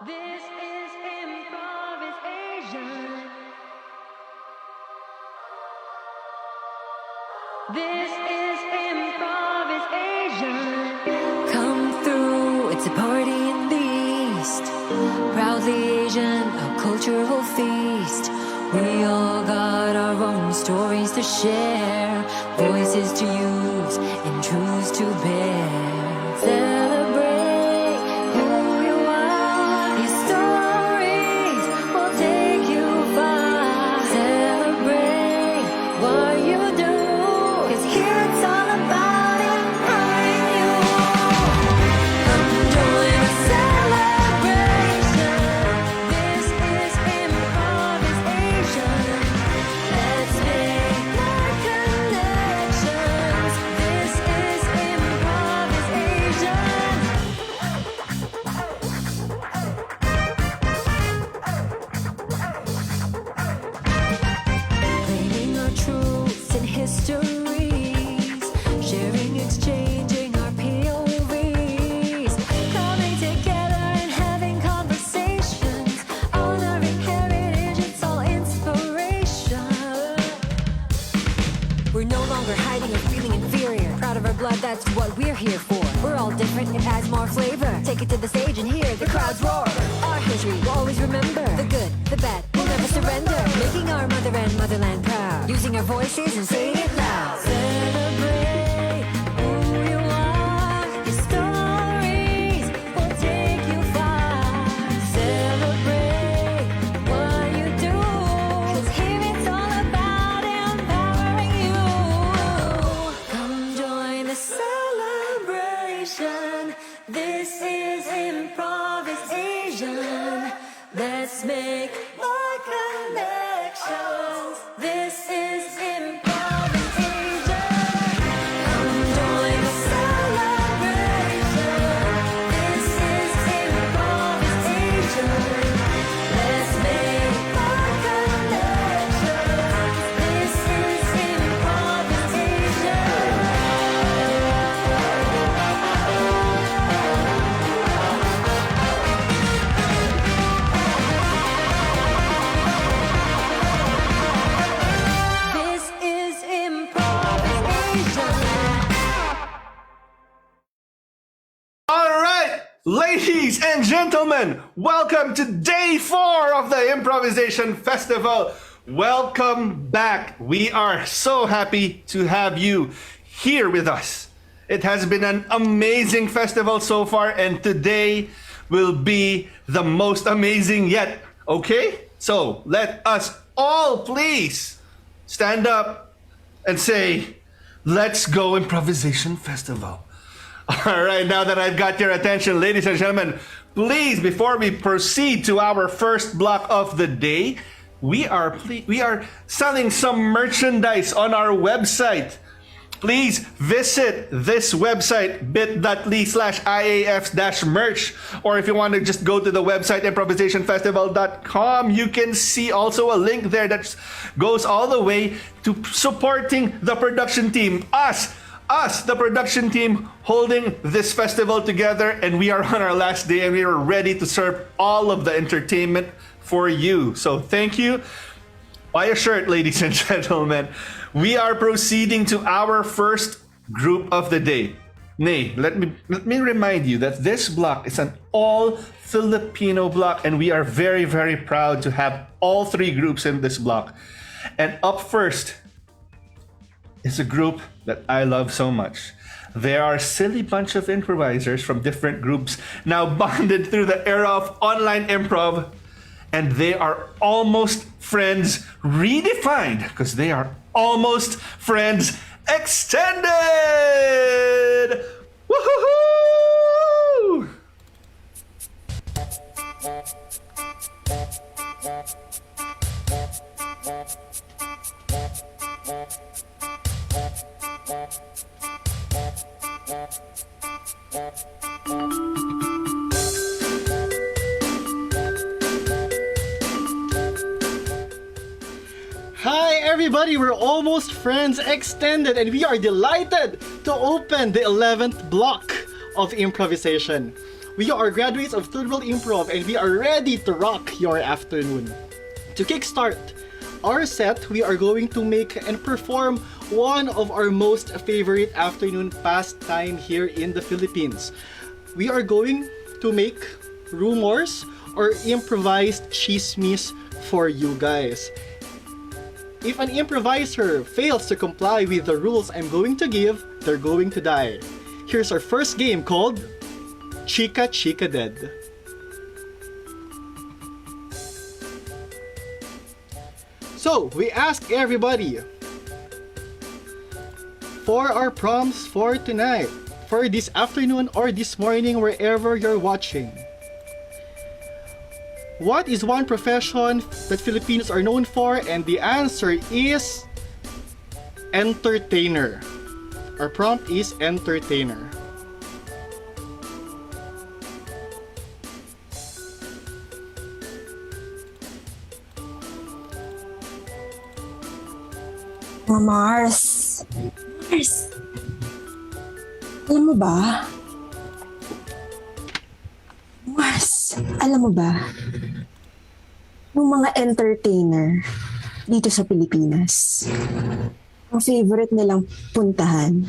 This is improvisation. This is improvisation. Come through, it's a party in the East. Proudly Asian, a cultural feast. We all got our own stories to share, voices to use, and truths to bear. Celebrate who you are, your stories will take you far. Celebrate what you do, 'cause here it's all about empowering you. Come join the celebration. This is improvisation. Let's make more connections. This is improvisation. Claiming our truths and histories, sharing, exchanging our POVs, coming together and having conversations, honoring heritage, it's all inspiration. We're no longer hiding or feeling inferior. Proud of our blood, that's what we're here for. We're all different, it adds more flavor. Take it to the stage and hear the crowds roar. Our history, we'll always remember. The good, the bad, we'll never surrender. Making our mother and motherland proud. Using our voices and saying it loud. Celebrate who you are. Your stories will take you far. Celebrate what you do, 'cause here it's all about empowering you. Come join the celebration. This is improvisation. Let's make more connections. This is improvisation. Come join the celebration. This is improvisation. Let's make more connections. This is improvisation. This is improvisation. All right, ladies and gentlemen, welcome to day 4 of the Improvisation Festival. Welcome back. We are so happy to have you here with us. It has been an amazing festival so far, and today will be the most amazing yet. Okay? So let us all please stand up and say, "Let's go Improvisation Festival." All right, now that I've got your attention, ladies and gentlemen, please, before we proceed to our first block of the day, we are selling some merchandise on our website. Please visit this website, bit.ly/IAF-merch, or if you want to just go to the website, improvisationfestival.com, you can see also a link there that goes all the way to supporting the production team. Us, the production team, holding this festival together, and we are on our last day, and we are ready to serve all of the entertainment for you. So thank you. Buy a shirt, ladies and gentlemen. We are proceeding to our first group of the day. Nay, let me remind you that this block is an all Filipino block, and we are very, very proud to have all 3 groups in this block. And up first is a group that I love so much. They are a silly bunch of improvisers from different groups, now bonded through the era of online improv, and they are almost friends redefined, because they are almost friends extended. Woohoo! Hi everybody, we're Almost Friends Extended, and we are delighted to open the 11th block of improvisation. We are graduates of Third World Improv and we are ready to rock your afternoon. To kickstart our set, we are going to make and perform one of our most favorite afternoon pastime here in the Philippines. We are going to make rumors or improvised chismis for you guys. If an improviser fails to comply with the rules I'm going to give, they're going to die. Here's our first game called Chika Chika Dead. So, we ask everybody for our prompts for tonight, for this afternoon or this morning, wherever you're watching. What is one profession that Filipinos are known for? And the answer is entertainer. Our prompt is entertainer. Mars. Mars. Alam mo ba? Mars, alam mo ba? Yung mga entertainer dito sa Pilipinas, ang favorite nilang puntahan,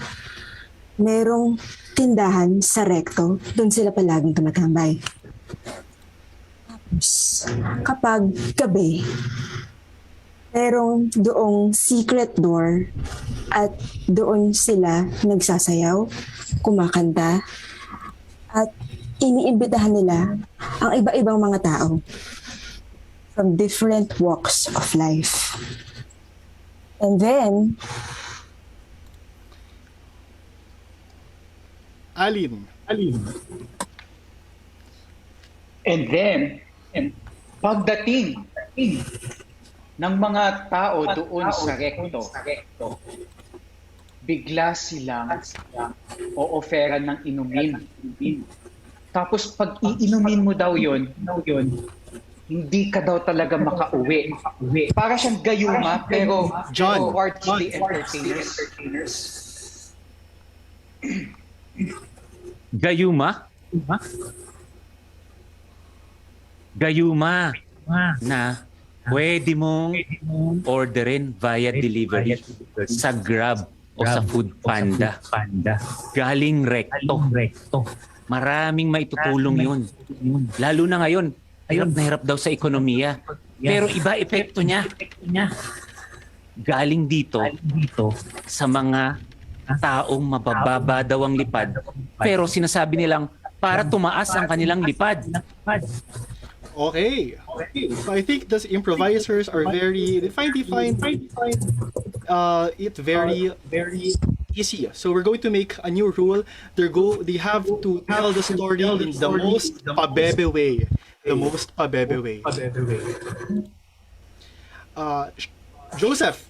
merong tindahan sa Recto, doon sila palaging tumatambay. Tapos, kapag gabi, merong doong secret door at doon sila nagsasayaw, kumakanta, at iniimbitahan nila ang iba-ibang mga tao from different walks of life. And then, Alin. And then, pagdating ng mga tao doon sa Recto, bigla silang o-offeran ng inumin. Tapos pag iinumin mo daw yun, hindi ka daw talaga makauwi. Para siyang gayuma, pero John. towards the entertainers. Gayuma? Gayuma na pwede mong orderin via delivery sa Grab o sa Food Panda. Galing Recto. Maraming maitutulong yun. Lalo na ngayon, hirap na hirap daw sa ekonomiya. Pero iba epekto niya. Galing dito sa mga taong mabababa daw ang lipad. Pero sinasabi nilang para tumaas ang kanilang lipad. Okay. So I think those improvisers are they find it very easy. So we're going to make a new rule. They have to tell the story in the most pabebe way. Joseph.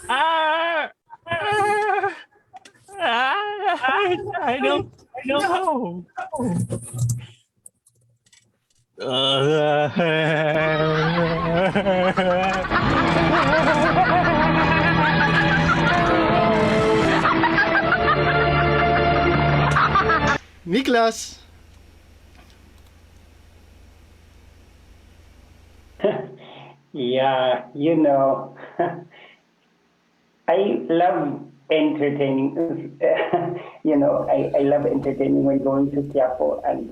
I don't know. Niklas. Yeah, I love entertaining. I love entertaining when going to Quiapo and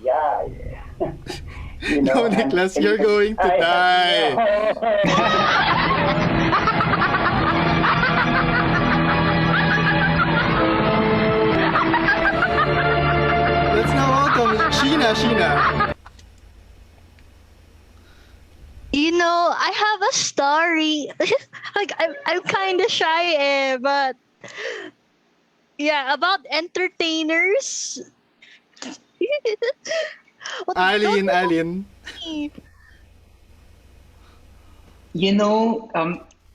yeah. No, Niklas, you're going to die. Let's now welcome Sheena. I have a story. Like I'm kind of shy, but yeah, about entertainers. Alin.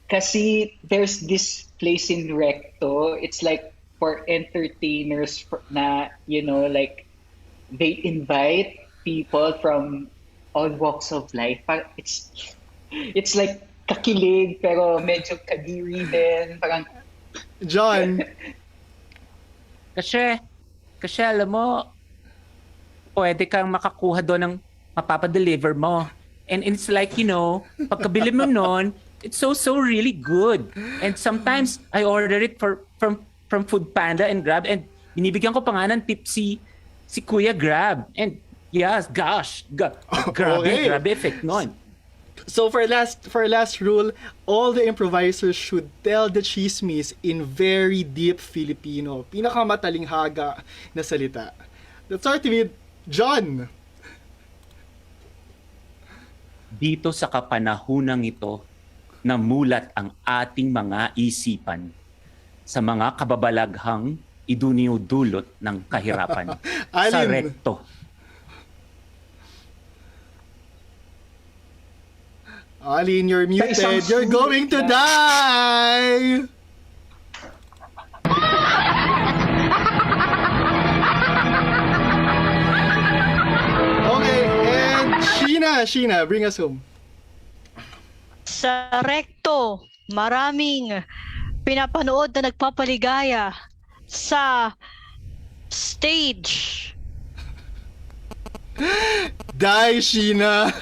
Kasi there's this place in Recto. It's like for entertainers na, like they invite people from all walks of life. It's like kakilig pero medyo kadiri din. Parang John. Kasi alam mo, pwede kang makakuha doon ng mapapadeliver mo. And it's like, pagkabili mo nun, it's so really good. And sometimes I order it from Food Panda and Grab, and binibigyan ko pa nga ng tip si Kuya Grab. And yes, gosh, grabe effect nun. So for last rule, all the improvisers should tell the chismis in very deep Filipino, pinakamatalinhaga na salita. Let's start with John. Dito sa kapanahunang ito, namulat ang ating mga isipan sa mga kababalaghang iduniudulot ng kahirapan sa rekto. Alin, you're muted. You're going to die! Okay, and Sheena, bring us home. Sa rekto, maraming pinapanood na nagpapaligaya sa stage. Die, Sheena!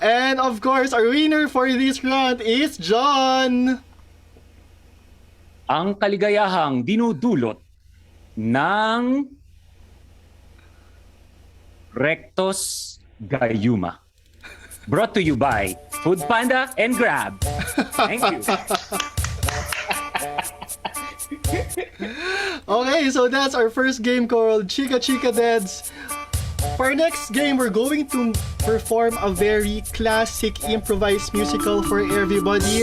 And of course, our winner for this round is John! Ang kaligayahang dinudulot ng Rectos Gayuma. Brought to you by Food Panda and Grab. Thank you. Okay, so that's our first game called Chika Chika Deads. For our next game, we're going to perform a very classic improvised musical for everybody.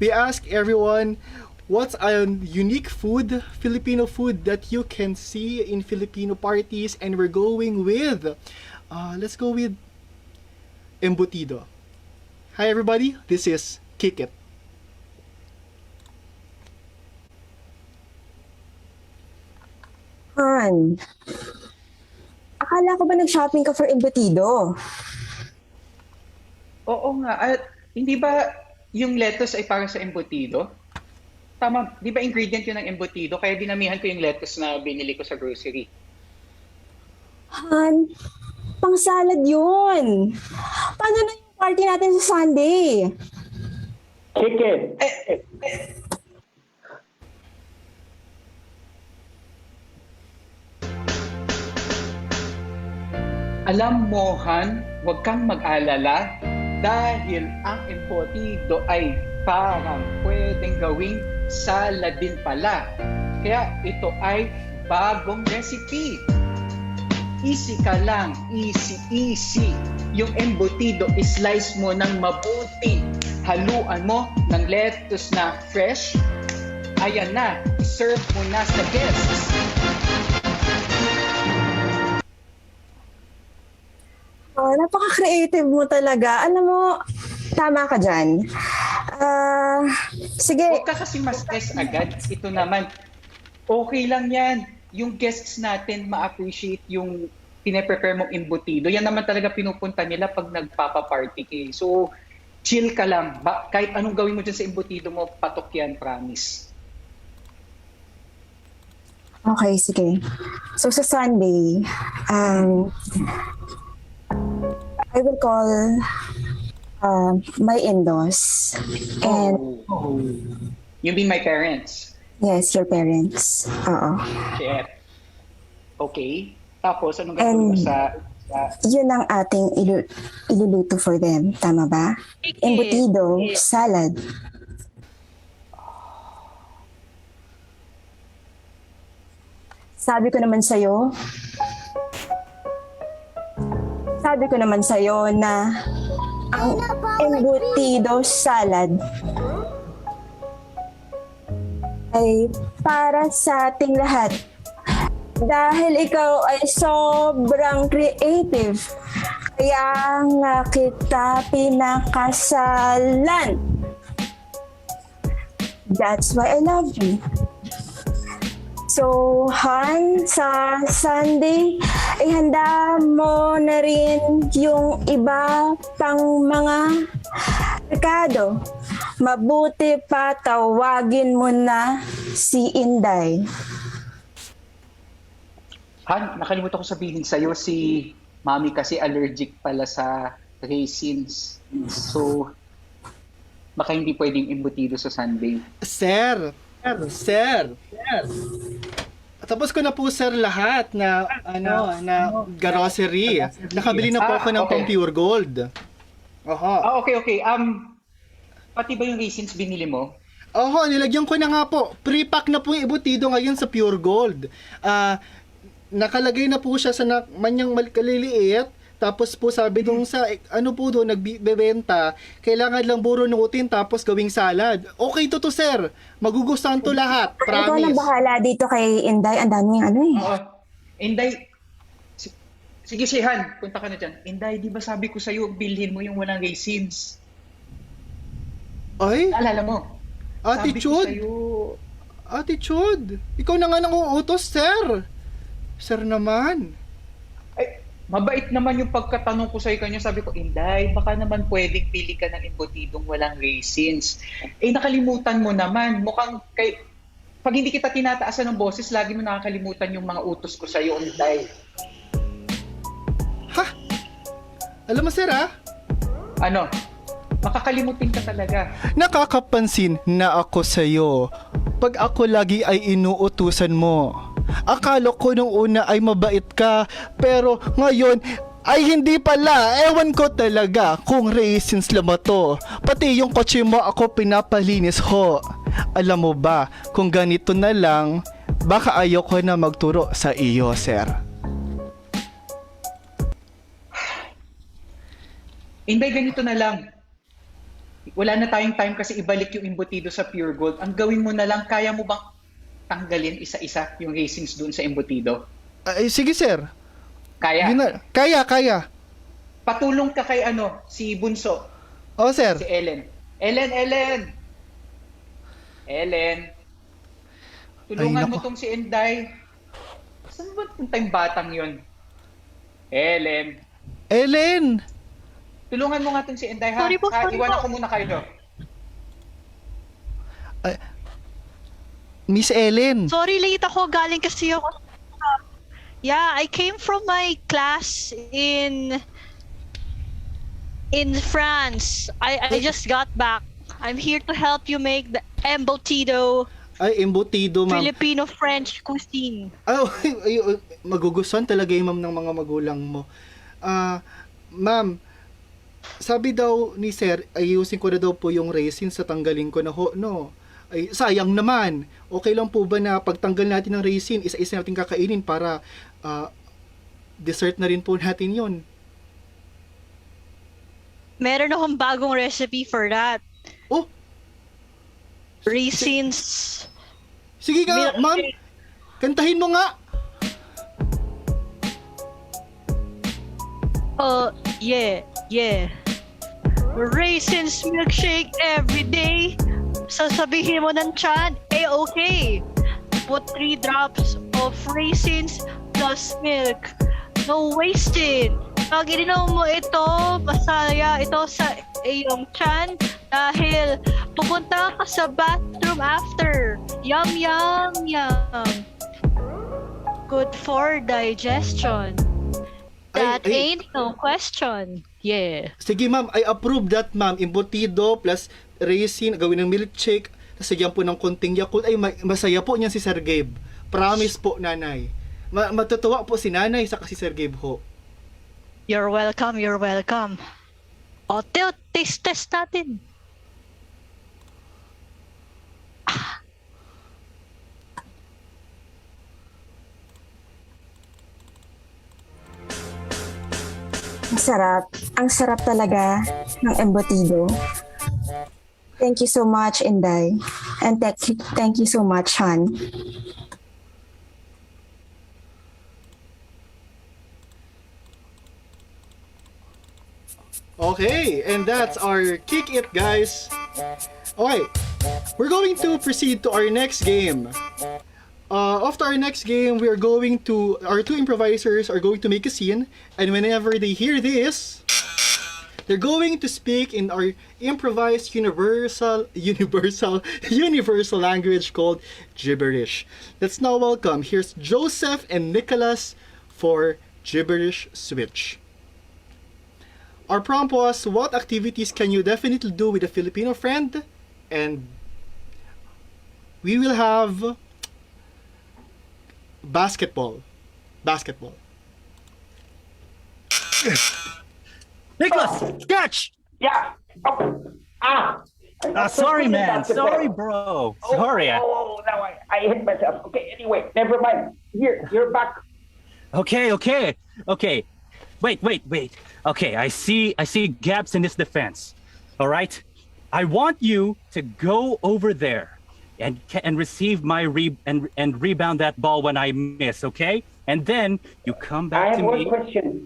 We ask everyone, what's a unique food, Filipino food that you can see in Filipino parties? And we're going with, let's go with embutido. Hi everybody, this is Kick It. Han, akala ko ba nag-shopping ka for embutido? Oo nga. At hindi ba yung lettuce ay para sa embutido? Tama, di ba ingredient yun ng embutido? Kaya dinamihan ko yung lettuce na binili ko sa grocery. Han, pang salad yun. Paano na yung party natin sa Sunday? Chicken. Alam mo, Han, huwag kang mag-alala dahil ang embutido ay parang pwedeng gawing salad din pala. Kaya ito ay bagong recipe. Easy ka lang, easy. Yung embutido, slice mo ng mabuti. Haluan mo ng lettuce na fresh. Ayan na, serve mo na sa guests. Oh, napaka-creative mo talaga. Alam mo, tama ka dyan. Sige. Huwag ka kasi ma-stress agad. Ito naman, okay lang yan. Yung guests natin ma-appreciate yung pinaprepare mong embutido. Yan naman talaga pinupunta nila pag nagpapa-party ka. So, chill ka lang. Kahit anong gawin mo dyan sa embutido mo, patok yan, promise. Okay, sige. So, sa Sunday, I will call my in-laws. And You mean my parents? yes, your parents. Oo. Shit. Okay. Tapos, anong gagawin mo sa Yun ang ating iluluto for them. Tama ba? Embutido, salad. Sabi ko naman sa'yo na ang embutido salad ay para sa ating lahat. Dahil ikaw ay sobrang creative, kaya nga kita pinakasalan. That's why I love you. So, Han, sa Sunday, ihanda mo na rin yung iba pang mga rekado. Mabuti pa tawagin mo na si Inday. Han, nakalimutan ko sabihin sa'yo, si Mami kasi allergic pala sa raisins. So, baka hindi pwedeng embutido sa Sunday. Sir. Tapos ko na po sir lahat na grocery. Nakabili na po ako ng okay. pure gold. Oho. Okay. Pati ba yung raisins binili mo? Oho, nilagyan ko na nga po. Pre-pack na po yung embutido ngayon sa pure gold. Nakalagay na po siya sa manyang kaliliit. Tapos po sabi dun sa, po doon, nagbebenta, kailangan lang burunutin tapos gawing salad. Okay to sir. Magugustuhan to lahat. Promise. Ikaw na bahala dito kay Inday. Ang daming Oo. Inday, sige si Han, punta ka na dyan. Inday, di ba sabi ko sa'yo, bilhin mo yung walang raisins? Ay, Naalala mo? Ate Sabi ko Chud. sa'yo, Ate Chud. Ikaw na nga nang uutos, sir. Sir naman. ay, mabait naman yung pagkatanong ko sa'yo kanya. Sabi ko, Inday, baka naman pwedeng pili ka ng embutidong walang raisins. Nakalimutan mo naman. Mukhang pag hindi kita tinataasan ng boses, lagi mo nakakalimutan yung mga utos ko sa'yo, Inday. Ha? Alam mo, sir, Ano? Makakalimutin ka talaga. Nakakapansin na ako sa'yo. Pag ako lagi ay inuutusan mo. Akala ko nung una ay mabait ka, pero ngayon ay hindi pala. Ewan ko talaga kung raisins lang to. Pati yung kotse mo ako pinapalinis ho. Alam mo ba, kung ganito na lang, baka ayoko na magturo sa iyo, sir. Inday, ganito na lang. Wala na tayong time kasi ibalik yung embutido sa pure gold. Ang gawin mo na lang, kaya mo bang tanggalin isa-isa yung raisins dun sa embutido? Sige, sir. Kaya? Kaya. Patulong ka kay si Bunso. Oh, sir. Si Ellen. Ellen! Tulungan Ay, mo nako. tong si Inday. Saan ba punta yung batang yun? Ellen! Tulungan mo nga tong si Inday, ha? Sorry po. Iwanan ko muna kayo. Miss Ellen. Sorry, late ako. Galing kasi ako. Yeah, I came from my class in France. I just got back. I'm here to help you make the embutido Ay, embutido, ma'am. Filipino-French cuisine. Magugustuhan talaga yung ma'am ng mga magulang mo. Ma'am, sabi daw ni sir, ayusin ko na daw po yung raisins sa tanggalin ko na ho, no? Ay, sayang naman. Okay lang po ba na pagtanggal natin ng raisin, isa-isa natin kakainin para dessert na rin po natin yon? Meron akong bagong recipe for that. Oh, Raisins. sige nga, ma'am. Kantahin mo nga. Yeah. Raisins milkshake every day. Sasabihin mo ng tiyan, okay. Put 3 drops of raisins plus milk. No wasted. Pag ininom mo ito, masaya ito sa iyong tiyan dahil pupunta ka sa bathroom after. Yum. Good for digestion. That ain't no question. Yeah. Sige, ma'am. I approve that, ma'am. Embutido plus raisin, gawin ng milkshake, tapos sagyan po ng konting Yakult. Ay, masaya po niyan si Sir Gabe. Promise po, nanay. Matutuwa po si nanay sa si Sir Gabe ho. You're welcome. O, taste test natin. Ang sarap talaga ng embutido. Thank you so much, Inday. And thank you so much, Han. Okay, and that's our Kick It, guys. Okay, we're going to proceed to our next game. After our next game, our two improvisers are going to make a scene, and whenever they hear this, they're going to speak in our improvised universal language called gibberish. Let's now welcome, here's Joseph and Nicholas for Gibberish Switch. Our prompt was, what activities can you definitely do with a Filipino friend? And we will have basketball. Nicholas, catch! Yeah. Sorry, man. Sorry, bro. Sorry. Now I hit myself. Okay, anyway, never mind. Here, you're back. Okay. Wait. Okay, I see gaps in this defense. All right? I want you to go over there and receive my rebound that ball when I miss, okay? And then you come back to me. I have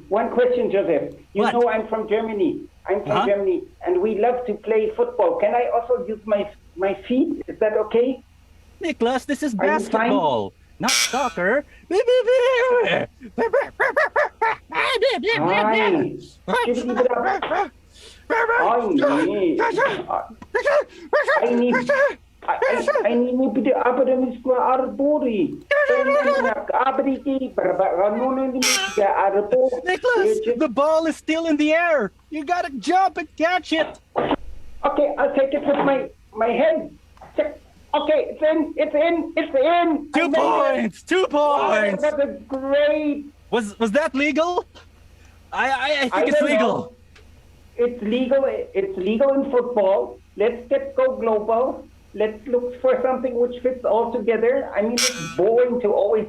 one question, Joseph. You know I'm from Germany. Germany, and we love to play football. Can I also use my feet? Is that okay? Nicholas, this is basketball, not soccer. I need to be apa demi sekolah arbori. Nicholas, the ball is still in the air. You gotta jump and catch it. Okay, I'll take it with my head. Okay, it's in. 2 points. 2 points. That's a great. Was that legal? I think it's legal. Know. It's legal. It's legal in football. Let's go global. Let's look for something which fits all together. I mean, it's boring to always.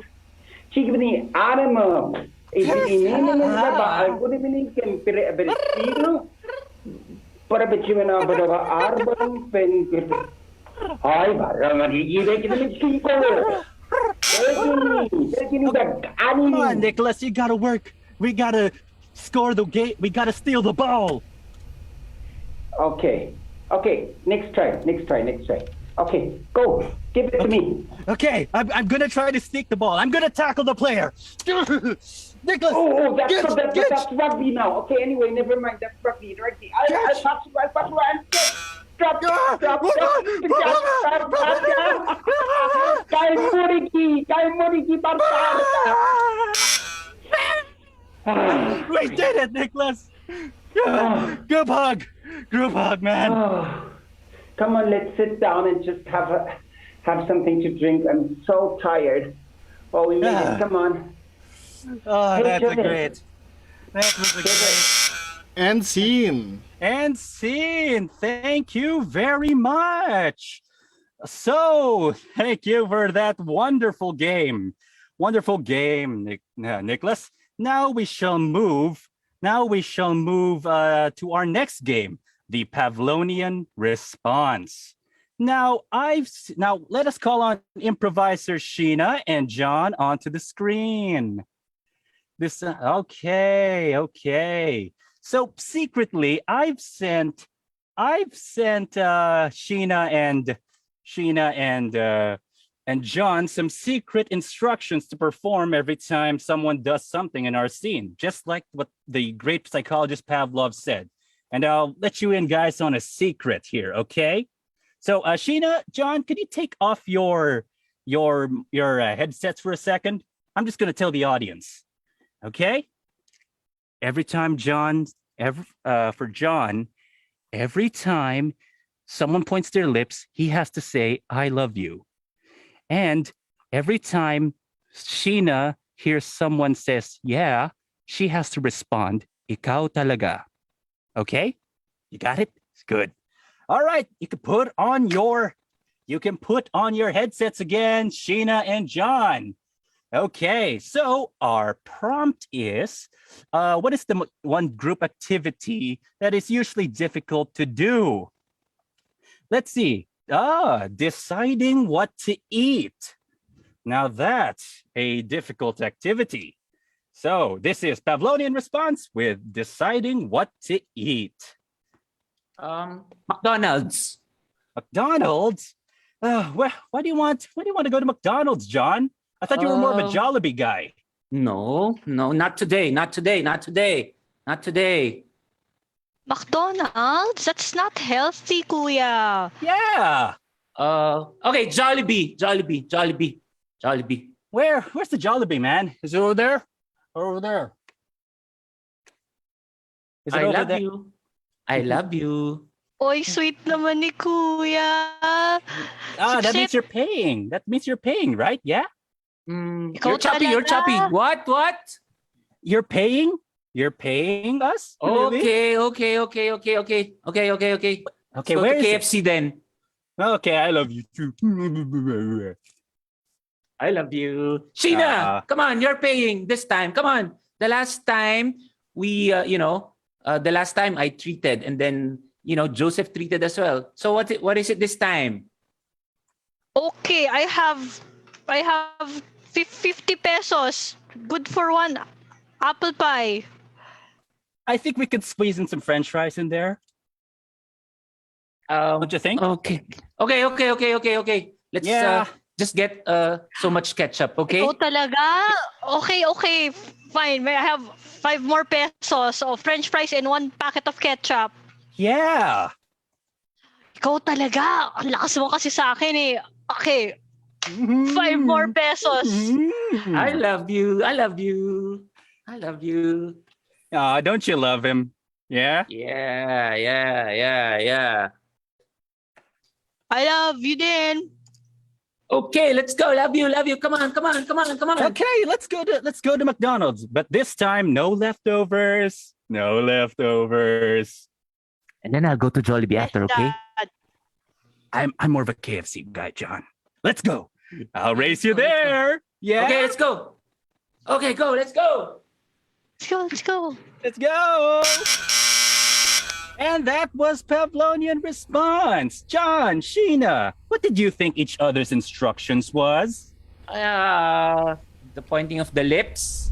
Chigni animal. Para bicimena berapa arbang pen. Hai barang Come on, Nicholas, you gotta work. We gotta score the game. We gotta steal the ball. Okay, next try. Okay, go. Give it to me. Okay, I'm gonna try to sneak the ball. I'm gonna tackle the player. Nicholas! That's rugby now. Okay, anyway, never mind. That's rugby. I'll pass you. Drop. Kay Muriki, We did it, Nicholas! Group hug, man. Come on, let's sit down and just have something to drink. I'm so tired. Oh, we made it. Come on. Oh, that was great. That was great. And scene. Thank you very much. So, thank you for that wonderful game. Nicholas. Now we shall move to our next game, the Pavlonian response. Now let us call on improvisers Sheena and John onto the screen. Okay. So secretly, I've sent Sheena and John some secret instructions to perform every time someone does something in our scene, just like what the great psychologist Pavlov said. And I'll let you in, guys, on a secret here, okay? So, Sheena, John, can you take off your headsets for a second? I'm just going to tell the audience, okay? Every time every time someone points their lips, he has to say, "I love you." And every time Sheena hears someone says, "Yeah," she has to respond, "Ikaw talaga." Okay? You got it? Good. All right, you can put on your headsets again, Sheena and John. Okay, so our prompt is, what is the one group activity that is usually difficult to do? Let's see. Deciding what to eat. Now that's a difficult activity. So this is Pavlonian response with deciding what to eat. McDonald's. McDonald's? Why do you want to go to McDonald's, John? I thought you were more of a Jollibee guy. No, not today. McDonald's? That's not healthy, kuya. Yeah. Okay, Jollibee. Where's the Jollibee, man? Is it over there? Or over there? Is it over there? I love you. Oy, sweet naman ni kuya. That means you're paying. Right? Yeah? You're choppy. What? You're paying? You're paying us? Really? Okay. Okay, Okay, go where to is KFC then. Okay, I love you too. I love you. Sheena, come on, you're paying this time. Come on. The last time the last time I treated, and then, Joseph treated as well. So what is it this time? Okay, I have 50 pesos. Good for one apple pie. I think we could squeeze in some French fries in there. Don't you think? Okay. Let's just get so much ketchup, okay? Oh, talaga? Okay. Fine. May I have 5 more pesos of French fries and 1 packet of ketchup? Yeah. Ikaw talaga. Ang lakas mo kasi sa akin eh. Okay. 5 more pesos. I love you. Don't you love him? Yeah? Yeah. I love you din. Okay, let's go. Love you. Come on. Okay, let's go to McDonald's. But this time, no leftovers. And then I'll go to Jollibee after, okay? Dad. I'm more of a KFC guy, John. Let's go. I'll race you there. Yeah. Okay, let's go. Okay, go. Let's go. Let's go. Let's go. And that was Pavlonian response. John, Sheena, what did you think each other's instructions was? The pointing of the lips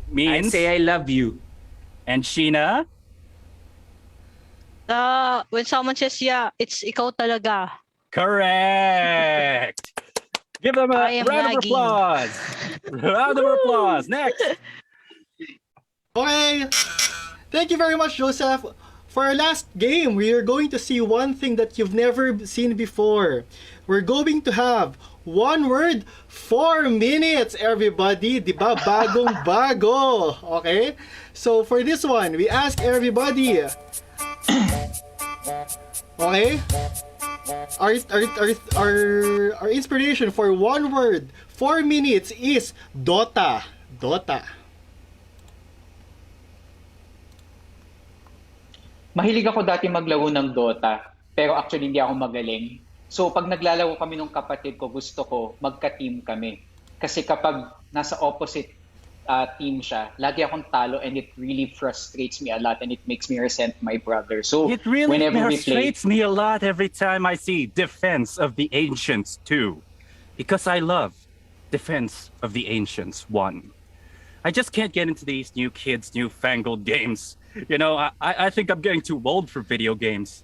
Means? I'd say I love you. And Sheena? When someone says, yeah, it's ikaw talaga. Correct. Give them a round of applause. Next. Okay. Thank you very much, Joseph. For our last game, we are going to see one thing that you've never seen before. We're going to have one word, 4 minutes, everybody. Diba? Bagong bago. Okay? So for this one, we ask everybody. Okay? Our inspiration for one word, 4 minutes is Dota. Mahilig ako dati maglaro ng Dota, pero actually hindi ako magaling. So pag naglalaro kami ng kapatid ko, gusto ko magka-team kami. Kasi kapag nasa opposite team siya, lagi akong talo, and it really frustrates me a lot, and it makes me resent my brother. So It really whenever we play, frustrates me a lot every time I see Defense of the Ancients 2. Because I love Defense of the Ancients 1. I just can't get into these new kids' newfangled games. I think I'm getting too old for video games.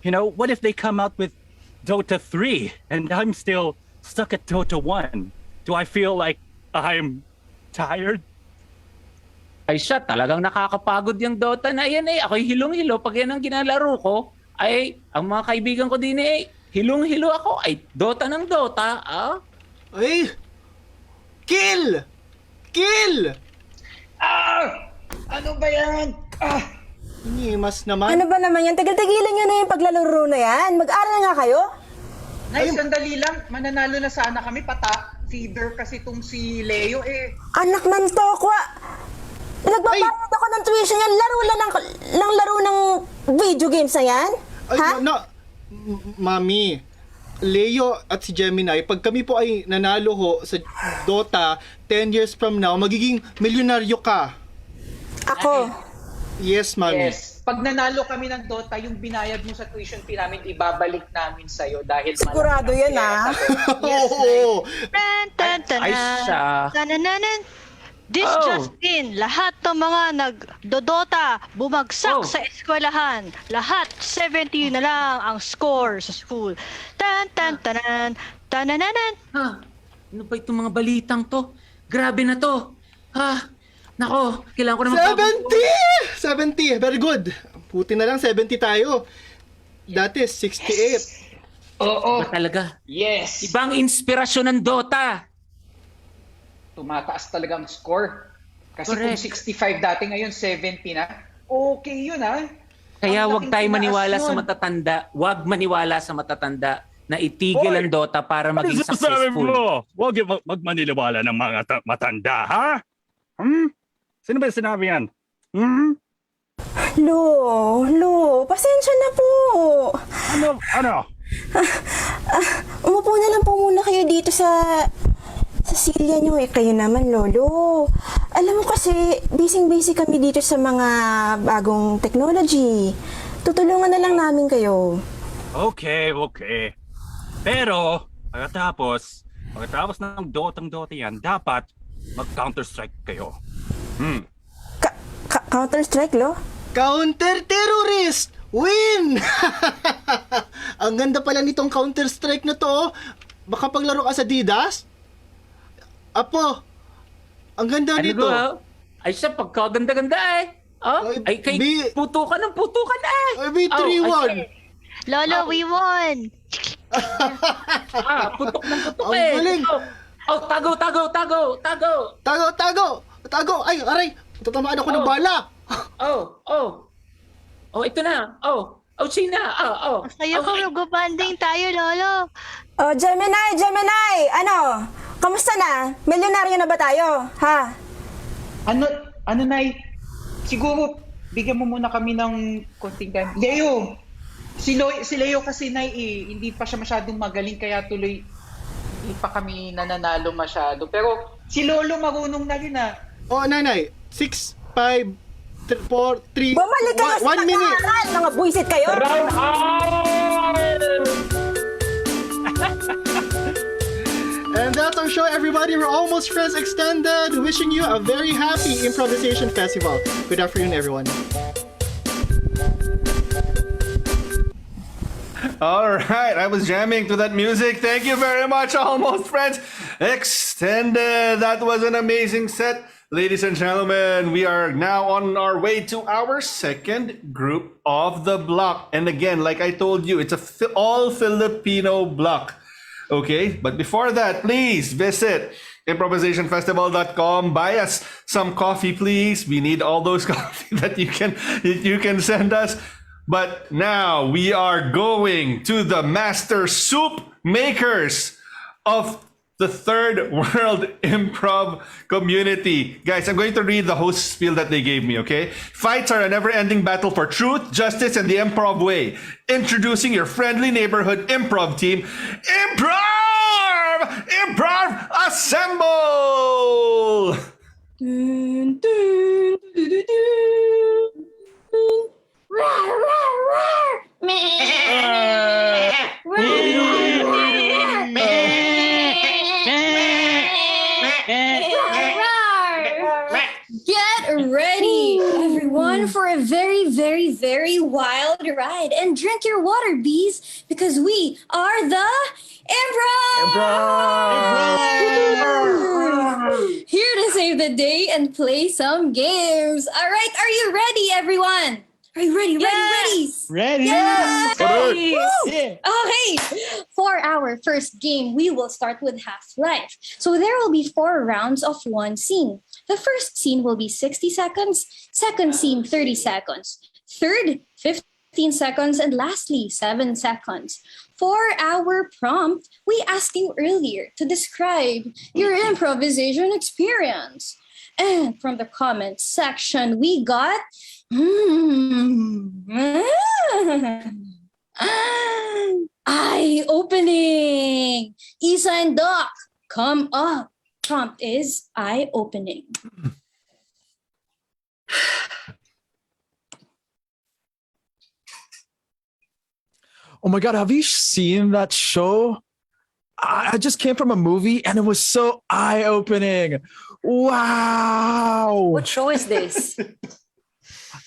What if they come out with Dota 3 and I'm still stuck at Dota 1? Do I feel like I'm tired? Ay siya, talagang nakakapagod yung Dota na yan eh. Ako'y hilong-hilo. Pag yan ang ginalaro ko, ay, ang mga kaibigan ko din eh, hilong-hilo ako. Ay, Dota ng Dota, Ay! Kill! ano ba yan? Inimas naman. Ano ba naman yan? Tagal-tagilan nyo na yung paglalaro na yan. Mag-aral nga kayo. Nay, sandali lang. Mananalo na sana kami. Feeder kasi tong si Leo eh. Anak ng tokwa. Nagbabayad ako ng tuition yan. Laro ng video games na yan. Ha? Mami, Leo at si Gemini, pag kami po ay nanalo ho sa Dota, 10 years from now, magiging milyonaryo ka. Ako? Yes, Mami. Yes. Pag nanalo kami ng Dota, yung binayad mo sa tuition fee namin, ibabalik namin sa'yo dahil sigurado yan, Yes, Oo. Ay siya. This just in, lahat ng mga nagdodota bumagsak sa eskwelahan. Lahat 70 na lang ang score sa school. Tan tan tanan. Tanananan. Ha? Ano ba itong mga balitang to? Grabe na to. Ha? Nako, kailangan ko na 70! 70! Very good. Puti na lang 70 tayo. Dati 68. Oo. Ba talaga? Yes. Ibang inspirasyon ng Dota. Tumataas talaga ang score. Kasi Correct. kung 65 dati, ngayon 70 na. Okay yun Kaya Ang wag laking tayo tinaas maniwala sa nun. matatanda. Wag maniwala sa matatanda na itigil ang Dota para maging successful. Huwag magmaniliwala ng mga matanda, ha? Sino ba sinabi yan? Lo, pasensya na po. Ano? Umupo na lang po muna kayo dito sa silya nyo. Kayo naman, Lolo. Alam mo kasi, busy kami dito sa mga bagong technology. Tutulungan na lang namin kayo. Okay. Pero, pagkatapos ng Dota yan, dapat mag-counter-strike kayo. Counter-strike, Lo? Counter-terrorist! Win! Ang ganda pala nitong Counter-Strike na to. Baka paglaro ka sa Didas? Apo, ang ganda nito. Ay siya, pagkaganda-ganda eh. Ay, kay putukan eh. Ay, may 3-1. Lolo, we won. Putok Ang eh. galing. Tago. Ay, aray, tatamaan ako ng bala. Ito na. China. Kayo kung nag-banding tayo, Lolo. Oh, Gemini! Ano? Kamusta na? Milyonaryo na ba tayo? Ha? Ano, Nay? Siguro, bigyan mo muna kami ng konting time. Leo! Si Leo kasi, Nay, hindi pa siya masyadong magaling, kaya tuloy hindi pa kami nananalo masyado. Pero si Lolo marunong na rin Oh, Nanay, 6, 5, 4, 3, Bumalik kayo sa 1 minute. pag-aaral, mga buisit kayo! Round And that's our show, everybody. We're almost friends extended. Wishing you a very happy Improvisation Festival. Good afternoon, everyone. All right, I was jamming to that music. Thank you very much, Almost Friends Extended. That was an amazing set. Ladies and gentlemen, we are now on our way to our second group of the block. And again, like I told you, it's a all Filipino block. Okay, but before that, please visit ImprovisationFestival.com. Buy us some coffee, please. We need all those coffee that you can send us. But now we are going to the master soup makers of the Third World Improv community. Guys, I'm going to read the host spiel that they gave me, okay? Fights are a never-ending battle for truth, justice, and the improv way. Introducing your friendly neighborhood improv team, Imprawrv! Imprawrv Assemble! Get ready, everyone, for a very, very, very wild ride. And drink your water, bees, because we are the Imprawrv! Here to save the day and play some games. All right, are you ready, everyone? Are you ready? Ready? Yes! Ready. Woo! Yeah. Okay, for our first game, we will start with Half-Life. So there will be 4 rounds of 1 scene. The first scene will be 60 seconds, second scene 30 seconds, third 15 seconds, and lastly 7 seconds. For our prompt, we asked you earlier to describe your improvisation experience. And from the comments section, we got eye-opening. Isa and Doc, come up. Prompt is eye-opening. Oh my God, have you seen that show? I just came from a movie and it was so eye-opening. Wow. What show is this?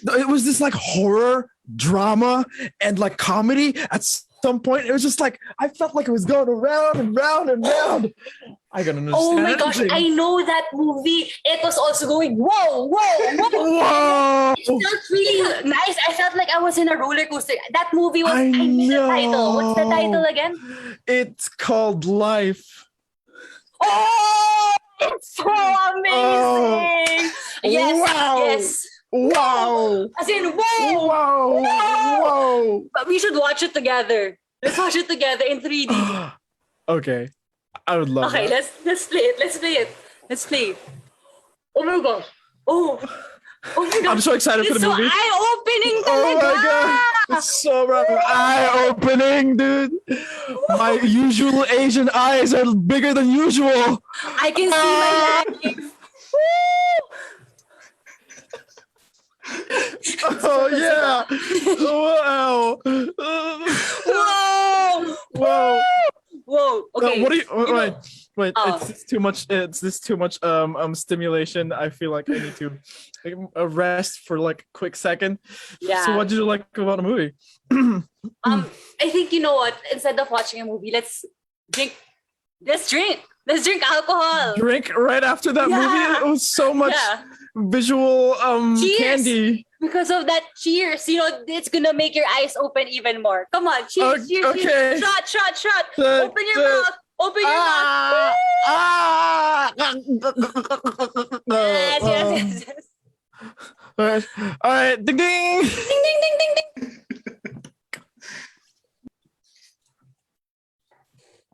It was this like horror, drama, and like comedy at some point it was just like I felt like it was going around and round and round. I gotta understand. Oh my gosh, anything. I know that movie. It was also going whoa, whoa, whoa. Whoa! It felt really nice. I felt like I was in a roller coaster. That movie was. I missed the title. What's the title again? It's called Life. Oh, it's so amazing! Yes, Wow. yes. Wow! As in, whoa! Wow! Whoa! But we should watch it together. Let's watch it together in 3D. Okay, I would love Okay, that. let's play it. Let's play it. Let's play it. Oh my gosh. Oh my gosh. I'm so excited for the movie. It's so eye-opening Oh talaga. my god! It's so eye-opening, dude. My usual Asian eyes are bigger than usual. I can see my legs. Oh yeah! Wow! Whoa! Whoa! Whoa! Okay. What are you? Wait! Oh. It's this too much. It's this too much. Stimulation. I feel like I need to rest for like a quick second. Yeah. So, what did you like about the movie? I think you know what? Instead of watching a movie, let's drink. Let's drink. Let's drink alcohol. Drink right after that Yeah. movie. It was so much Yeah. visual Cheers. candy. Because of that, cheers. You know, it's gonna make your eyes open even more. Come on, cheers, cheers, Okay. cheers. Shot, shot, shot. Open your mouth. Open your mouth. Yes, yes, yes, yes. All right. Ding ding. Ding, ding, ding, ding, ding.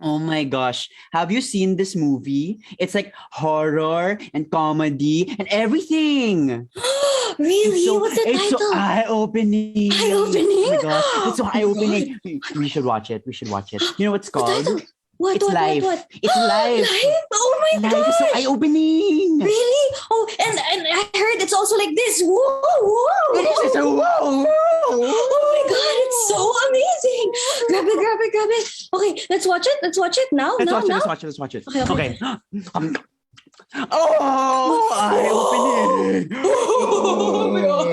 Oh my gosh. Have you seen this movie? It's like horror and comedy and everything. Really? What's the It's so title? eye-opening. Eye-opening? Oh my gosh. It's so Oh my eye-opening. We should watch it. We should watch it. You know what it's called? What, It's what, Life. what? It's Life. Life? Oh my Life is so gosh. eye-opening. Really? Oh, and I heard it's also like this. Whoa, whoa. It is. It's a whoa. Oh my god, it's so amazing. Grab it, grab it, grab it. Okay, let's watch it. Let's watch it now. Let's now, watch it. now. Let's watch it. Let's watch it. Okay, okay. Oh, eye-opening. Oh my god.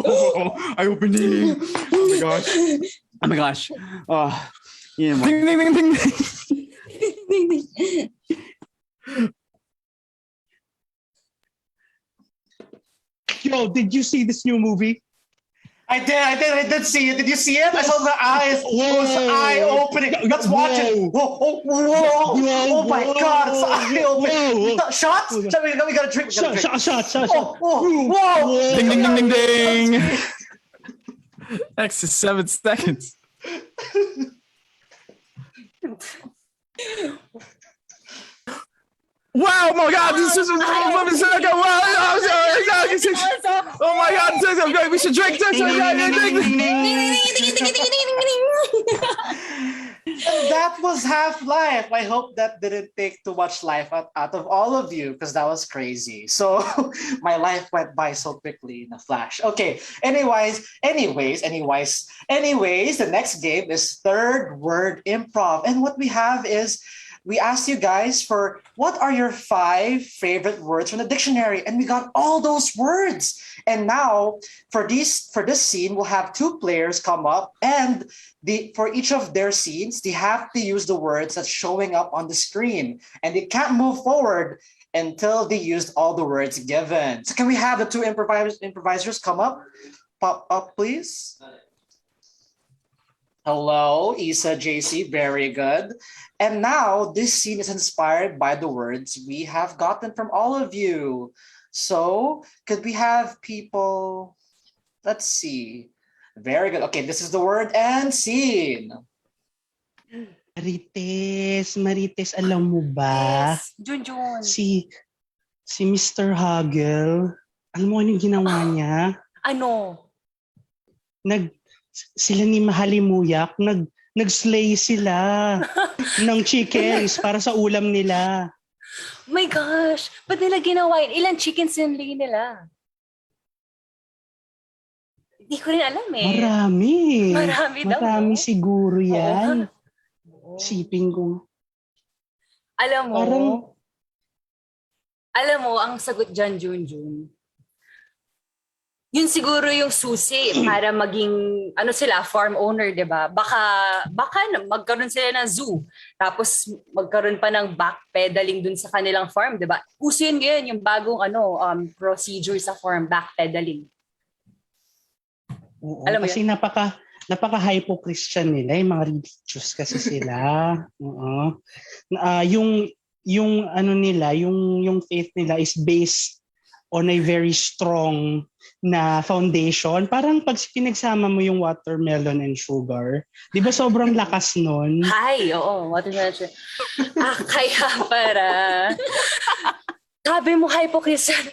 Oh, eye-opening. Oh my gosh. Oh my gosh. Oh, you know what? Ding ding ding ding. Ding, ding. Yo, did you see this new movie? I did see it. Did you see it? I saw the eyes. It was eye-opening. Let's watch it. Whoa, oh my God, it's eye-opening. Shots? We gotta drink. Shot. Whoa. Ding ding ding ding ding. Next is 7 seconds. Wow! Oh my God! This is wow! Oh my God! We should drink. And that was Half-Life. I hope that didn't take too much life out of all of you because that was crazy. So my life went by so quickly in a flash. Okay. Anyways, the next game is Third World Improv. And what we have is we asked you guys for what are your 5 favorite words from the dictionary, and we got all those words. And now for this scene, we'll have 2 players come up, and for each of their scenes, they have to use the words that's showing up on the screen, and they can't move forward until they used all the words given. So can we have the 2 improvisers come up? Pop up, please. Hello, Isa, JC, very good. And now this scene is inspired by the words we have gotten from all of you. So could we have people, let's see. Very good. Okay, this is the word and scene. Marites, alam mo ba? Yes, Junjun. Si Mr. Hagel, alam mo anong ginawa niya? Ano? Sila ni Mahalimuyak, nag-slay sila ng chickens para sa ulam nila. My gosh, ba't nila ginawa yun? Ilang chickens sinlay nila? Hindi ko rin alam eh. Marami siguro yan. Sipin ko. Alam mo, ang sagot dyan, Junjun. yun siguro yung susi para maging sila farm owner, 'di ba? Baka magkaroon sila ng zoo. Tapos magkaroon pa ng backpedaling dun sa kanilang farm, 'di ba? Uso yun ngayon yung bagong procedure sa farm, backpedaling. Oo, Alam mo kasi napaka-hypo-Christian nila, yung mga religious kasi sila. Oo. Yung nila, yung faith nila is based on a very strong na foundation. Parang pag pinagsama mo yung watermelon and sugar, di ba sobrang lakas nun? Hi, oo, watermelon sugar. Kaya para sabi mo hypocrisian.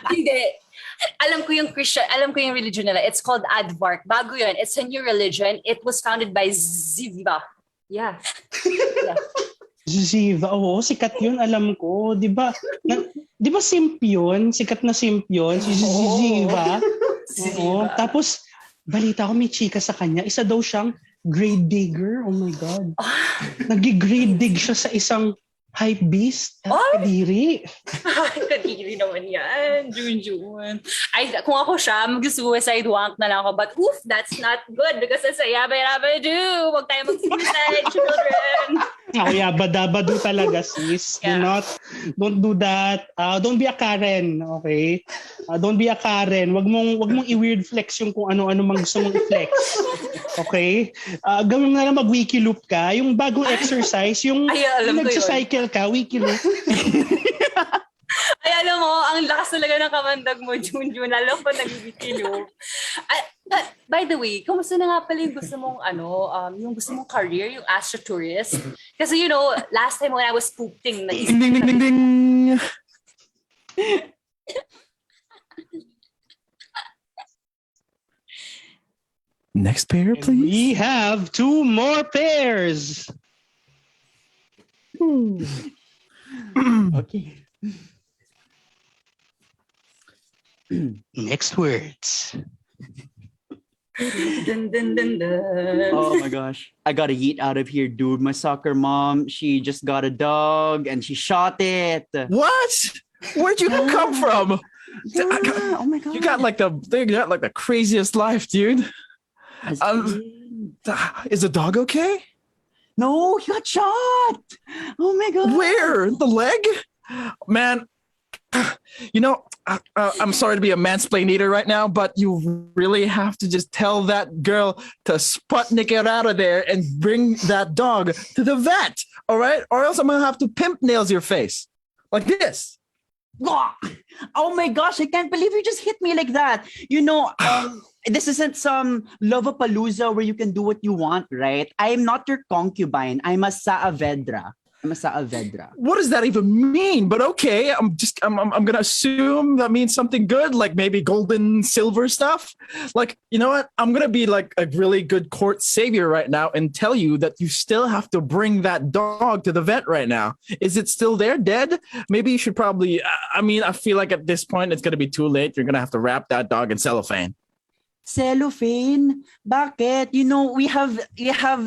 Hindi. Alam ko yung religion nila. It's called Advark. Bago yun. It's a new religion. It was founded by Ziva. Yeah. Ziva, oo, sikat yun, alam ko. Di ba simp yun? Sikat na simp yun, si Ziva. Oo. Tapos, balita ko may chika sa kanya. Isa daw siyang grade digger. Oh my God. Nag-grade dig siya sa isang hype beast. Kadiri. Kadiri naman yan. Jun. Ay, kung ako siya, mag-suicide wank na lang ako. But that's not good because it's a yabba do. Huwag tayo mag-suicide, children. Yabba-dabba-do talaga, sis. Yeah. Don't do that. Don't be a Karen, okay? Don't be a Karen. Wag mong i-weird flex yung kung ano-ano mang gusto mong i-flex. Okay? Gawin mo na lang mag-wiki loop ka. Yung bagong exercise, yung nagsacycle ka, wiki loop. Ay, alam mo, ang lakas talaga ng kamandag mo, Jun. Lalo pa nag-wiki loop. By the way, kumusta na nga pala yung gusto mong yung gusto mong career, yung astrotourist? Kasi last time when I was pooping, Ding ding ding ding. Next pair, please. We have 2 more pairs. Okay. Next words. Oh my gosh. I gotta yeet out of here, dude. My soccer mom, she just got a dog and she shot it. What? Where'd you come from? Oh my God. You got like the craziest life, dude. Is the dog okay? No, he got shot. Oh my God. Where? The leg? Man, I'm sorry to be a mansplainator right now, but you really have to just tell that girl to Sputnik it out of there and bring that dog to the vet, all right? Or else I'm going to have to pimp nails your face. Like this. Oh my gosh, I can't believe you just hit me like that. This isn't some Lovapalooza where you can do what you want, right? I'm not your concubine. I'm a Saavedra. What does that even mean? But okay, I'm gonna assume that means something good, like maybe golden silver stuff. Like, you know what? I'm gonna be like a really good court savior right now and tell you that you still have to bring that dog to the vet right now. Is it still there, dead? Maybe you should probably. I feel like at this point it's gonna be too late. You're gonna have to wrap that dog in cellophane. Cellophane? Bakit? We have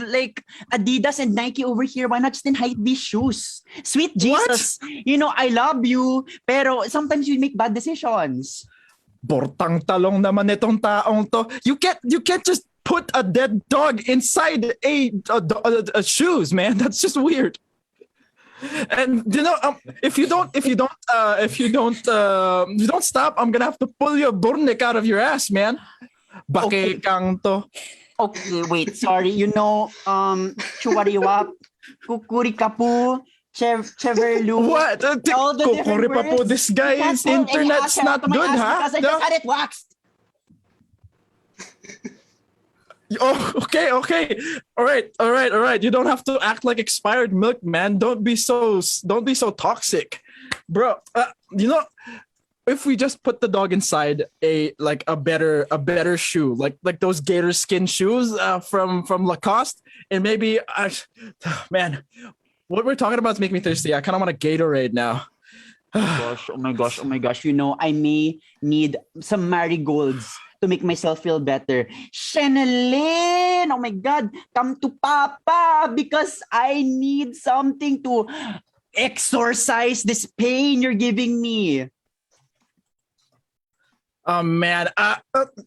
like Adidas and Nike over here. Why not just in hypebeast shoes? Sweet Jesus. What? I love you, pero sometimes you make bad decisions. Bortang talong naman itong taong to. You can't just put a dead dog inside a shoes, man. That's just weird. And if you don't stop, I'm gonna have to pull your burnik out of your ass, man. Okay. Okay, wait, sorry. Chuwariwap, kukurikapu, cheverlu. What? All the different words. This guy's internet's not good, huh? Because I just had it waxed. Oh, okay. All right. You don't have to act like expired milk, man. Don't be so toxic. Bro, if we just put the dog inside a better shoe, like those gator skin shoes from Lacoste, and maybe man, what we're talking about is making me thirsty. I kind of want a Gatorade now. Oh my gosh. I may need some marigolds to make myself feel better. Shenalyn, oh my God, come to Papa because I need something to exorcise this pain you're giving me. Oh man,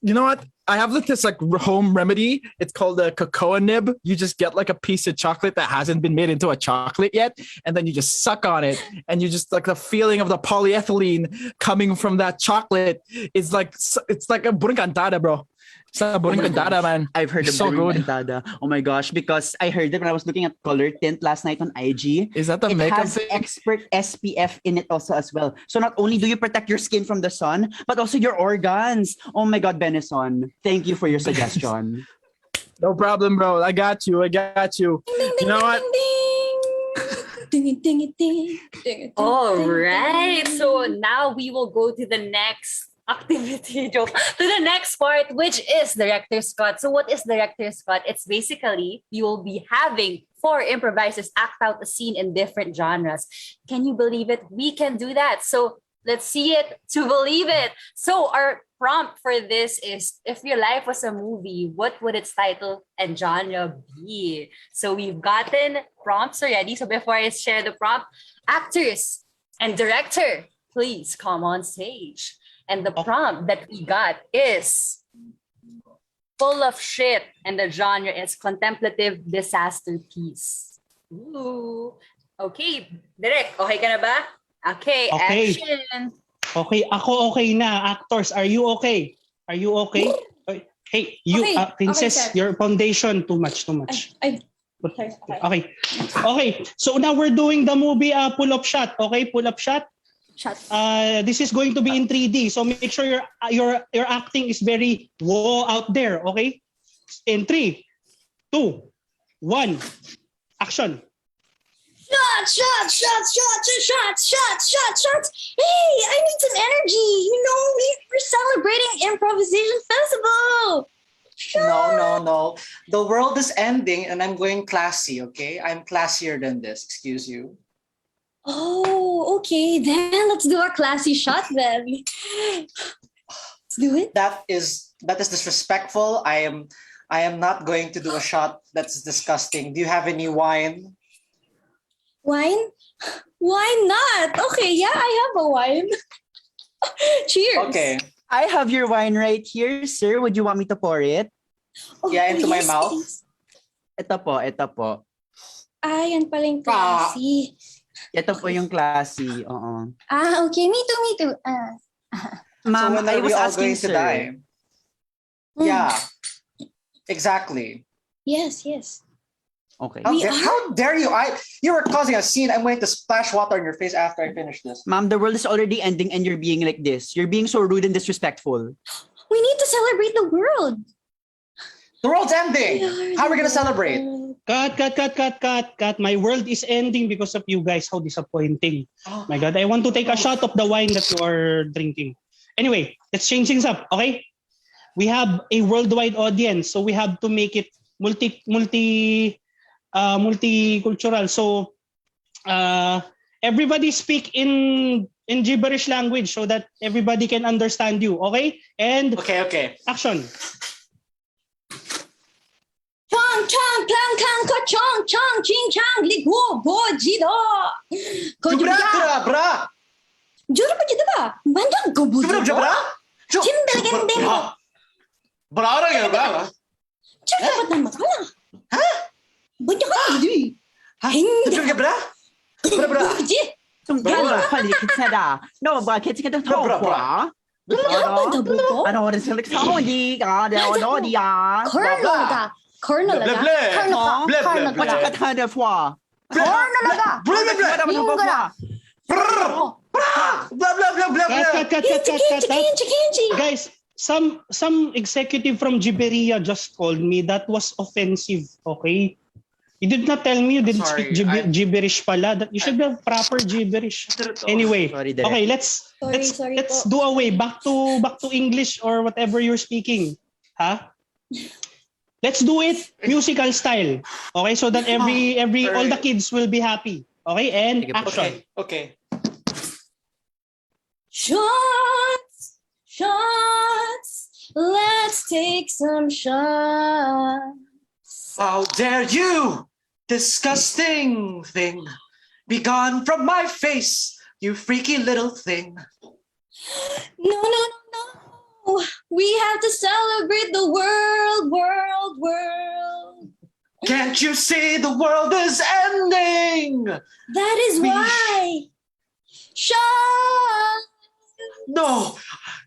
you know what? I have this like home remedy. It's called a cocoa nib. You just get like a piece of chocolate that hasn't been made into a chocolate yet, and then you just suck on it, and you just like the feeling of the polyethylene coming from that chocolate is like it's like a burung cantada, bro. It's a burung cantada, man. I've heard of so burung good. cantada. Oh my gosh, because I heard it when I was looking at color tint last night on IG. Is that the it makeup has thing? expert SPF in it also as well. So not only do you protect your skin from the sun, but also your organs. Oh my God, Benison. Thank you for your suggestion. No problem, bro. I got you. You know what? All right. So now we will go to the next activity, to the next part, which is Director's Cut. So what is Director's Cut? It's basically you will be having 4 improvisers act out a scene in different genres. Can you believe it? We can do that. So let's see it to believe it. So our prompt for this is, if your life was a movie, what would its title and genre be? So we've gotten prompts already. So before I share the prompt, actors and director, please come on stage. And the prompt that we got is full of shit, and the genre is contemplative disaster piece. Ooh. Okay, Direk, okay ka na ba? Okay, Okay. action. Okay, ako okay na. Actors, are you okay? Are you okay? Hey, you, Okay, Princess, okay, sir. your foundation, too much. Sorry, okay. Okay, so now we're doing the movie pull-up shot. Okay, pull-up shot. Shot. This is going to be in 3D, so make sure your acting is very whoa out there. Okay, in 3, 2, 1, action. Shots. Hey, I need some energy. You know, we're celebrating Improvisation Festival. No. The world is ending and I'm going classy, okay? I'm classier than this, excuse you. Oh, okay. Then let's do a classy shot then. Let's do it. That is disrespectful. I am not going to do a shot that's disgusting. Do you have any wine? Wine? Why not? Okay, yeah, I have a wine. Cheers. Okay. I have your wine right here, sir. Would you want me to pour it? Oh, Yeah, into my yes, mouth. please. Ito po. Yan pala yung classy. Ito po yung classy. Oo. Okay. Me too. Ma'am, So when I are we was all asking, going to sir. die? Yeah. Exactly. Yes. Okay. How dare you? You were causing a scene. I'm going to splash water on your face after I finish this. Ma'am, the world is already ending and you're being like this. You're being so rude and disrespectful. We need to celebrate the world. The world's ending. How are we gonna celebrate? Cut. My world is ending because of you guys. How disappointing. My God, I want to take a shot of the wine that you are drinking. Anyway, let's change things up, okay? We have a worldwide audience, so we have to make it multicultural. So everybody speak in gibberish language so that everybody can understand you, okay? And okay. Action. Chong, clang, clang, ka, chong, ching, chang, ligo, bo, jido. Bra. Juro pa jida ba? Bandang gubo. Jubra. Jimbelagandeng. Bra lang ba? Juro dapat na makala. Ha? Banya ka hindi. Hindi. Juro bra? Bra. Balik sada. No, bakit ka to kwa? Ano oras ka nagsasawa di ka? Ano di ah? Cornel laga. What's that kind of wa? Cornel laga. Cut. Guys, some executive from Giberia just called me. That was offensive. Okay, you did not tell me you didn't speak gibberish pala. That you should have proper gibberish. Anyway, okay, let's do away back to English or whatever you're speaking. Huh? Let's do it musical style. Okay, so that every all the kids will be happy. Okay, and action. Okay. Shots. Let's take some shots. How dare you, disgusting thing, be gone from my face, you freaky little thing. No. We have to celebrate the world, world, world. Can't you see the world is ending? That is why. Shine. No,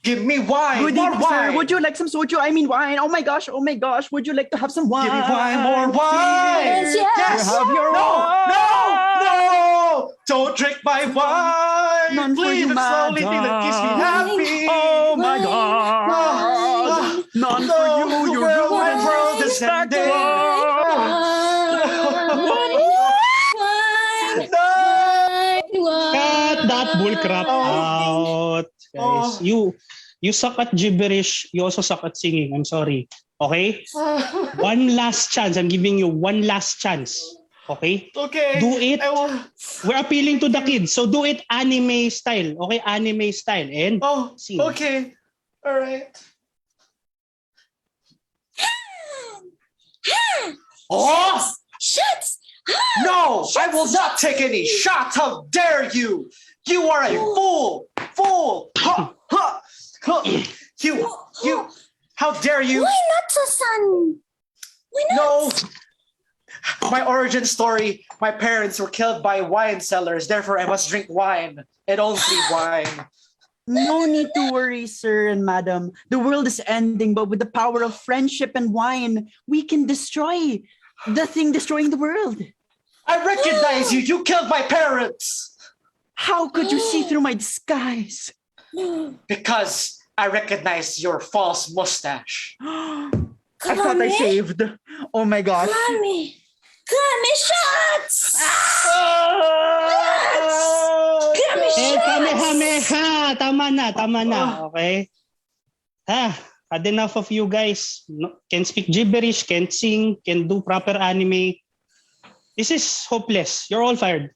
give me wine. Good More evening, sir. wine. Would you like some soju? I mean wine. Oh my gosh. Would you like to have some wine? Give me wine, more wine. Yes, yes. You have your wine. No! Don't drink my wine. None for Please, you, it's the only thing that keeps me happy. Oh my God. None for you. You're my ruined. world is ending. Cut that bullcrap out. Guys, you suck at gibberish. You also suck at singing. I'm sorry. Okay? One last chance. I'm giving you one last chance. Okay? Okay. Do it. We're appealing to the kids. So do it anime style. Okay? Anime style. And sing. Okay. All right. Oh! Shots! No, I will not take any shots. How dare you? You are a fool. Fool. Ha, ha, ha. You. How dare you? Why not, Susan? Why not? No. My origin story, my parents were killed by wine sellers. Therefore, I must drink wine and only wine. No need to worry, sir and madam. The world is ending, but with the power of friendship and wine, we can destroy the thing destroying the world. I recognize you. You killed my parents. How could you see through my disguise? Because I recognize your false mustache. I thought I shaved. Oh my gosh. Kami shots! Kami shots! Kamehameha! Tama na. Okay? Had enough of you guys. No, can speak gibberish, can't sing, can do proper anime. This is hopeless. You're all fired.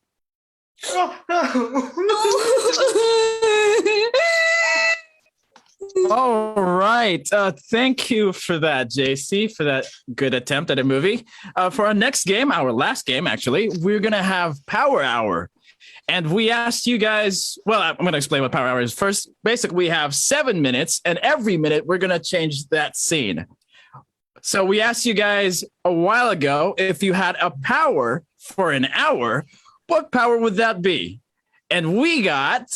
All right. Thank you for that, JC, for that good attempt at a movie. For our next game, our last game, actually, we're going to have Power Hour. And we asked you guys, well, I'm going to explain what Power Hour is. First, basically, we have 7 minutes, and every minute we're going to change that scene. So we asked you guys a while ago, if you had a power for an hour, what power would that be? And we got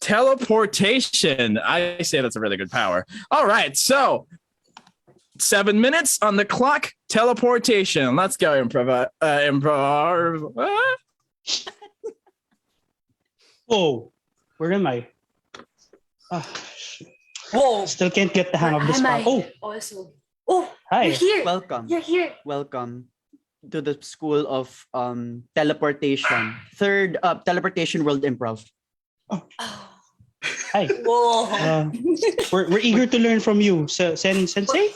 teleportation. I say that's a really good power. All right, so 7 minutes on the clock, teleportation. Let's go, Imprawrv. Whoa, where am I? Whoa. Still can't get the hang of this part. Oh, Also. hi. You're here. Welcome. You're here. Welcome to the School of Teleportation. Third Teleportation World Improv. Hi. Whoa. We're eager to learn from you, Sensei.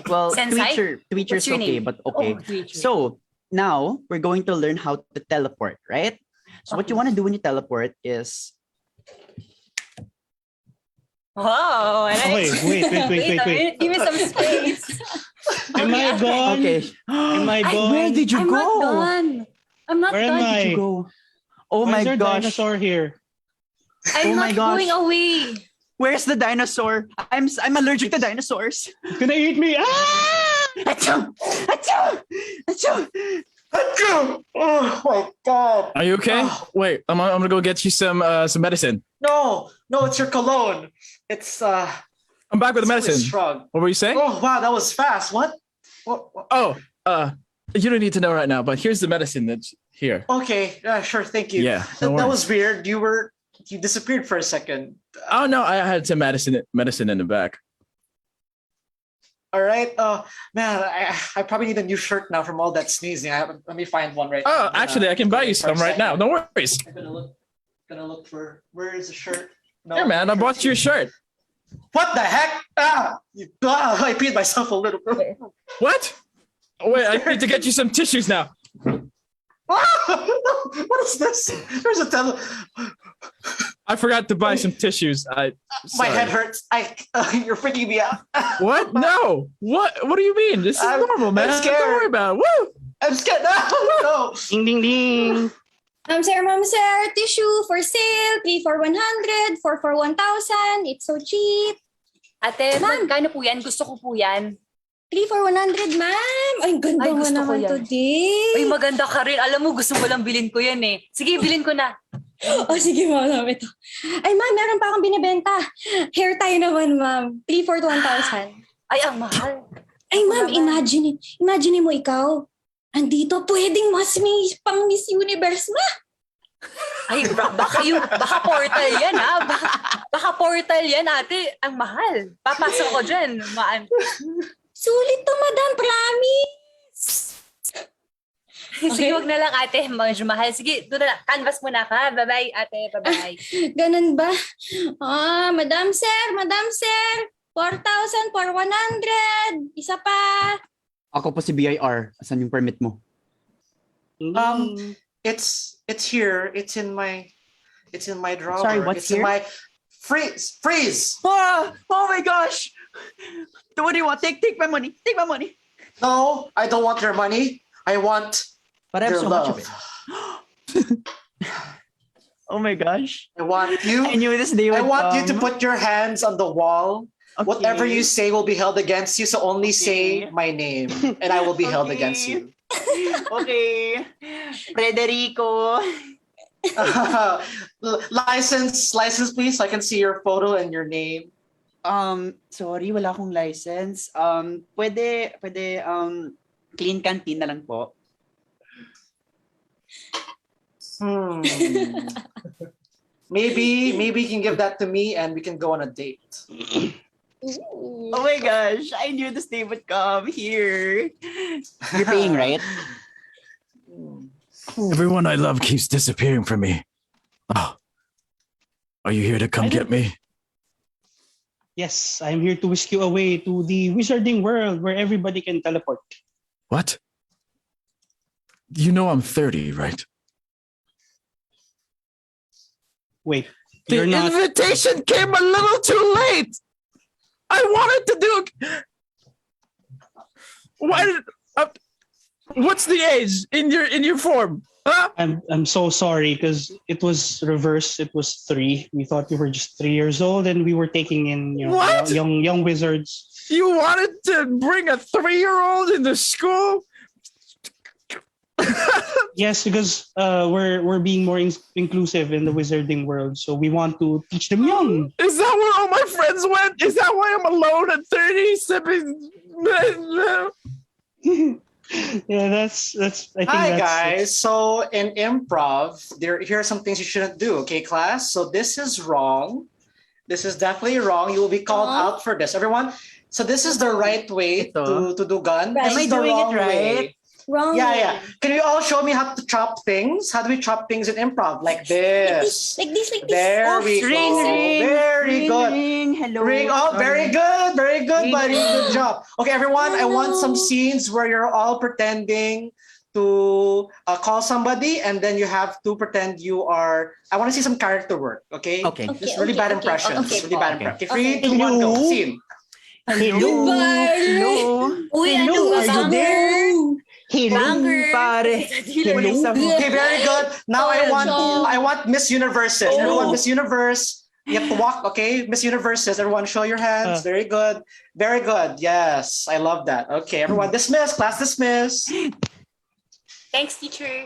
Well, Sensei? Tweeter's What's your okay, name? but okay. Oh, Tweeter. So now we're going to learn how to teleport, right? So what you want to do when you teleport is Wow. I like Wait. Give me some space. Am I gone? okay. Am I gone? Where did you I'm go? not done. I'm not Where am done. I? Where did you go? Oh Why my is there gosh. dinosaur here? I'm Oh my not gosh. going away. Where's the dinosaur? I'm allergic to dinosaurs. It's gonna eat me. Ah! Achoo! Achoo! Achoo! Oh my God. Are you okay? Wait, I'm gonna go get you some medicine. No, it's your cologne. It's I'm back with the it's really medicine. strong. What were you saying? Oh wow, that was fast. What? Oh, you don't need to know right now, but here's the medicine that's here. Okay, sure. Thank you. Yeah, no that worries. was weird. You disappeared for a second. Oh no, I had some medicine in the back. All right. Man, I probably need a new shirt now from all that sneezing. Let me find one right now. Oh, actually, I can buy you some right now. No worries. I'm gonna look for where is the shirt? No. Here, man, I bought you a shirt. What the heck? I peed myself a little bit. What? Oh, wait, I need to get you some tissues now. What is this? There's a I forgot to buy some tissues. My Sorry. head hurts. You're freaking me out. What? No. What do you mean? This is normal, man. I'm scared. Don't worry about it. Woo! I'm scared. No. Ding ding ding. Ma'am sir, tissue for sale, 3 for 100, 4 for 1,000. It's so cheap. Ate, Ma'am. magkano po yan? Gusto ko po yan. 3 for 100, ma'am. Ay, ganda Ay, mo gusto ko naman yan. today. Ay, maganda ka rin. Alam mo, gusto mo lang bilhin ko yan eh. Sige, bilhin ko na. Oh, sige ma'am, ito. Ay ma'am, meron pa akong binibenta. Hair tie naman ma'am. 3 for 1,000. Ay, ang mahal. Ay ma'am, imagine mo ikaw. Andito, pwedeng pang Miss Universe ma. Ay, baka portal yan ha. Baka portal yan ate. Ang mahal. Papasok ko dyan. Sulit to madam, promise. Sige, wag na lang ate. Medyo mahal. Sige, doon na lang. Canvas muna ka. Bye-bye ate. Bye-bye. Ganun ba? Madam sir. 4,000 for 100. Isa pa. Ako po si BIR. Asan yung permit mo? It's here. It's in my drawer. Sorry, what's it's here? in my freeze. Oh my gosh! What do you want? Take my money. Take my money. No, I don't want your money. I want But I have your so love. much of it. Oh my gosh. I want you. I knew this day would I want you to come. put your hands on the wall. Okay. Whatever you say will be held against you. So only say my name, and I will be held against you. Okay. Frederico. License, please. So I can see your photo and your name. Sorry, wala akong license. Pwede, clean canteen na lang po. Maybe you can give that to me, and we can go on a date. Oh my gosh, I knew this day would come here. You're paying, right? Everyone I love keeps disappearing from me. Oh, are you here to come get me? Yes, I'm here to whisk you away to the wizarding world where everybody can teleport. What? You know I'm 30, right? Wait, The you're not. invitation came a little too late. I wanted to do. What's the age in your form? Huh? I'm so sorry because it was reversed. It was 3. We thought you were just 3 years old, and we were taking in What? young wizards. You wanted to bring a 3-year-old into school? Yes, because we're being more inclusive in the wizarding world, so we want to teach them young. Is that where all my friends went? Is that why I'm alone at 30 sipping? Yeah, that's. I think Hi that's guys. So in improv, here are some things you shouldn't do. Okay, class. So this is wrong. This is definitely wrong. You will be called out for this, everyone. So this is the right way to do gun. Right. This Am I is the doing it wrong right? way. Wrong Yeah, way. yeah. Can you all show me how to chop things? How do we chop things in improv? Like this. Like this. There we ring, go. ring, Very good. Ring, hello. Ring. Oh, very good. Very good, Ring, buddy. ring. Good job. Okay, everyone, I want some scenes where you're all pretending to call somebody, and then you have to pretend you are. I want to see some character work. Okay. Okay. Just really bad impressions. okay. Really bad Okay. impressions. Okay, 3, 2, 1, go. Scene. Hello. Uy, Hello, ano? are you there? Hello, pare. Hello. Okay, very good. Now I Oh, want Miss Universes. Everyone, Miss Universe. You have to walk, okay? Miss Universes. Everyone, show your hands. Very good. Very good. Yes, I love that. Okay, everyone, dismiss. Class dismiss. Thanks, teacher.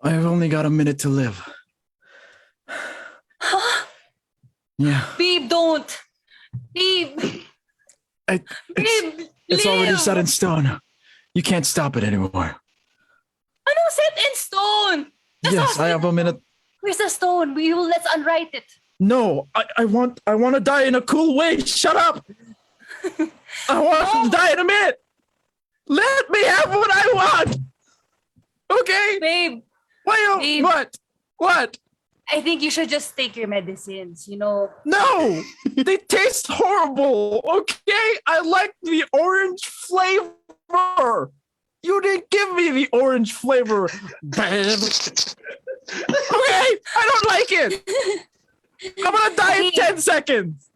I've only got a minute to live. Yeah. Babe, don't. Babe. It's already live. set in stone. You can't stop it anymore. Ano set in stone? Yes, I have a minute. Where's the stone? Let's unwrite it. No, I want to die in a cool way. Shut up. I want to die in a minute. Let me have what I want. Okay? Babe. Babe. What? I think you should just take your medicines, No, they taste horrible. Okay, I like the orange flavor. You didn't give me the orange flavor, babe. Okay, I don't like it. I'm gonna die in 10 seconds.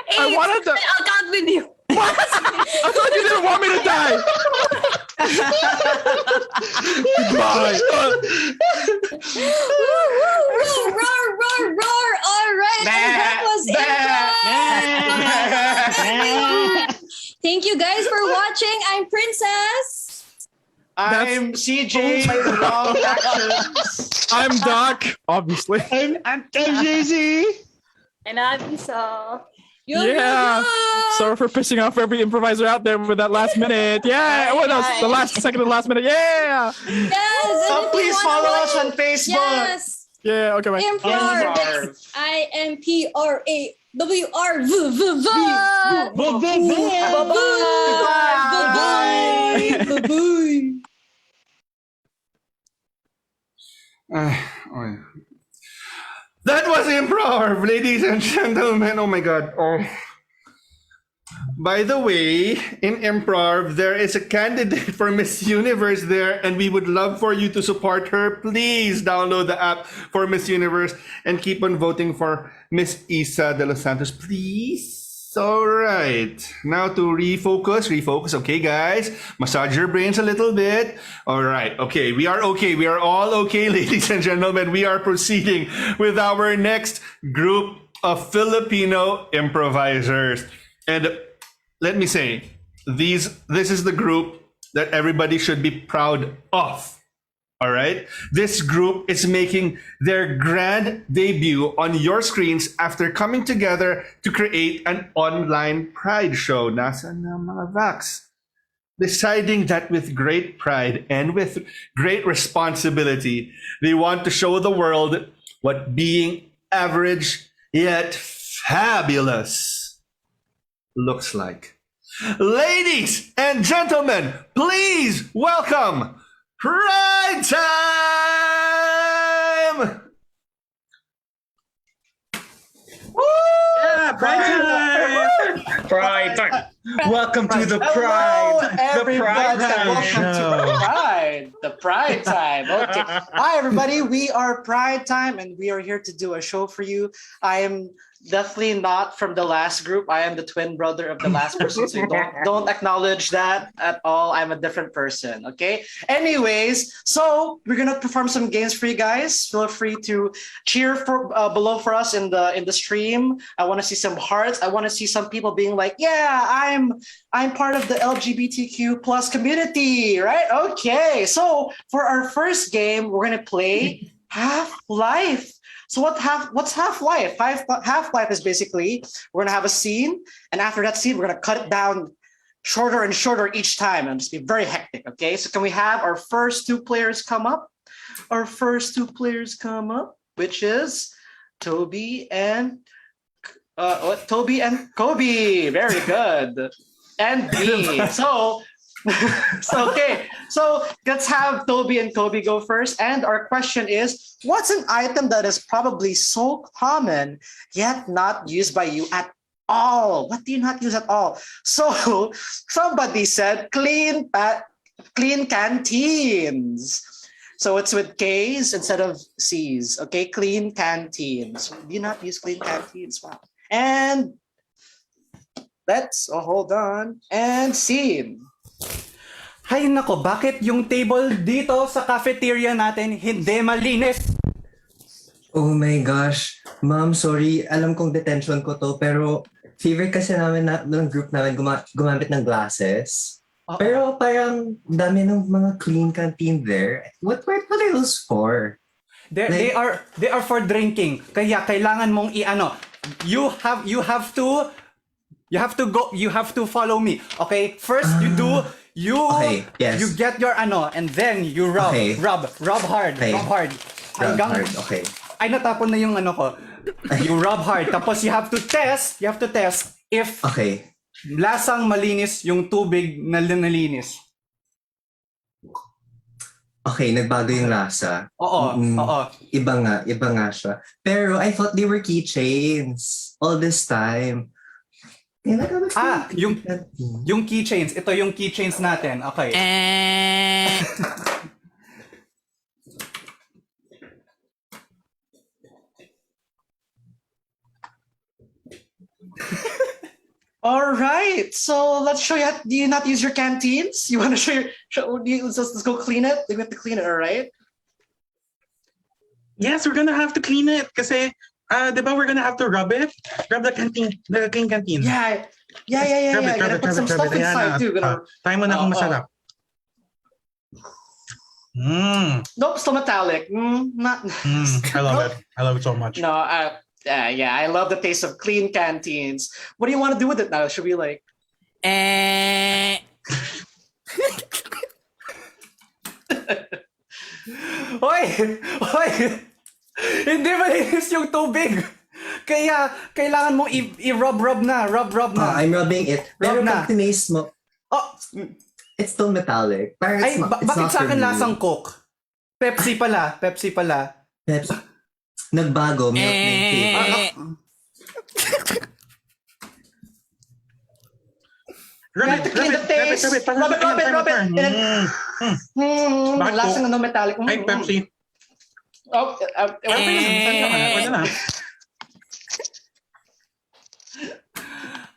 Hey, I wanted to. I'll count with you. What? I thought you didn't want me to die. Goodbye. Roar. All right. And that was Improv. Thank you guys for watching. I'm Princess. I'm CJ. Wrong actions. I'm Doc, obviously. I'm JZ. And I'm Isa. Yeah. Sorry for pissing off every improviser out there with that last minute. Yeah. What else? The last second of the last minute. Yeah. Yes. So please follow us on Facebook. Yes. Yeah. Okay. Bye. Imprawrv. It's Bye-bye. That was Imprawrv, ladies and gentlemen. Oh my god. Oh. By the way, in Imprawrv, there is a candidate for Miss Universe there, and we would love for you to support her. Please download the app for Miss Universe and keep on voting for Miss Isa de los Santos, please. All right. Now to refocus. Okay, guys. Massage your brains a little bit. All right. Okay. We are okay. We are all okay, ladies and gentlemen. We are proceeding with our next group of Filipino improvisers. And let me say, this is the group that everybody should be proud of. All right. This group is making their grand debut on your screens after coming together to create an online pride show. Nasa na mga vax? Deciding that with great pride and with great responsibility, they want to show the world what being average yet fabulous looks like. Ladies and gentlemen, please welcome Pridetime! Yeah, Pridetime! Welcome to the Pride! The Pridetime show! The Pridetime! Okay. Hi, everybody. We are Pridetime, and we are here to do a show for you. I am definitely not from the last group. I am the twin brother of the last person, so don't acknowledge that at all. I'm a different person, okay? Anyways, so we're gonna perform some games for you guys. Feel free to cheer for below for us in the stream. I want to see some hearts. I want to see some people being like, yeah, I'm part of the LGBTQ plus community, right? Okay, so for our first game, we're gonna play Half-Life. So what's Half-Life? Half-Life is basically we're gonna have a scene, and after that scene, we're gonna cut it down shorter and shorter each time, and just be very hectic. Okay, so can we have our first two players come up? Which is Toby and Kobe. Very good. And me. So okay, so let's have Toby and Kobe go first. And our question is, what's an item that is probably so common yet not used by you at all? What do you not use at all? So somebody said clean canteens. So it's with K's instead of C's. Okay, clean canteens. Do you not use clean canteens? Wow. And hold on. And scene. Hay nako, bakit yung table dito sa cafeteria natin hindi malinis? Oh my gosh. Ma'am, sorry. Alam kong detention ko to, pero favorite kasi namin ng group namin gumamit ng glasses. Pero parang dami ng mga clean canteen there. What are those for? They are for drinking. Kaya kailangan mong you have to follow me. Okay? First you get your and then you rub. Okay. Rub hard. Okay. Rub hard. Okay. Ay, natapon na yung ko. You rub hard. Tapos you have to test if lasang malinis yung tubig na nalinis. Okay, nagbago yung lasa. Oo. Iba nga siya. Pero I thought they were keychains all this time. Yung keychains. Ito yung keychains natin. Okay. All right, so let's show you. Do you not use your canteens? You want to let's go clean it. We have to clean it, all right? Yes, we're gonna have to clean it kasi, diba we're gonna have to rub it? Rub the clean canteen. Yeah. Gotta put some stuff inside too. Try mo na kung masarap. Nope, still metallic. I love it. I love it so much. No, I love the taste of clean canteens. What do you want to do with it now? Should we like? Hoy! Hindi malinis yung tubig. Kaya kailangan mo i-rub na. I'm rubbing it. Rub Pero na. pag tinaste mo, it's still metallic. Parang Ay, bakit not sa akin for me. lasang Coke? Pepsi pala. Pepsi. Nagbago. Milk na yung flavor. Rub it. Lasang ano metallic. Ay, Pepsi. Pwede na.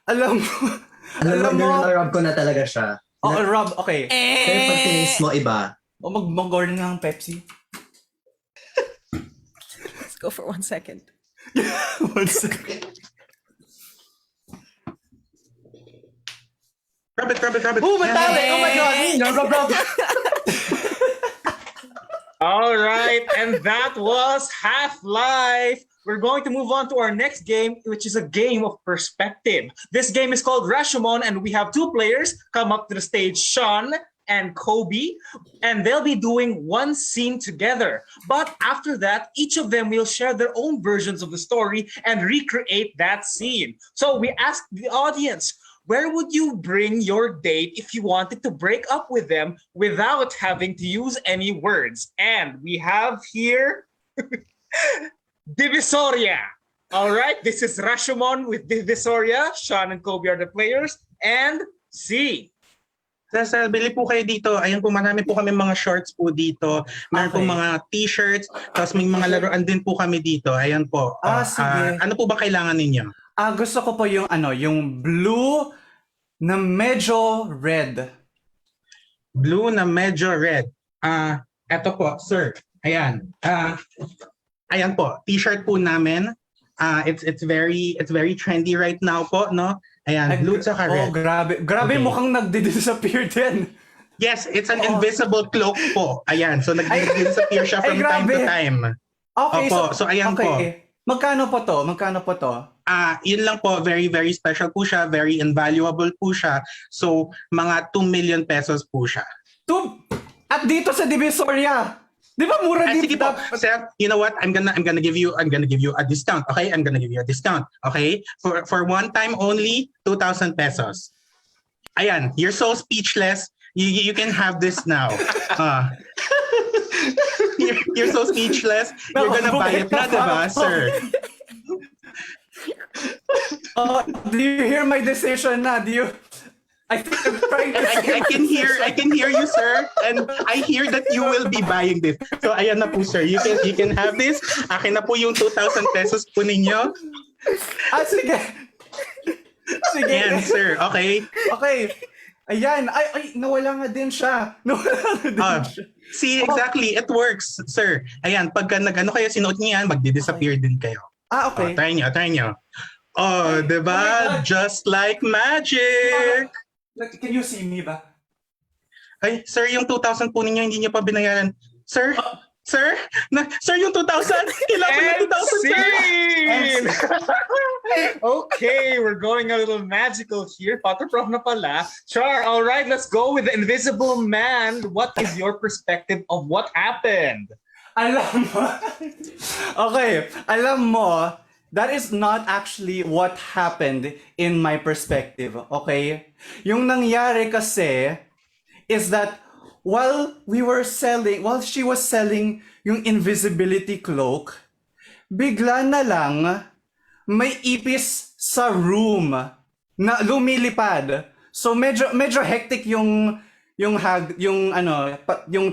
Alam mo, rub ko na talaga siya. Rub, okay. Pero pag tinaste mo, iba. Mag-order nga ng Pepsi. Let's go for 1 second. 1 second. Rub it. Oh, metallic! Oh my God! Rub. All right, and that was Half-Life. We're going to move on to our next game, which is a game of perspective. This game is called Rashomon, and we have 2 players come up to the stage, Sean and Kobe, and they'll be doing one scene together. But after that, each of them will share their own versions of the story and recreate that scene. So we asked the audience, where would you bring your date if you wanted to break up with them without having to use any words? And we have here Divisoria. All right, this is Rashomon with Divisoria. Sean and Kobe are the players. And C. Bili po kayo dito. Ayan po, marami po kami mga shorts po dito. Meron po mga t-shirts. Tapos may mga laruan din po kami dito. Ayan po. Sige. Ano po ba kailangan ninyo? Gusto ko po yung blue na medyo red. Blue na medyo red. Eto po, sir. Ayan. Ayan po, t-shirt po namin. It's very trendy right now po, no? Ayan, blue tsaka red. Oh, grabe. Okay. Mukhang nagdi-disappear din. Yes, it's an invisible cloak po. Ayan, so nagdi-disappear siya from time to time. Okay, Opo, so ayan po. Magkano po to? Yun lang po, very, very special po siya, very invaluable po siya. So, mga 2 million pesos po siya. At dito sa Divisoria. Di ba mura dito? Sige po, sir, you know what? I'm gonna give you a discount. Okay? I'm gonna give you a discount. Okay? For one time only, 2,000 pesos. Ayan, you're so speechless. You can have this now. You're so speechless. You're gonna buy it na, diba, sir? Do you hear my decision na? I think I'm trying to I can hear you, sir. And I hear that you will be buying this. So ayan na po, sir. You can have this. Akin na po yung 2,000 pesos po ninyo. Sige. Ayan, sir. Okay. Ayan. Ay, nawala nga din siya. See, exactly. It works, sir. Ayan, pagka nag-ano kayo, sinuot niyo yan, magdi-disappear din kayo. Okay. Try nyo. Oh, diba? Just like magic. Can you see me ba? Ay, sir, yung 2,000 po ninyo, hindi niyo pa binayaran. Sir? Sir, yung 2,000? Kailangan ko yung 2,000, sir. Okay, we're going a little magical here. Pater-prof na pala. Char, all right, let's go with the Invisible Man. What is your perspective of what happened? Alam mo, that is not actually what happened in my perspective, okay? Yung nangyari kasi is that while she was selling yung invisibility cloak, bigla na lang may ipis sa room na lumilipad. So medyo hectic yung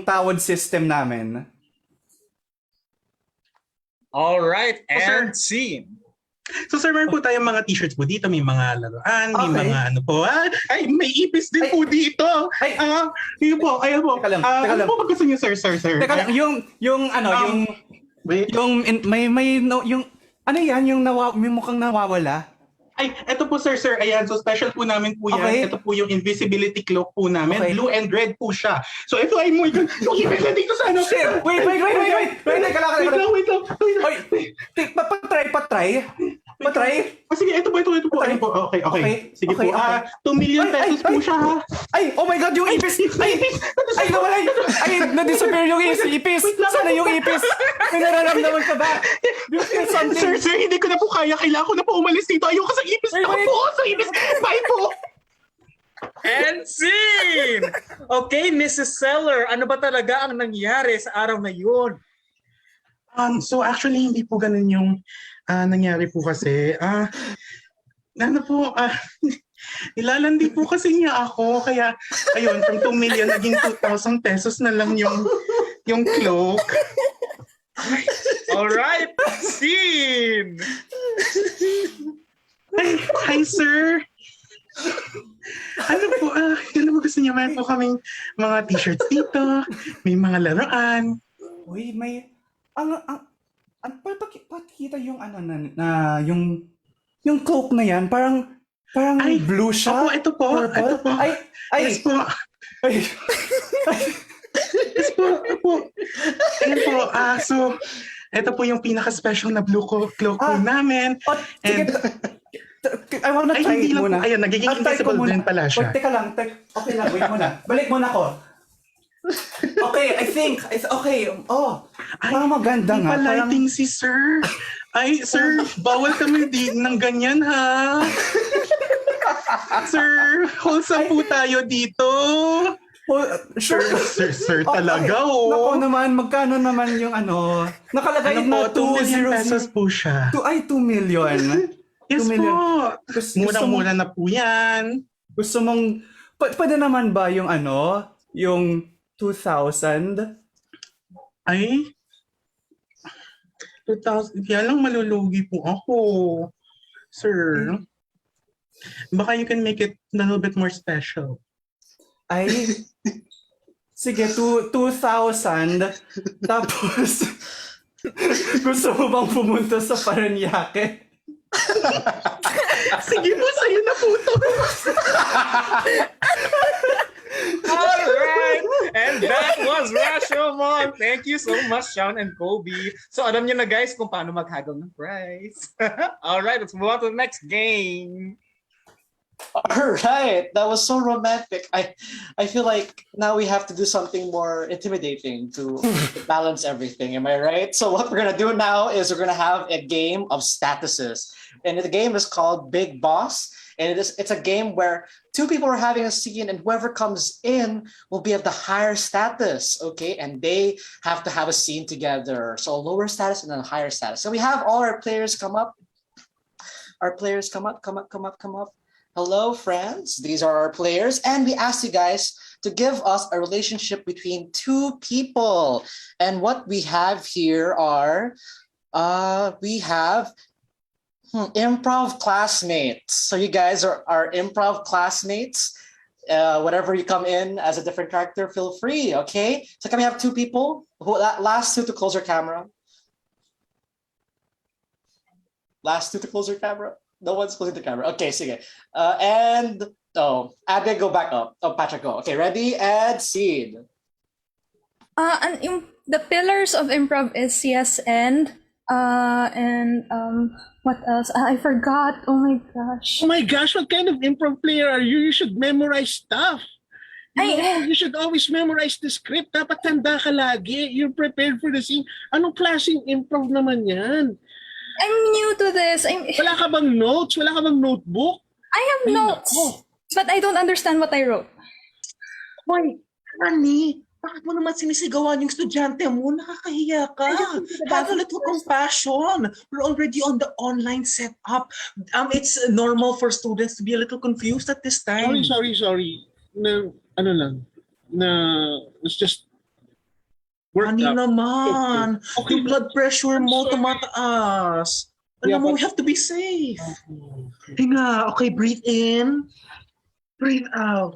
tawad system namin. All right, and scene. So sir, meron po tayong mga t-shirts po dito, may mga laruan, may Okay. mga ano po. Ay, may ipis din po dito. Yun po, ayan po. Teka lang. Ano po ba gusto niyo, sir? Teka lang, yung ano yan, yung may mukhang nawawala. Ay, eto po sir, ayan. So special po namin po yan. Okay. Ito po yung invisibility cloak po namin. Okay. Blue and red po siya. So ito ay mo, yung ipis na dito sa ano. Wait. Teka lang. Wait lang. Patry. Sige, ito po. Ano po? Okay. Sige po. 2 million pesos po siya ha. Ay, oh my God, yung ipis! Ay, nawala! Ay, na-disappear yung ipis! Sana yung ipis! May nararamdaman ka ba? Do you feel something? Sir, hindi ko na po kaya. Kailangan ko na po umalis dito. Ayoko sa ipis. Ako po sa ipis. Bye po! And scene! Okay, Mrs. Seller, ano ba talaga ang nangyari sa araw na yun? So actually, hindi po ganun yung nangyari po kasi. Nilalandi po kasi niya ako. Kaya, ayun, from 2 million, naging 2,000 pesos na lang yung cloak. Alright, scene! Hi, sir! Ano po gusto niyo? Meron po kaming mga t-shirts dito, may mga laruan. Uy, may... Pakita yung yung cloak na yan, parang blue siya. Ito po. Yes po. Yes po. Ayan po. So, ito po yung pinaka-special na blue cloak po namin. And, I wanna try it muna. Ayan, nagiging invisible din pala siya. Teka lang. Okay lang, wait muna. Balik muna ko. Okay, I think. Okay. Parang maganda nga. Lighting si sir. Ay, sir, bawal kami ng ganyan, ha? Sir, wholesome po tayo dito. Sure. Sir, talaga, Naku naman, magkano naman yung nakalagay na 2 million pesos po siya. 2 million. Yes 2 million. po. Murang-mura na po yan. Gusto mong, pwede naman ba yung yung 2,000? Ay, 2,000. Kaya lang malulugi po ako. Sir, baka you can make it a little bit more special. Ay, sige, 2,000. Tapos, gusto mo bang pumunta sa Paranaque? Sige po, sa'yo na po to. Alright! And that was Rashomon! Thank you so much, Sean and Kobe. So alam niyo na guys kung paano maghagol ng prize. Alright, let's move on to the next game. All right, that was so romantic. I feel like now we have to do something more intimidating to balance everything. Am I right? So what we're gonna do now is we're gonna have a game of statuses, and the game is called Big Boss. And it's a game where two people are having a scene, and whoever comes in will be of the higher status, okay? And they have to have a scene together. So lower status and then higher status. So we have all our players come up. Our players come up. Hello, friends. These are our players. And we asked you guys to give us a relationship between two people. And what we have here are, we have improv classmates. So you guys are improv classmates. Whatever you come in as a different character, feel free, okay? So can we have two people? Last two to close your camera. Last two to close your camera. No one's closing the camera. Okay, sige. Abby, go back up. Oh, Patrick, go. Okay, ready? And scene. The pillars of improv is CSN. What else? I forgot. Oh my gosh. Oh my gosh, what kind of improv player are you? You should memorize stuff. You should always memorize the script. Dapat handa ka lagi. You're prepared for the scene. Anong klaseng improv naman yan? I'm new to this. Wala ka bang notes? Wala ka bang notebook? I have notes, but I don't understand what I wrote. Hoy, Rani, bakit mo naman sinisigawan yung estudyante mo? Nakakahiya ka. Have a little compassion. We're already on the online setup. It's normal for students to be a little confused at this time. Sorry. It's just Rani naman. Yung blood pressure mo tumataas. Alam mo, we have to be safe. Hinga, okay, breathe in. Breathe out.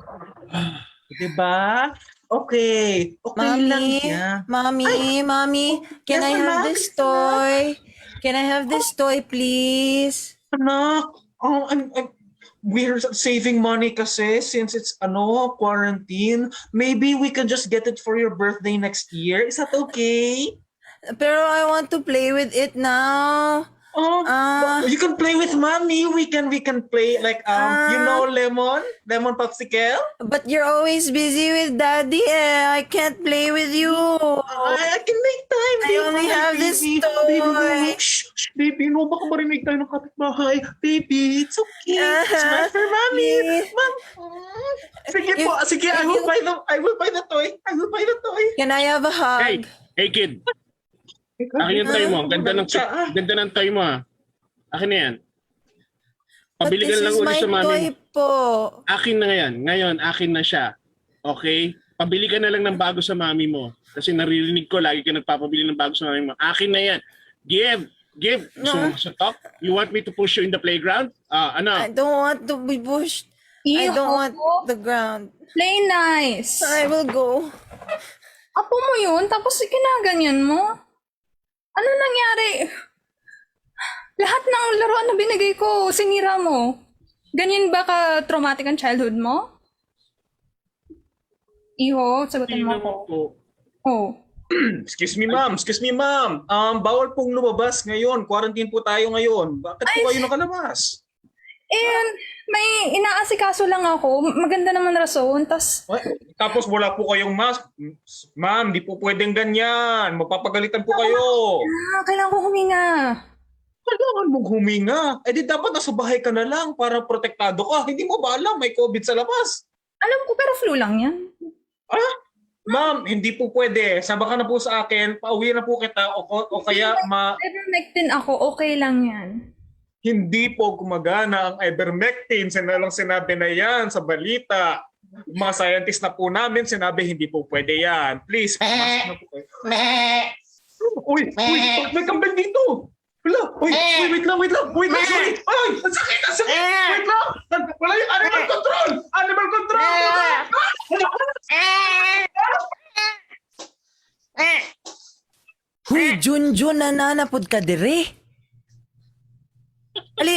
Diba? Okay. Okay lang yan. Mommy, can I have this toy? Can I have this toy, please? Anak, we're saving money kasi since it's quarantine. Maybe we can just get it for your birthday next year. Is that okay? Pero I want to play with it now. You can play with mommy. We can play like lemon popsicle. But you're always busy with daddy. I can't play with you. I can make time. I only have this toy. Baby, no, baka marinig tayo ng kapitbahay. Baby, it's okay. Smile for mommy. Mom. Sige po. Sige, I will buy the toy. Can I have a hug? Hey kid. Akin yung toy mo. Ganda ng toy mo. Akin na yan. Pabili ka lang ulit sa mami. Toy po. Akin na yan. Ngayon, akin na siya. Okay? Pabili ka na lang ng bago sa mami mo. Kasi naririnig ko, lagi ka nagpapabili ng bago sa mami mo. Akin na yan. Give. No. So talk? You want me to push you in the playground? I don't want to be pushed. I don't want the ground. Play nice. I will go. Apo mo yun, tapos kinaganyan mo? Ano nangyari? Lahat ng laruan na binigay ko, sinira mo. Ganyan ba ka-traumatic ang childhood mo? Iho, sagutin mo ako. Oh. Excuse me, ma'am. Bawal pong lumabas ngayon. Quarantine po tayo ngayon. Bakit po kayo nakalabas? May inaasikaso lang ako. Maganda naman rason. Tapos wala po kayong mask. Ma'am, di po pwedeng ganyan. Mapapagalitan po kayo. Kailangan ko huminga. Kailangan mong huminga. Di dapat nasa bahay ka na lang para protektado ka. Hindi mo ba alam may COVID sa labas? Alam ko, pero flu lang yan. Ma'am, hindi po pwede. Saba ka na po sa akin. Pauwi na po kita. O kaya Ivermectin ako. Okay lang yan. Hindi po gumagana ang ivermectin. Sinabi na yan sa balita. Mga scientist na po namin, sinabi hindi po pwede yan. Please, pumasok na po kayo. Uy, may kambal dito. Wait lang, sorry. Ay, ang sakit. Wait lang. Wala yung animal control. Huy, Junjun, nananapod ka dire. Ali.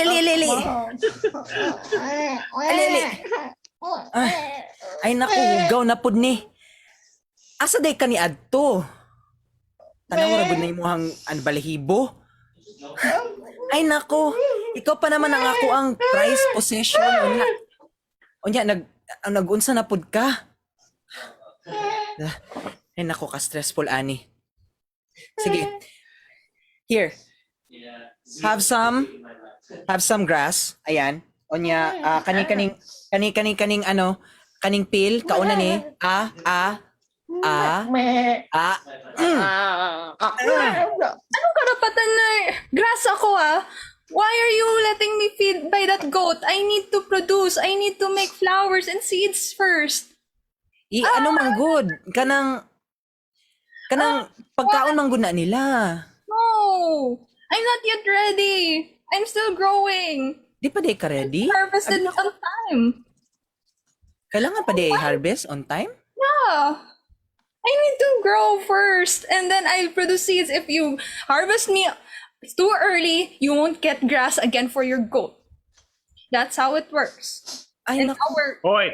Ay naku, hugaw na pud ni. Asa day ka ni adto? Tanaw ra gud na imong balahibo. Ay naku, ikaw pa naman ang ako ang prized possession. Unya nagunsa na pud ka. Ay naku, ka stressful ani. Sige. Here. Have some grass. Ayan. Onya, kaning pill kauna ni. Anong karapatan na grass ako Why are you letting me feed by that goat? I need to produce. I need to make flowers and seeds first. Ano man good? Kanang pagkaon man good na nila. No. I'm not yet ready. I'm still growing. Di pa di ka ready? Harvested on time. Kailangan pa di harvest on time? Yeah. I need to grow first and then I'll produce seeds. If you harvest me too early, you won't get grass again for your goat. That's how it works. Hoy.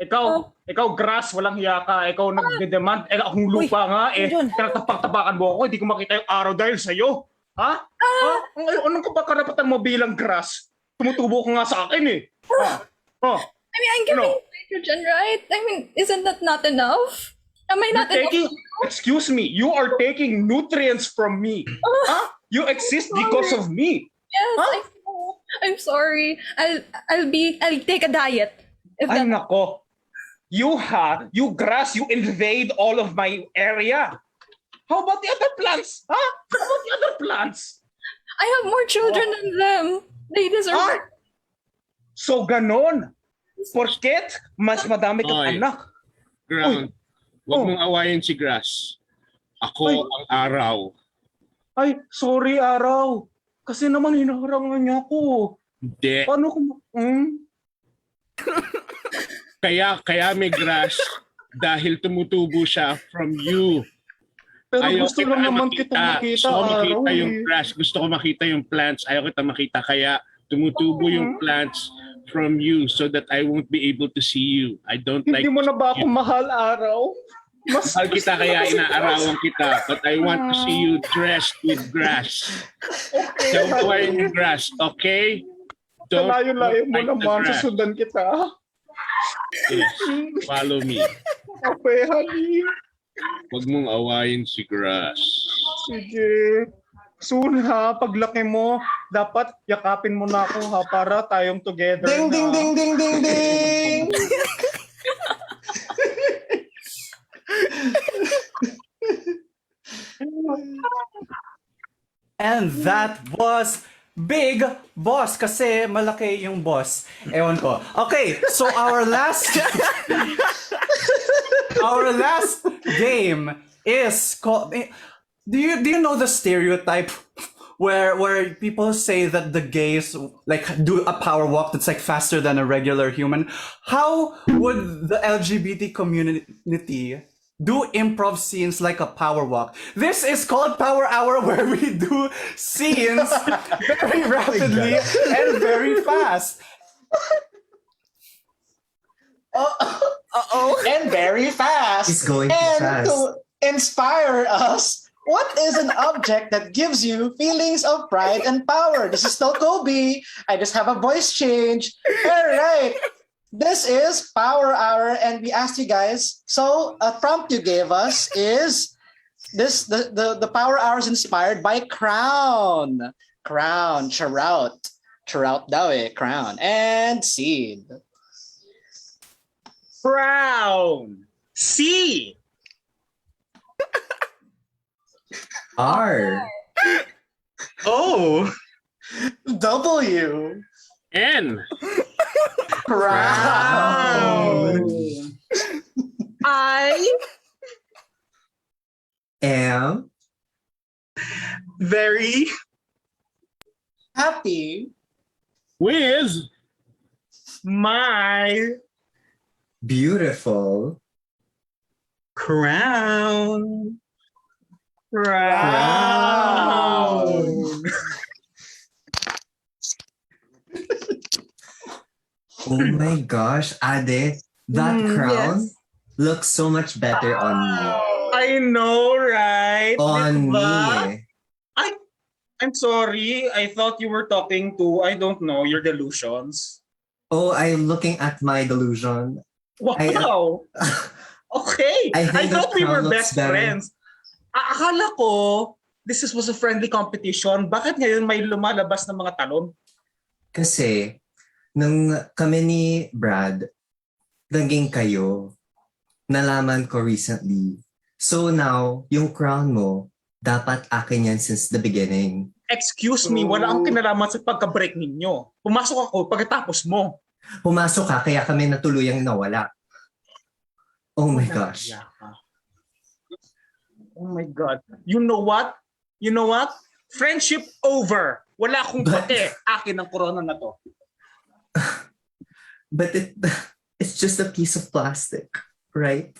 Ikaw grass, walang hiya ka. Ikaw nagde-demand. Akong lupa nga tinatapak-tapakan mo ako. Hindi ko makita yung araw dahil sa'yo. Ha? Anong karapatan mo bilang grass? Tumutubo ka nga sa akin I mean, I'm giving nitrogen, right? I mean, isn't that not enough? Am I not enough? Excuse me, you are taking nutrients from me. You exist because of me. Yes, I know. I'm sorry. I'll take a diet. Ay nako. You grass, you invade all of my area. How about the other plants? How about the other plants? I have more children than them. They deserve it. So ganon. Porket mas madami kang anak. Ground. Huwag mong awayin si Grass. Ako ang araw. Ay, sorry, Araw. Kasi naman hinaharangan niya ako. Hindi. Paano kung... Kaya may grass dahil tumutubo siya from you. Pero Ayaw gusto lang naman kita makita, Gusto ko makita Araw, yung eh. grass. Gusto ko makita yung plants. Ayaw kita makita. Kaya tumutubo yung plants from you so that I won't be able to see you. I don't like Hindi mo na ba ako mahal, Araw? mahal kita kaya inaarawan kita. But I want to see you dressed with grass. Okay. Don't wearing grass, okay? Don't Layo-layo mo fight the naman, grass. susundan kita. Yes, follow me. Okay, honey. Huwag mong awayin si grass. Sige. Soon ha, paglaki mo, dapat yakapin mo na ako ha, para tayong together Ding, na. ding, ding, ding, ding, ding! And that was Big Boss kasi malaki yung boss. Ewan ko. Okay, so our last game is called. Do you know the stereotype where people say that the gays like do a power walk that's like faster than a regular human? How would the LGBT community do improv scenes like a power walk? This is called Power Hour, where we do scenes very rapidly and very fast. And very fast. He's going too and fast. to inspire us, what is an object that gives you feelings of pride and power? This is still Kobe. I just have a voice change. All right. This is Power Hour, and we asked you guys. So a prompt you gave us is this: the Power Hour is inspired by Crown, Trout daw eh, Crown, and Seed. Crown. C. R. O. W. N. Crown. I. Am. Very. Happy. With. My. Beautiful. Crown. Crown. Oh my gosh, Ade, that crown looks so much better on me. I know, right? On Diba? me. I'm sorry. I thought you were talking to, I don't know, your delusions. Oh, I'm looking at my delusion. Wow! Okay. I think thought that we were crown looks best better. friends. Akala ko, was a friendly competition. Bakit ngayon may lumalabas ng mga talon? Kasi, nung kami ni Brad, naging kayo, nalaman ko recently. So now, yung crown mo, dapat akin yan since the beginning. Excuse me, wala akong kinalaman sa pagka-break ninyo. Pumasok ako pagkatapos mo. Pumasok ka, kaya kami natuluyang nawala. Oh my gosh. Oh my God. You know what? You know what? Friendship over. Wala akong pake. Akin ang corona na to. But it's just a piece of plastic, right?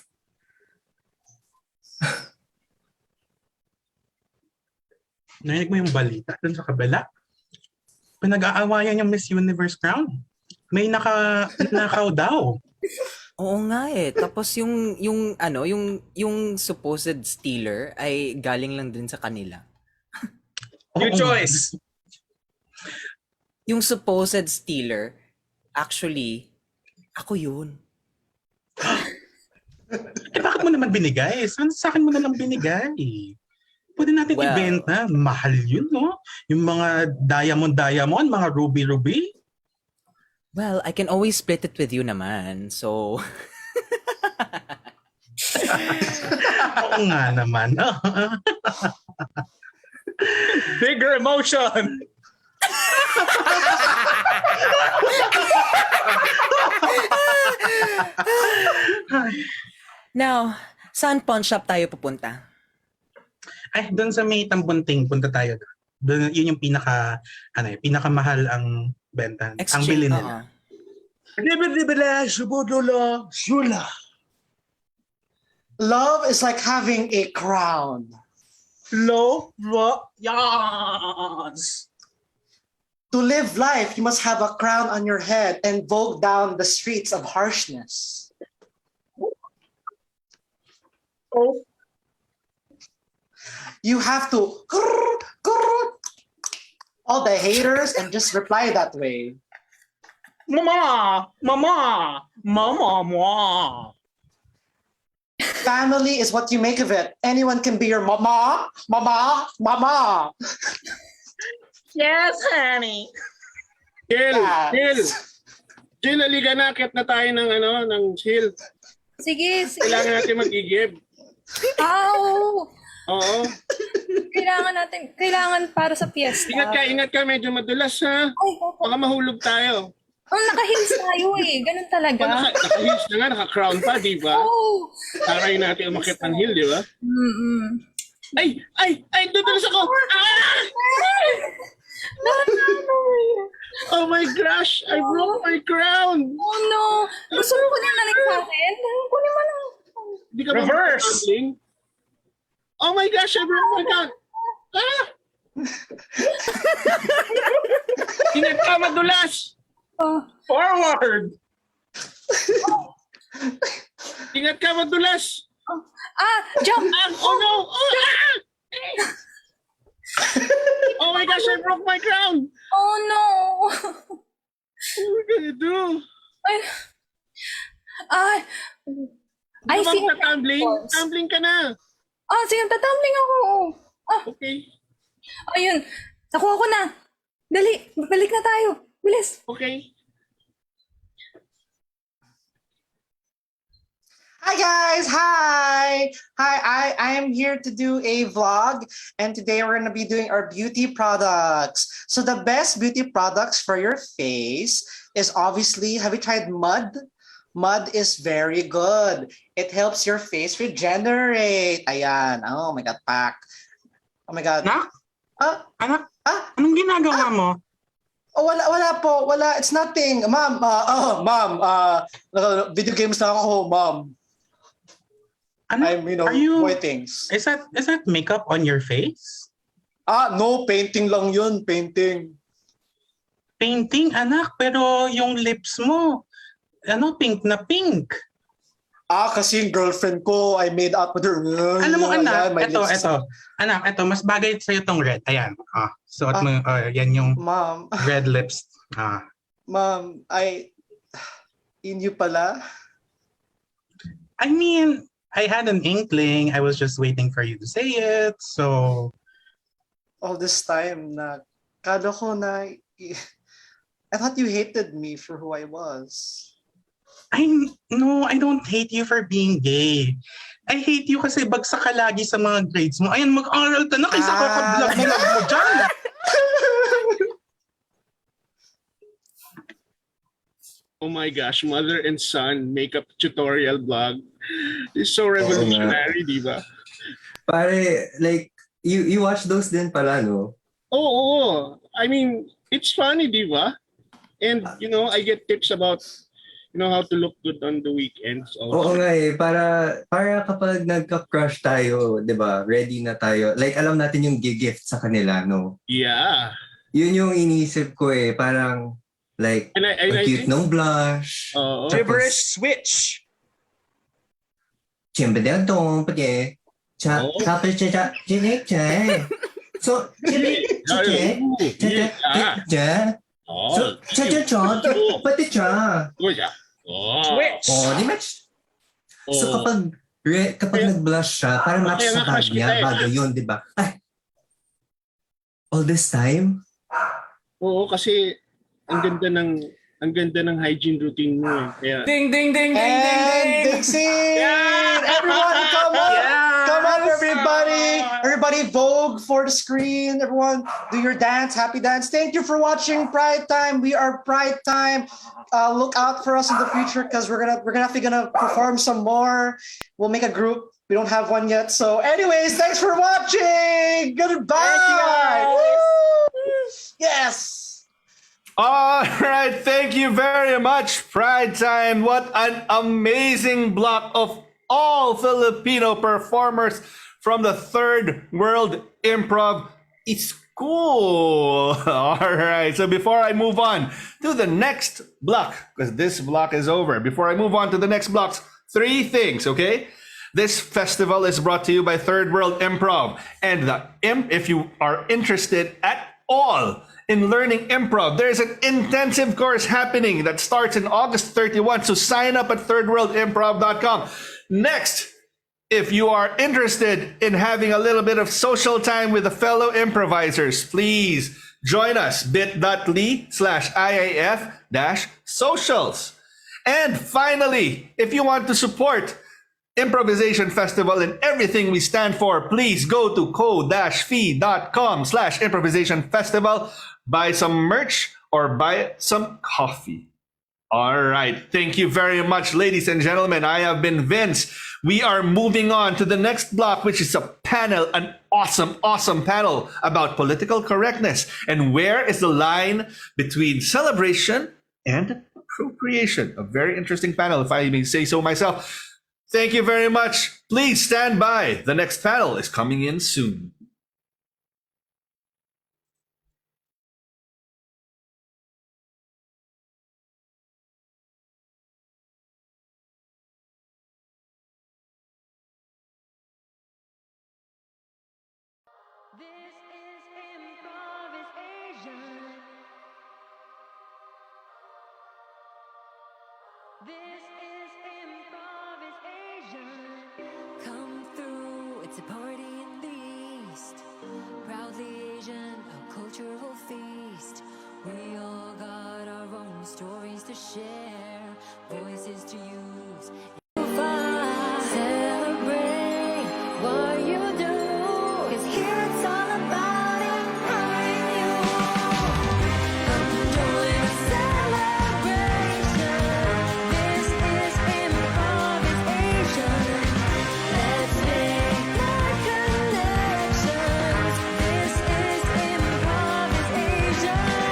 Narinig mo yung balita dun sa kabila? Pinag-aawayan yung Miss Universe crown. May nakaw daw. Oo nga eh. Tapos yung supposed stealer ay galing lang din sa kanila. Your choice. Yung supposed stealer, actually, ako yun. Eh bakit mo naman binigay? Sa akin mo na lang binigay. Pwede natin ibenta. Mahal yun, no? Yung mga diamond, mga ruby. Well, I can always split it with you naman. So... Oo nga naman. Bigger emotion. Now, saan pawn shop tayo pupunta? Ay, doon sa may Tambunting, punta tayo doon. Doon, yun yung pinakamahal ang benta. Ang bili nila. Love is like having a crown. Love, yes. To live life, you must have a crown on your head and vogue down the streets of harshness. Oh. You have to all the haters and just reply that way. Mama, mama, mama, mama. Family is what you make of it. Anyone can be your mama, mama, mama. Yes, honey. Jill, Jill, halika na. Akit na tayo ng hill. Sige. Kailangan natin mag-igib. Oo. Kailangan para sa fiesta. Ingat ka. Medyo madulas, ha? Baka mahulog tayo. Naka-heels tayo eh. Ganun talaga. Naka-heels na nga, naka-crown pa, di ba? Oo. Tarayin natin umakit ng hill, di ba? Ay, dudulas ako! Oh my gosh! I broke my crown! Oh no! Gusto mo ko na sa akin? Kunin mo na. Di ka ba magkakabling? Oh my gosh! I broke my crown! Ingat ka, madulas! Forward! Ingat ka, madulas! Jump! Oh no! Oh my gosh, I broke my crown! Oh no! What are we gonna do? I see. Tumbling ka na. Sige, tatumbling ako. Okay. Ayun. Nakuha ko na. Dali, balik na tayo. Bilis. Okay. Hi guys, hi! I am here to do a vlog, and today we're going to be doing our beauty products. So the best beauty products for your face is obviously, have you tried mud? Mud is very good. It helps your face regenerate. Ayan. Oh my God, Pak. Oh my God. Anak? Anong ginagawa mo? Oh, wala po. Wala. It's nothing. Ma'am, video games na ako, ma'am. I'm, boy things. Is that makeup on your face? No, painting lang yun, painting. Painting, anak, pero yung lips mo, pink na pink. Kasi yung girlfriend ko, I made out with her. Alam mo, anak, ito, mas bagay sa'yo tong red. Ayan, suot mo, yan yung Ma'am. Red lips. Ma'am, inyo pala? I mean, I had an inkling. I was just waiting for you to say it, so... All this time, kala ko na... I thought you hated me for who I was. No, I don't hate you for being gay. I hate you kasi bagsak ka lagi sa mga grades mo. Ayan, mag-aral ka na kaysa kakablog mo dyan. Oh my gosh, mother and son makeup tutorial vlog. It's so revolutionary, di ba? Pare, like, you watch those din pala, no? Oo. I mean, it's funny, di ba? And, I get tips about, how to look good on the weekends also. Oo nga eh, para kapag nagka-crush tayo, di ba, ready na tayo. Like, alam natin yung gift sa kanila, no? Yeah. Yun yung iniisip ko eh, parang, like, cute ng blush. Gibberish switch. So, di match. So, kapag nag-blush siya, parang match sa bag niya, bagay yun, di ba? All this time? Oo, kasi ang ganda ng hygiene routine mo eh. Kaya... Ding, ding, ding, ding, ding, ding! Dixie! Everyone, come on! Yes! Come on, everybody! Everybody vogue for the screen. Everyone, do your dance, happy dance. Thank you for watching Pridetime. We are Pridetime. Look out for us in the future because we're definitely gonna perform some more. We'll make a group We don't have one yet. So anyways, thanks for watching. Goodbye. Woo! Yes. All right, thank you very much, Pridetime. What an amazing block of all Filipino performers from the Third World Improv School. All right, so before I move on to the next block, because this block is over, before I move on to the next blocks, 3 things, okay? This festival is brought to you by Third World Improv. And if you are interested at all in learning improv, there's an intensive course happening that starts in August 31. So sign up at thirdworldimprov.com. Next, if you are interested in having a little bit of social time with the fellow improvisers, please join us, bit.ly/IAF-socials. And finally, if you want to support Improvisation Festival and everything we stand for, please go to ko-fi.com/improvisation festival, buy some merch or buy some coffee. All right. Thank you very much, ladies and gentlemen. I have been Vince. We are moving on to the next block, which is a panel, an awesome, awesome panel about political correctness. And where is the line between celebration and appropriation? A very interesting panel, if I may say so myself. Thank you very much. Please stand by. The next panel is coming in soon. This is ImprovisAsian. This is ImprovisAsian. Come through, it's a party in the East. Proudly Asian, a cultural feast. We all got our own stories to share, voices to use. Celebrate what you do, 'cause here it's all about empowering you. Come join the celebration. This is ImprovisAsian. Let's make more connections. This is ImprovisAsian.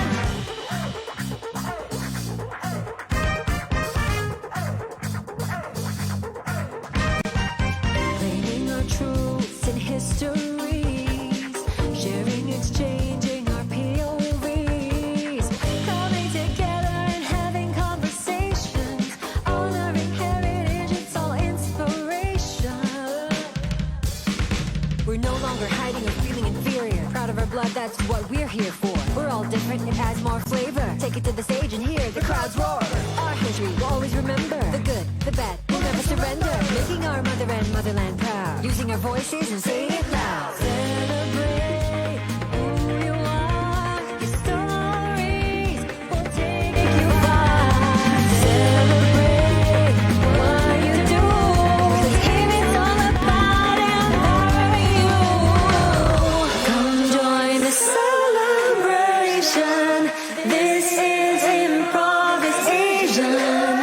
Claiming our truths and histories, sharing, exchanging our POVs, coming together and having conversations, honoring heritage, it's all inspiration. We're no longer hiding or feeling inferior. Proud of our blood, that's what we're here for. We're all different, it adds more flavor. Take it to the stage and hear the crowds roar. Our history we'll always remember. The good, the bad, we'll never surrender. Making our mother and motherland proud. Using our voices and saying it loud. Celebrate who you are. Your stories will take you far. Celebrate what you do. 'Cause here it's all about empowering you. Come join the celebration. This is ImprovisAsian.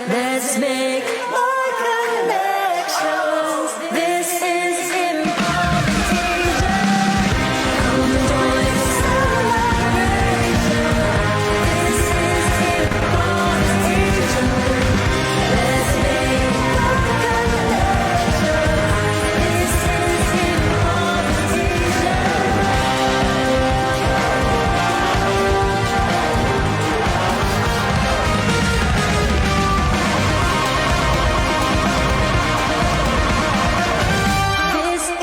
Let's make more connections. This is ImprovisAsian. Come join the celebration. This is ImprovisAsian. Let's make more connections. This is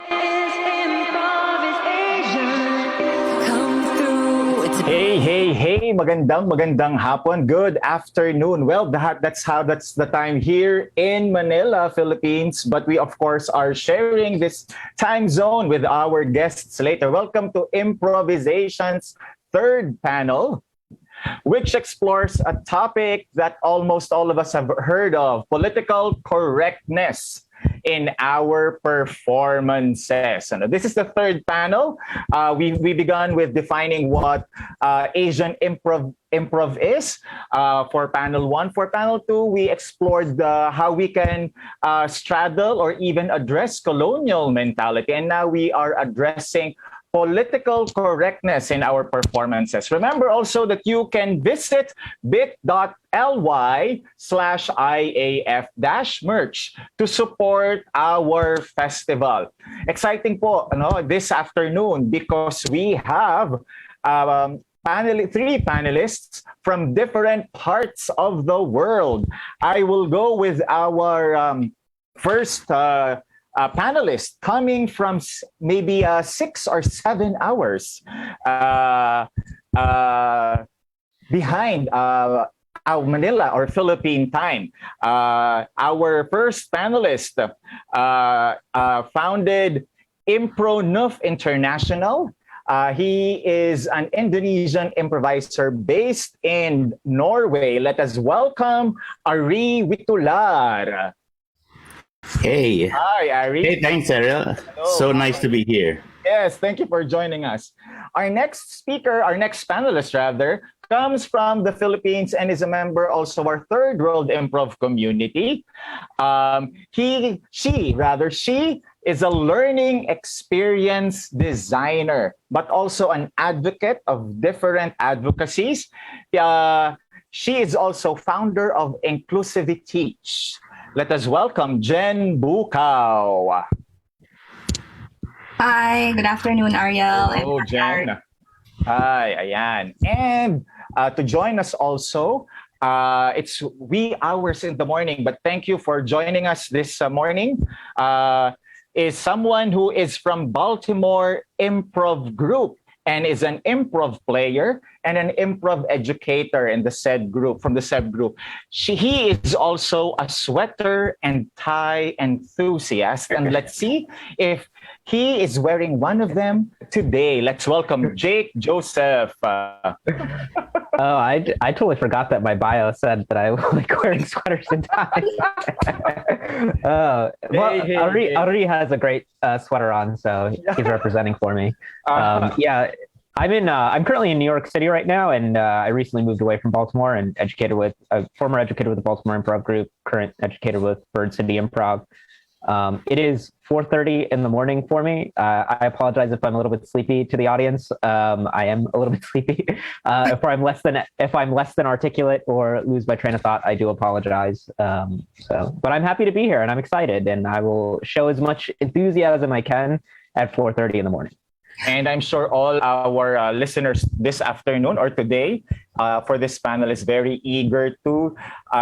This is ImprovisAsian. Hey, magandang hapon. Good afternoon. Well, that's the time here in Manila, Philippines. But we, of course, are sharing this time zone with our guests later. Welcome to Improvisation's third panel. which explores a topic that almost all of us have heard of, political correctness in our performances. And this is the third panel. We began with defining what Asian improv is for panel 1. For panel 2, we explored how we can straddle or even address colonial mentality. And now we are addressing political correctness in our performances. Remember also that you can visit bit.ly/IAF-merch to support our festival. Exciting po this afternoon because we have three panelists from different parts of the world. I will go with our first panelist coming from maybe 6 or 7 hours behind our Manila or Philippine time. Our first panelist founded Imprawrv International. He is an Indonesian improviser based in Norway. Let us welcome Aree Witoelar. Hey. Hi, Aree. Hey, thanks, Ariel. So nice to be here. Yes, thank you for joining us. Our next panelist rather, comes from the Philippines and is a member also of our Third World Improv community. She is a learning experience designer, but also an advocate of different advocacies. She is also founder of Inclusivity. Let us welcome Jen Bucao. Hi, good afternoon, Ariel. Hello, Jen. Hi, ayan. And to join us also, it's wee hours in the morning, but thank you for joining us this morning, is someone who is from Baltimore Improv Group and is an improv player and an improv educator in the said group, from the said group. He is also a sweater and tie enthusiast. And let's see if he is wearing one of them today. Let's welcome Jake Joseph. I totally forgot that my bio said that I like wearing sweaters and ties. Aree has a great sweater on, so he's representing for me. I'm currently in New York City right now, and I recently moved away from Baltimore and former educator with the Baltimore Improv Group, current educator with Bird City Improv. It is 4:30 in the morning for me. I apologize if I'm a little bit sleepy to the audience. I am a little bit sleepy. If I'm less than articulate or lose my train of thought, I do apologize. But I'm happy to be here and I'm excited, and I will show as much enthusiasm I can at 4:30 in the morning. And I'm sure all our listeners this afternoon or today for this panel is very eager to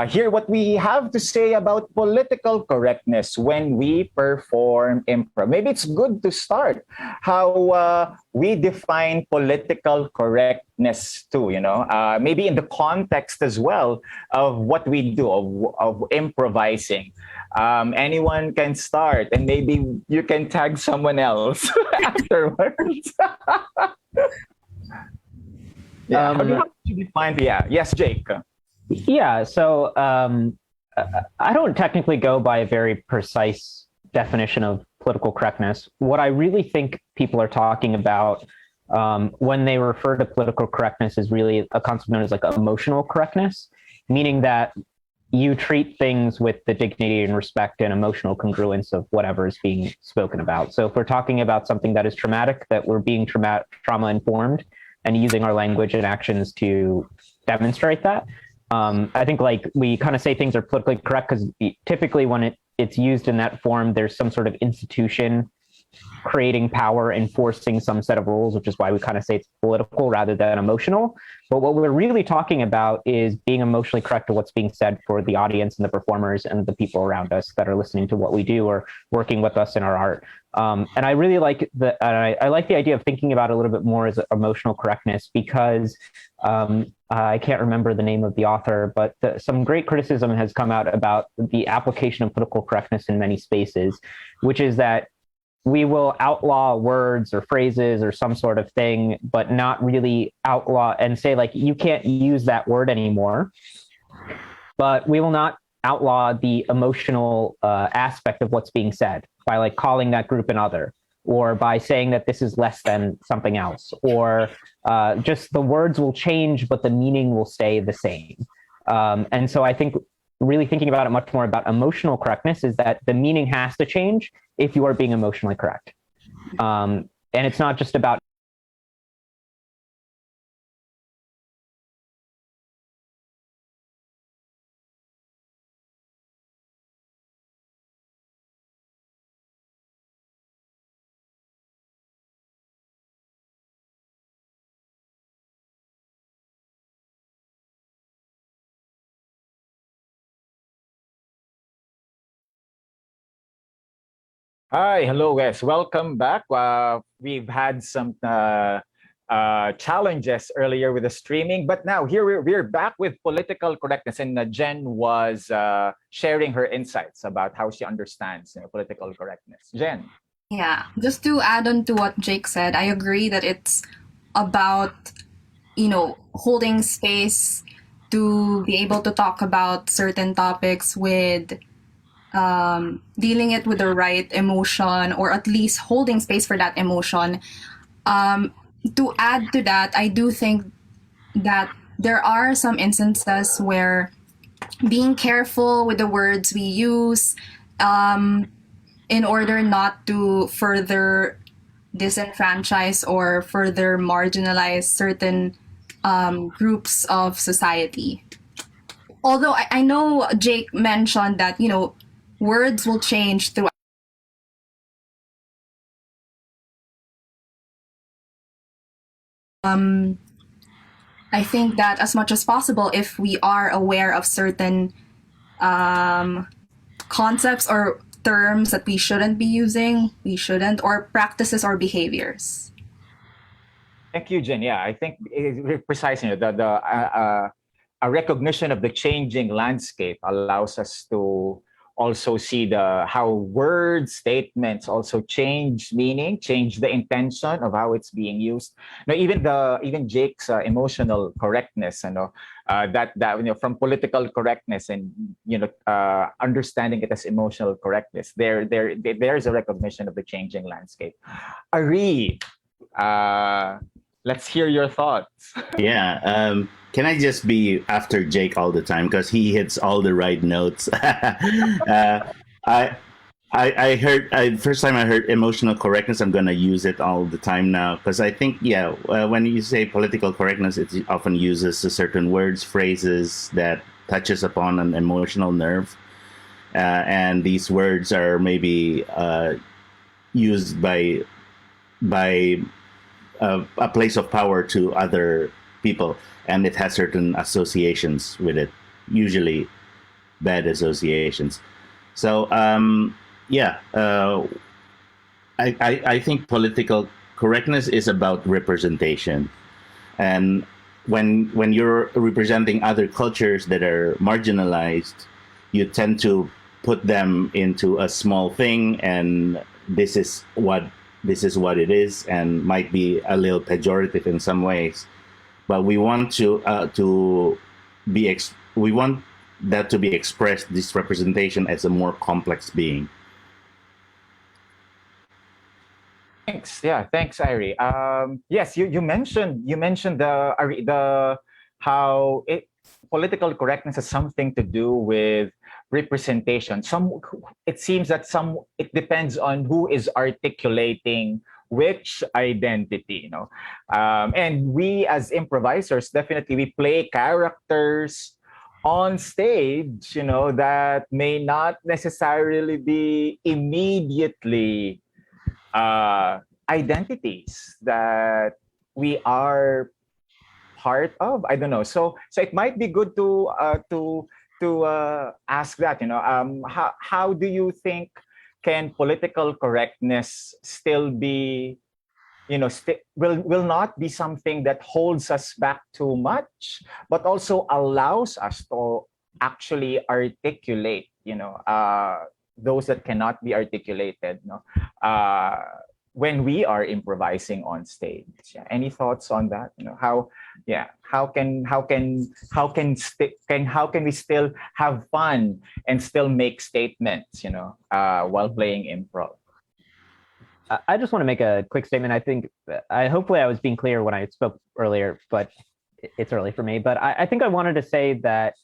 hear what we have to say about political correctness when we perform improv. Maybe it's good to start how we define political correctness too, maybe in the context as well of what we do, of improvising. Anyone can start and maybe you can tag someone else afterwards. How do you define yes, Jake. So I don't technically go by a very precise definition of political correctness. What I really think people are talking about when they refer to political correctness is really a concept known as like emotional correctness, meaning that you treat things with the dignity and respect and emotional congruence of whatever is being spoken about. So if we're talking about something that is traumatic, that we're being trauma informed and using our language and actions to demonstrate that. I think like we kind of say things are politically correct because typically when it's used in that form, there's some sort of institution creating power, enforcing some set of rules, which is why we kind of say it's political rather than emotional. But what we're really talking about is being emotionally correct to what's being said for the audience and the performers and the people around us that are listening to what we do or working with us in our art. And I really like I like the idea of thinking about it a little bit more as emotional correctness because I can't remember the name of the author, but some great criticism has come out about the application of political correctness in many spaces, which is that we will outlaw words or phrases or some sort of thing, but not really outlaw and say like, you can't use that word anymore. But we will not outlaw the emotional aspect of what's being said by like calling that group an other, or by saying that this is less than something else, or just the words will change, but the meaning will stay the same. And so I think really thinking about it much more about emotional correctness is that the meaning has to change if you are being emotionally correct. And it's not just about Hi, hello, guys. Welcome back. We've had some challenges earlier with the streaming, but now here we're back with political correctness, and Jen was sharing her insights about how she understands political correctness. Jen. Yeah, just to add on to what Jake said, I agree that it's about, holding space to be able to talk about certain topics with dealing it with the right emotion, or at least holding space for that emotion. To add to that, I do think that there are some instances where being careful with the words we use in order not to further disenfranchise or further marginalize certain groups of society. Although I know Jake mentioned that, words will change throughout. I think that as much as possible, if we are aware of certain concepts or terms that we shouldn't be using, we shouldn't, or practices or behaviors. Thank you, Jen. Yeah, I think precisely a recognition of the changing landscape allows us to also see how words, statements also change meaning, change the intention of how it's being used. Now, even Jake's emotional correctness, from political correctness and understanding it as emotional correctness, there's a recognition of the changing landscape. Aree, let's hear your thoughts. Yeah. Can I just be after Jake all the time because he hits all the right notes? I heard first time I heard emotional correctness. I'm gonna use it all the time now because I think when you say political correctness, it often uses certain words, phrases that touches upon an emotional nerve, and these words are maybe used by a place of power to other people, and it has certain associations with it, usually bad associations. So I think political correctness is about representation, and when you're representing other cultures that are marginalized, you tend to put them into a small thing, and this is what it is, and might be a little pejorative in some ways. But we want we want that to be expressed, this representation, as a more complex being. Thanks. Yeah, thanks, Aree. Yes, you mentioned how political correctness has something to do with representation. It seems that it depends on who is articulating which identity, and we as improvisers, definitely we play characters on stage, that may not necessarily be immediately identities that we are part of. I don't know. So it might be good to ask that. How do you think can political correctness still be, will not be something that holds us back too much, but also allows us to actually articulate, those that cannot be articulated, no, when we are improvising on stage. Yeah. Any thoughts on that? You know, how can we still have fun and still make statements, you know, while playing improv? I just want to make a quick statement. I think hopefully I was being clear when I spoke earlier, but it's early for me. But I think I wanted to say that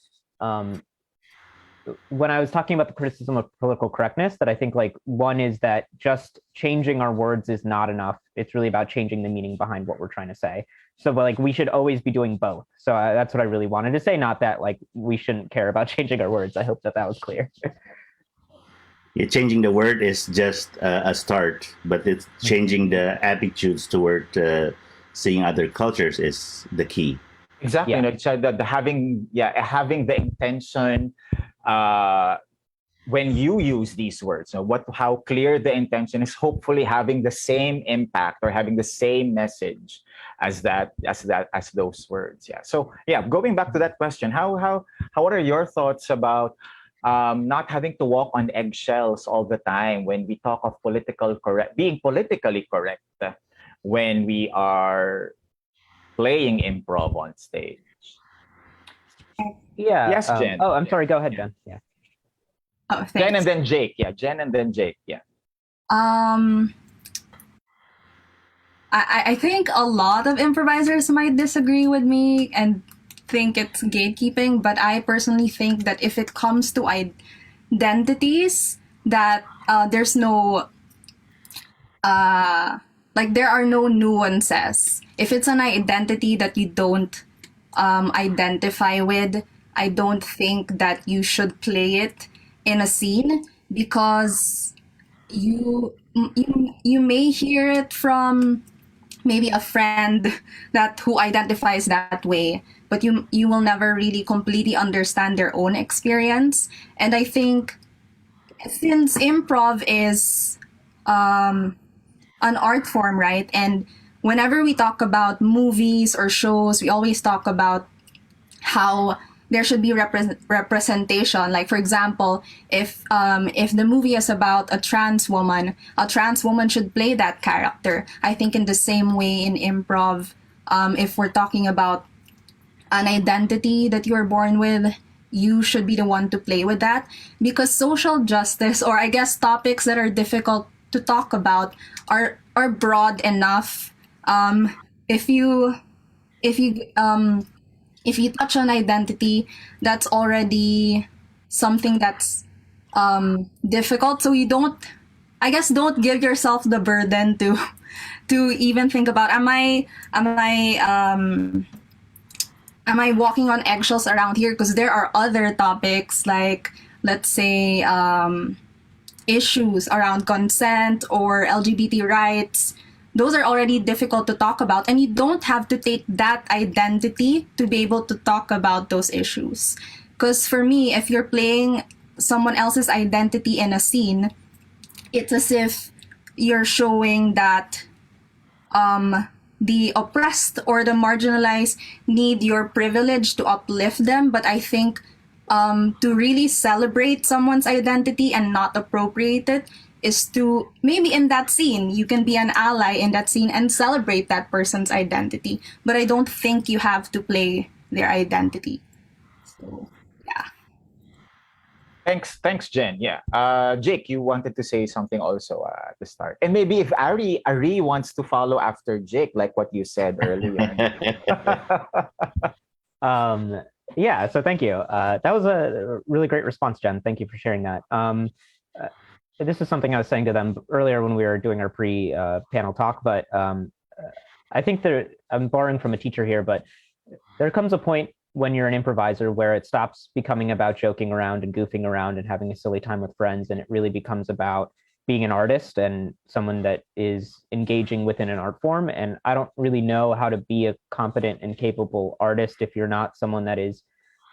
when I was talking about the criticism of political correctness, that I think like one is that just changing our words is not enough. It's really about changing the meaning behind what we're trying to say. So like we should always be doing both. So that's what I really wanted to say. Not that like we shouldn't care about changing our words. I hope that was clear. Yeah, changing the word is just a start, but it's changing the attitudes toward seeing other cultures is the key. Exactly. You know, so having the intention when you use these words, you know, how clear the intention is, hopefully having the same impact or having the same message as those words. Yeah. So yeah, going back to that question, what are your thoughts about not having to walk on eggshells all the time when we talk of being politically correct when we are playing improv on stage? Yeah. Yes, Jen. I'm sorry. Go ahead, Jen. Yeah. Oh, thanks. Jen and then Jake. Yeah, Jen and then Jake. Yeah. I think a lot of improvisers might disagree with me and think it's gatekeeping, but I personally think that if it comes to identities, that there's no there are no nuances. If it's an identity that you don't identify with, I don't think that you should play it in a scene, because you may hear it from maybe a friend who identifies that way, but you will never really completely understand their own experience. And I think since improv is an art form, right? And whenever we talk about movies or shows, we always talk about how there should be representation. Like, for example, if the movie is about a trans woman should play that character. I think in the same way in improv, if we're talking about an identity that you are born with, you should be the one to play with that, because social justice, or I guess topics that are difficult to talk about, are broad enough. If you touch on identity, that's already something that's difficult. So you don't give yourself the burden to even think about, am I walking on eggshells around here? Because there are other topics, like, let's say, issues around consent or LGBT rights. Those are already difficult to talk about, and you don't have to take that identity to be able to talk about those issues. Because for me, if you're playing someone else's identity in a scene, it's as if you're showing that the oppressed or the marginalized need your privilege to uplift them. But I think to really celebrate someone's identity and not appropriate it is to, maybe in that scene, you can be an ally in that scene and celebrate that person's identity. But I don't think you have to play their identity. So, yeah. Thanks, Jen. Yeah. Jake, you wanted to say something also at the start. And maybe if Aree wants to follow after Jake, like what you said earlier. Yeah, so thank you. That was a really great response, Jen. Thank you for sharing that. This is something I was saying to them earlier when we were doing our pre-panel talk, but I think I'm borrowing from a teacher here, but there comes a point when you're an improviser where it stops becoming about joking around and goofing around and having a silly time with friends, and it really becomes about being an artist and someone that is engaging within an art form. And I don't really know how to be a competent and capable artist if you're not someone that is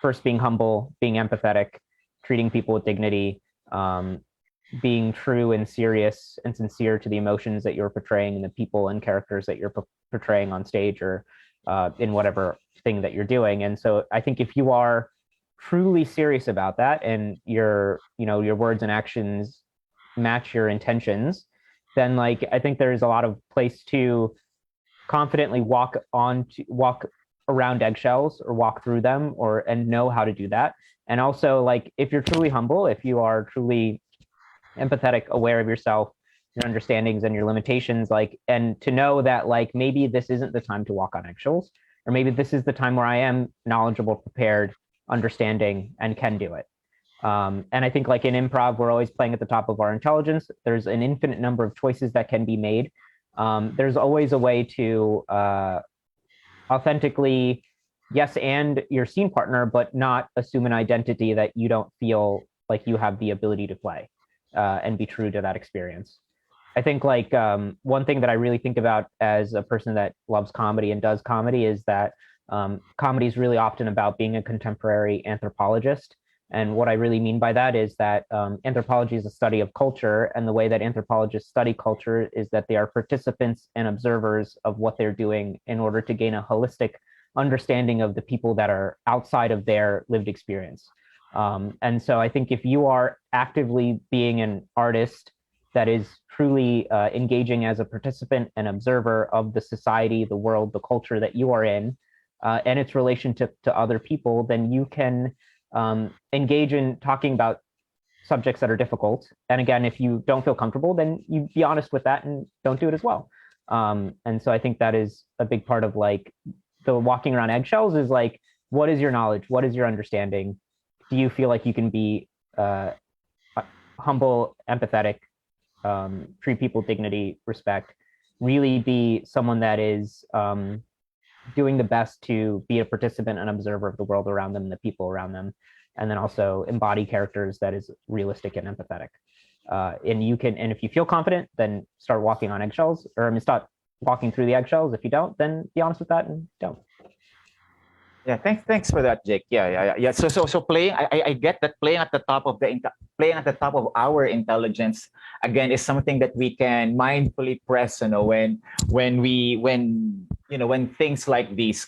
first being humble, being empathetic, treating people with dignity, being true and serious and sincere to the emotions that you're portraying and the people and characters that you're portraying on stage or in whatever thing that you're doing. And so I think if you are truly serious about that, and your words and actions match your intentions, then like I think there's a lot of place to confidently walk around eggshells or walk through them, and know how to do that. And also, like, if you're truly humble, if you are truly empathetic, aware of yourself, your understandings and your limitations, like, and to know that like maybe this isn't the time to walk on eggshells, or maybe this is the time where I am knowledgeable, prepared, understanding, and can do it. And I think like in improv, we're always playing at the top of our intelligence. There's an infinite number of choices that can be made. There's always a way to authentically, yes, and your scene partner, but not assume an identity that you don't feel like you have the ability to play, and be true to that experience. I think like one thing that I really think about as a person that loves comedy and does comedy is that comedy is really often about being a contemporary anthropologist. And what I really mean by that is that anthropology is a study of culture, and the way that anthropologists study culture is that they are participants and observers of what they're doing in order to gain a holistic understanding of the people that are outside of their lived experience. And so I think if you are actively being an artist that is truly engaging as a participant and observer of the society, the world, the culture that you are in, and its relationship to other people, then you can engage in talking about subjects that are difficult. And again, if you don't feel comfortable, then you be honest with that and don't do it as well. And so I think that is a big part of like the walking around eggshells is like, what is your knowledge? What is your understanding? Do you feel like you can be humble, empathetic, treat people with dignity, respect, really be someone that is doing the best to be a participant and observer of the world around them and the people around them, and then also embody characters that is realistic and empathetic. And if you feel confident, then start walking on eggshells, or start walking through the eggshells. If you don't, then be honest with that and don't. Yeah, thanks for that, Jake. Yeah. So playing, I get that playing at the top of our intelligence again is something that we can mindfully press. When things like these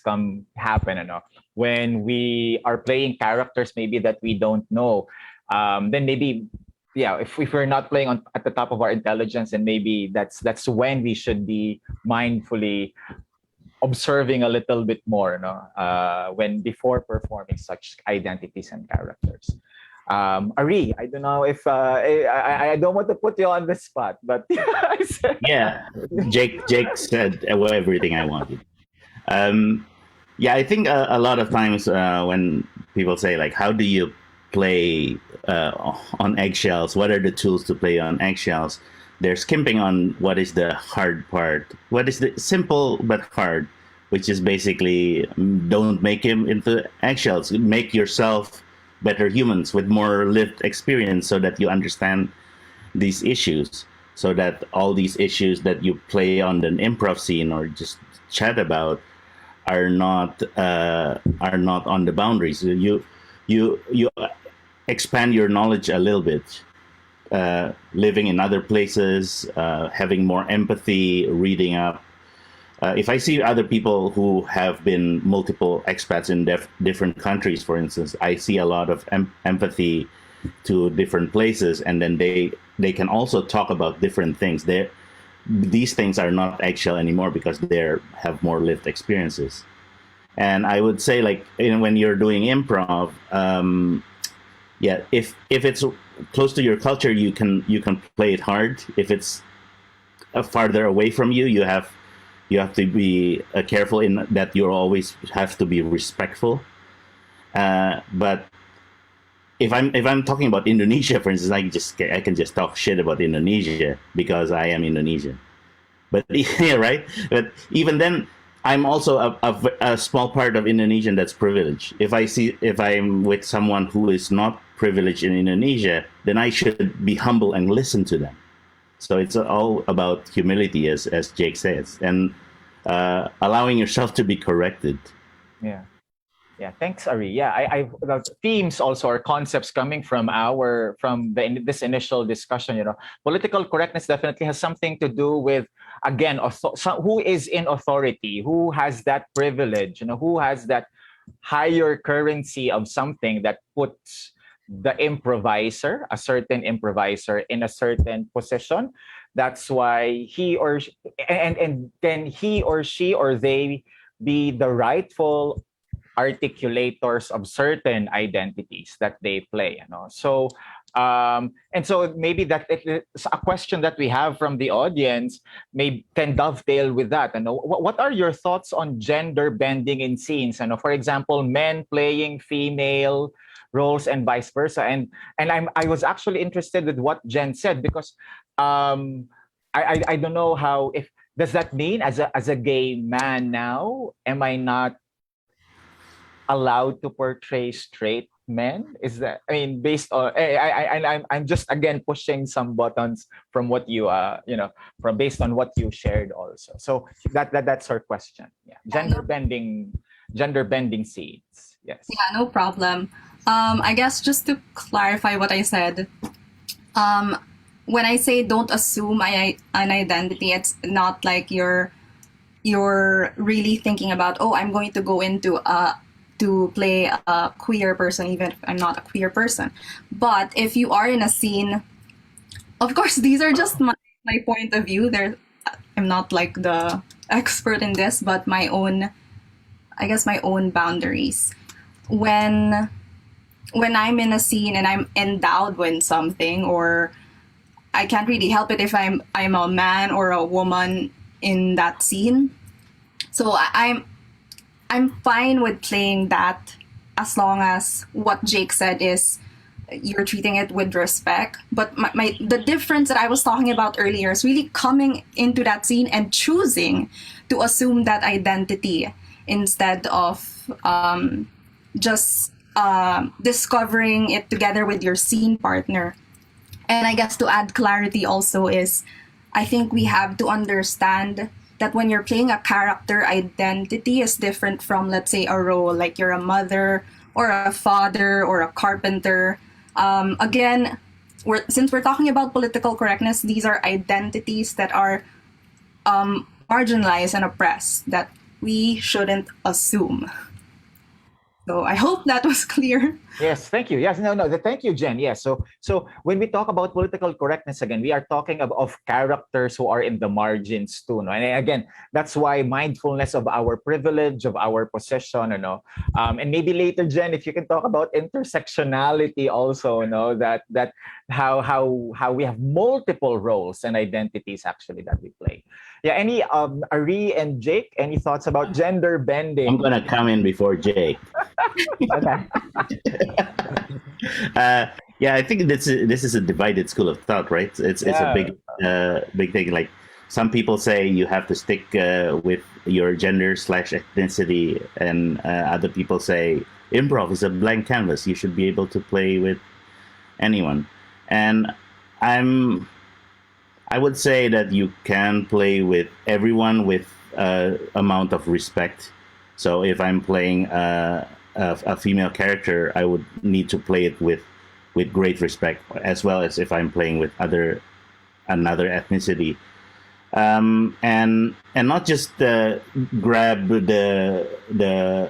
happen, when we are playing characters maybe that we don't know, then maybe if we're not playing at the top of our intelligence, and maybe that's when we should be mindfully observing a little bit more, when before performing such identities and characters. Aree, I don't know if I don't want to put you on the spot, but Yeah, Jake said everything I wanted. I think a lot of times when people say like, how do you play on eggshells? What are the tools to play on eggshells? They're skimping on what is the hard part, what is the simple but hard, which is basically don't make him into eggshells. Make yourself better humans with more lived experience so that you understand these issues, so that all these issues that you play on the improv scene or just chat about are not on the boundaries. You expand your knowledge a little bit. Living in other places, having more empathy, reading up. If I see other people who have been multiple expats in different countries, for instance, I see a lot of empathy to different places, and then they can also talk about different things. These things are not eggshell anymore because they have more lived experiences. And I would say, like, when you're doing improv, if it's close to your culture, you can play it hard. If it's farther away from you, you have to be careful in that. You always have to be respectful. But if I'm talking about Indonesia, for instance, I can just talk shit about Indonesia because I am Indonesian. But yeah, right. But even then, I'm also a small part of Indonesian that's privileged. If I'm with someone who is not privileged in Indonesia, then I should be humble and listen to them. So it's all about humility, as Jake says, and allowing yourself to be corrected. Yeah, thanks, Aree. Yeah, the themes also are concepts coming from this initial discussion. Political correctness definitely has something to do with, again, who is in authority, who has that privilege, who has that higher currency of something that puts the improviser, a certain improviser, in a certain position. That's why and then he or she or they be the rightful articulators of certain identities that they play. So and so maybe it's a question that we have from the audience can dovetail with that. What are your thoughts on gender bending in scenes? For example, men playing female roles and vice versa. And I was actually interested with what Jen said, because I don't know how, if does that mean as a gay man now, am I not allowed to portray straight men? Is that, I mean, based on I'm just again pushing some buttons from what you from based on what you shared also. So that's her question. Yeah, gender bending scenes. Yes. Yeah, no problem. I guess just to clarify what I said, when I say don't assume an identity, it's not like you're really thinking about, oh, I'm going to go into to play a queer person, even if I'm not a queer person. But if you are in a scene, of course, these are just my point of view. I'm not like the expert in this, but my own boundaries. When I'm in a scene and I'm endowed with something, or I can't really help it if I'm a man or a woman in that scene. So I'm fine with playing that, as long as what Jake said is you're treating it with respect. But the difference that I was talking about earlier is really coming into that scene and choosing to assume that identity instead of just discovering it together with your scene partner. And I guess to add clarity also is, I think we have to understand that when you're playing a character, identity is different from, let's say, a role, like you're a mother or a father or a carpenter. Again, since we're talking about political correctness, these are identities that are marginalized and oppressed that we shouldn't assume. So I hope that was clear. Yes, thank you. Yes, no, thank you, Jen. Yes, so when we talk about political correctness, again, we are talking of characters who are in the margins too. No? And again, that's why mindfulness of our privilege, of our possession, and maybe later, Jen, if you can talk about intersectionality also, that how we have multiple roles and identities actually that we play. Yeah, any Aree and Jake, any thoughts about gender bending? I'm gonna come in before Jake. Okay. Yeah, I think this is a divided school of thought, right? It's a big thing. Like, some people say you have to stick with your gender/ethnicity, and other people say improv is a blank canvas. You should be able to play with anyone. And I would say that you can play with everyone with amount of respect. So if I'm playing a female character, I would need to play it with great respect, as well as if I'm playing with another ethnicity, and not just grab the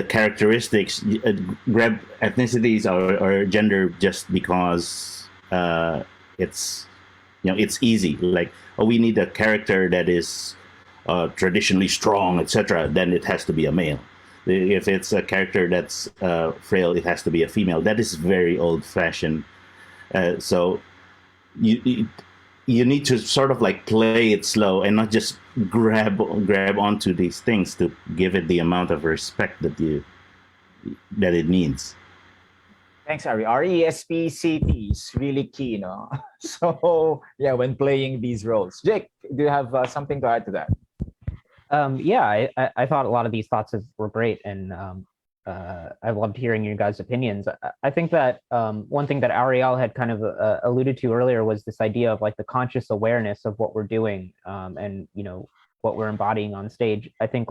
characteristics, grab ethnicities or gender just because it's it's easy. Like, oh, we need a character that is traditionally strong, etc. Then it has to be a male. If it's a character that's frail, it has to be a female. That is very old-fashioned. So you need to sort of like play it slow and not just grab onto these things to give it the amount of respect that it needs. Thanks, Aree. RESPCT is really key, no? So yeah, when playing these roles, Jake, do you have something to add to that? Yeah, I thought a lot of these thoughts were great, and I loved hearing your guys' opinions. I think that one thing that Ariel had kind of alluded to earlier was this idea of like the conscious awareness of what we're doing, and what we're embodying on stage. I think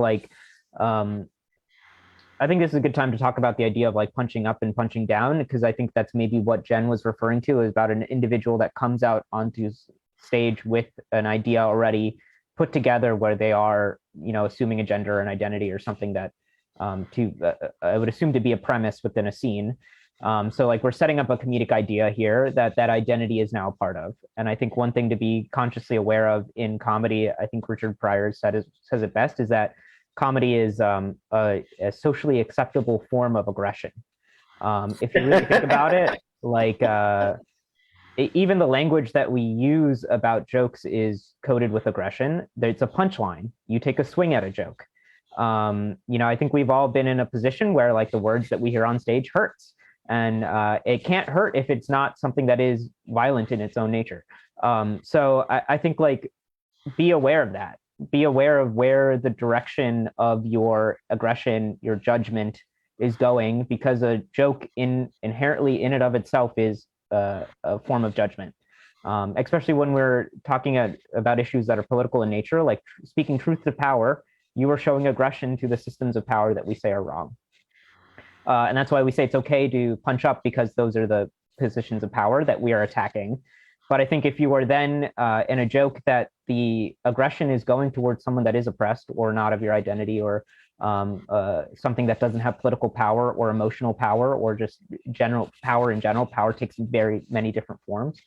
I think this is a good time to talk about the idea of like punching up and punching down, because I think that's maybe what Jen was referring to, is about an individual that comes out onto stage with an idea already put together, where they are, assuming a gender or an identity or something that I would assume to be a premise within a scene. So like we're setting up a comedic idea here that identity is now a part of. And I think one thing to be consciously aware of in comedy, I think Richard Pryor says it best, is that comedy is a socially acceptable form of aggression. If you really think about it, like even the language that we use about jokes is coded with aggression. It's a punchline. You take a swing at a joke. I think we've all been in a position where like the words that we hear on stage hurts. And it can't hurt if it's not something that is violent in its own nature. So I think like be aware of that. Be aware of where the direction of your aggression, your judgment is going, because a joke inherently in and of itself is a form of judgment. Especially when we're talking about issues that are political in nature, like speaking truth to power, you are showing aggression to the systems of power that we say are wrong. And that's why we say it's okay to punch up, because those are the positions of power that we are attacking. But I think if you are then in a joke that the aggression is going towards someone that is oppressed or not of your identity, or something that doesn't have political power or emotional power or just general power in general, power takes very many different forms,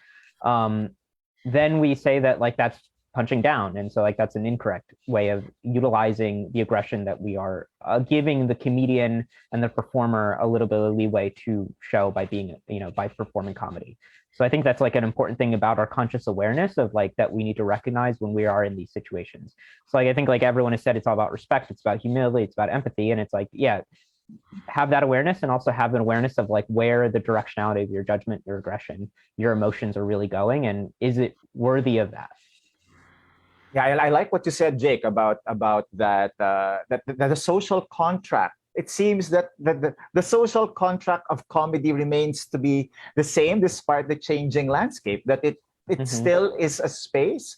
then we say that like that's punching down. And so like that's an incorrect way of utilizing the aggression that we are giving the comedian and the performer a little bit of leeway to show by being, by performing comedy. So I think that's like an important thing about our conscious awareness of like that we need to recognize when we are in these situations. So like I think like everyone has said, it's all about respect, it's about humility, it's about empathy. And it's like, yeah, have that awareness, and also have an awareness of like where the directionality of your judgment, your aggression, your emotions are really going, and is it worthy of that? Yeah, I like what you said, Jake, about that the social contract. It seems that the social contract of comedy remains to be the same despite the changing landscape. That it still is a space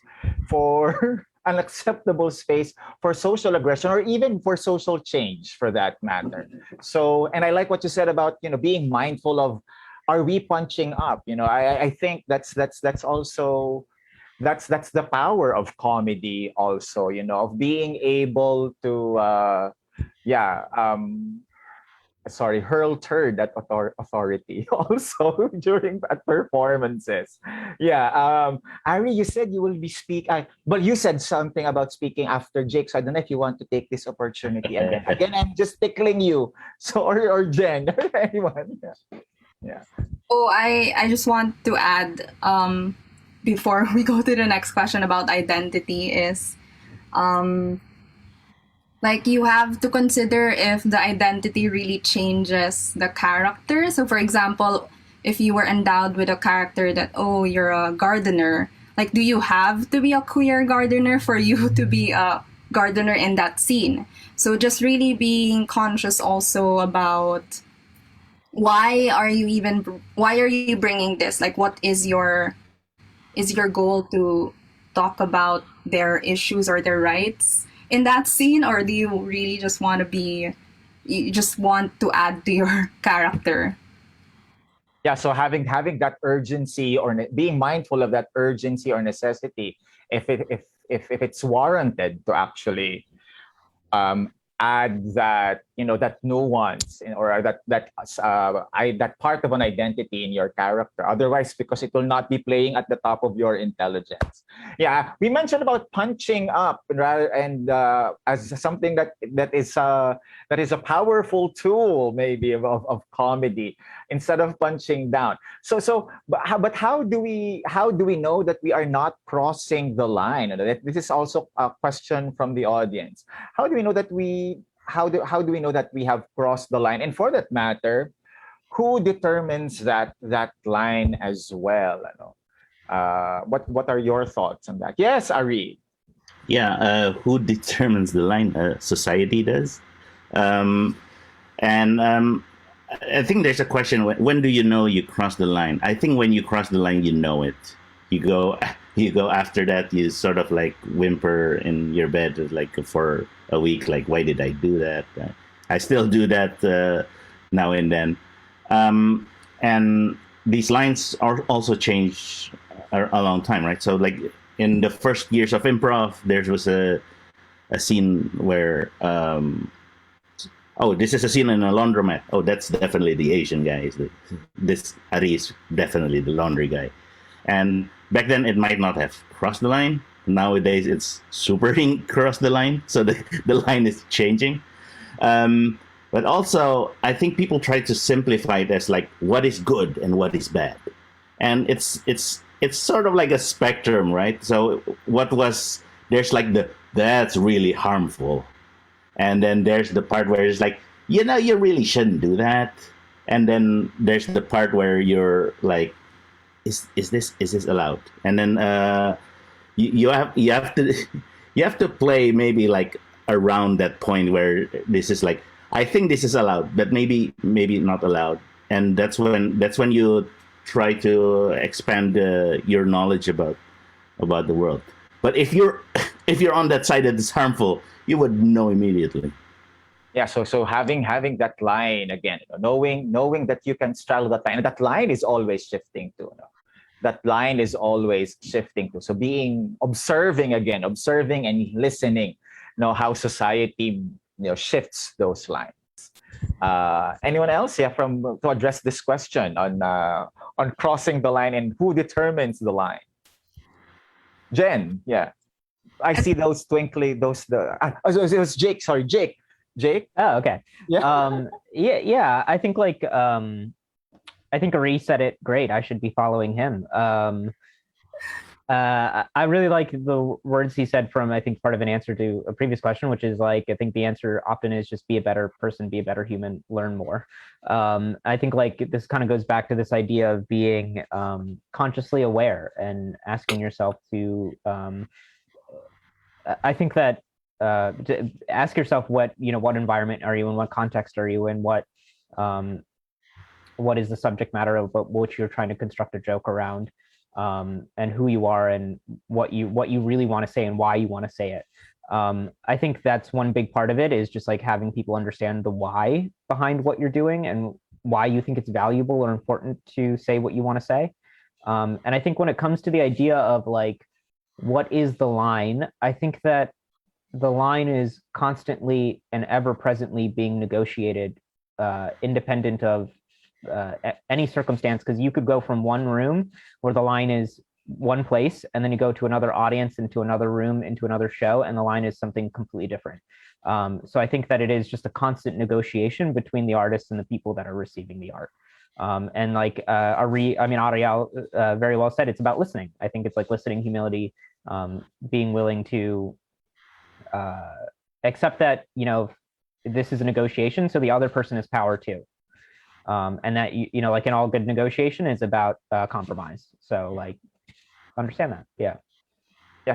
for an acceptable space for social aggression, or even for social change, for that matter. So, and I like what you said about being mindful of, are we punching up? I think that's also. That's the power of comedy also, of being able to hurl turd at authority also during performances. Aree, you said you will be but you said something about speaking after Jake, so I don't know if you want to take this opportunity again. I'm just tickling you, so or Jen or anyone. Oh, I just want to add before we go to the next question about identity is like you have to consider if the identity really changes the character. So for example, if you were endowed with a character that, oh, you're a gardener, like do you have to be a queer gardener for you to be a gardener in that scene? So just really being conscious also about why are you bringing this? Like what is your goal to talk about their issues or their rights in that scene, or do you really just want to add to your character? Yeah, so having that urgency, or being mindful of that urgency or necessity, if it's warranted, to actually add that that nuance or that part of an identity in your character. Otherwise, because it will not be playing at the top of your intelligence. Yeah, we mentioned about punching up, and as something that is a powerful tool maybe of comedy instead of punching down. But how do we know that we are not crossing the line? This is also a question from the audience. How do we know that how do we know that we have crossed the line? And for that matter, who determines that line as well? What are your thoughts on that? Yes, Aree. Yeah, who determines the line? Society does. I think there's a question, when do you know you cross the line? I think when you cross the line, you know it. You go after that, you sort of like whimper in your bed like for a week, like, why did I do that? I still do that now and then. And these lines are also change a long time, right? So like in the first years of improv, there was a scene where oh, this is a scene in a laundromat. Oh, that's definitely the Asian guy. This Aree is definitely the laundry guy. And back then, it might not have crossed the line. Nowadays, it's super crossed the line. So the line is changing. But also, I think people try to simplify it as like what is good and what is bad. And it's sort of like a spectrum, right? So there's like that's really harmful. And then there's the part where it's like, you really shouldn't do that. And then there's the part where you're like, is this allowed? And then you have to play maybe like around that point where this is like, I think this is allowed, but maybe not allowed. And that's when you try to expand your knowledge about the world. But if you're on that side that is harmful, you would know immediately. Yeah, so having that line again, knowing that you can straddle that line, and that line is always shifting too. That line is always shifting too. So observing and listening, how society shifts those lines. Anyone else? Yeah, to address this question on crossing the line and who determines the line. Jen, yeah. I see those twinkly, it was Jake. Sorry, Jake. Jake? Oh, okay. Yeah. Yeah. I think I think Aree said it great. I should be following him. I really like the words he said from, I think, part of an answer to a previous question, which is like, I think the answer often is just be a better person, be a better human, learn more. I think this kind of goes back to this idea of being consciously aware and asking yourself to, I think that to ask yourself what environment are you in, what context are you in, what is the subject matter of which you're trying to construct a joke around, and who you are and what you really want to say and why you want to say it. I think that's one big part of it, is just like having people understand the why behind what you're doing and why you think it's valuable or important to say what you want to say. And I think when it comes to the idea of like, what is the line? I think that the line is constantly and ever presently being negotiated, independent of any circumstance, because you could go from one room where the line is one place, and then you go to another audience, into another room, into another show, and the line is something completely different. So I think that it is just a constant negotiation between the artists and the people that are receiving the art. And like Ariel very well said, it's about listening. I think it's like listening, humility, being willing to accept that this is a negotiation, so the other person has power too. And that like in all good negotiation is about compromise. So like understand that. Yeah,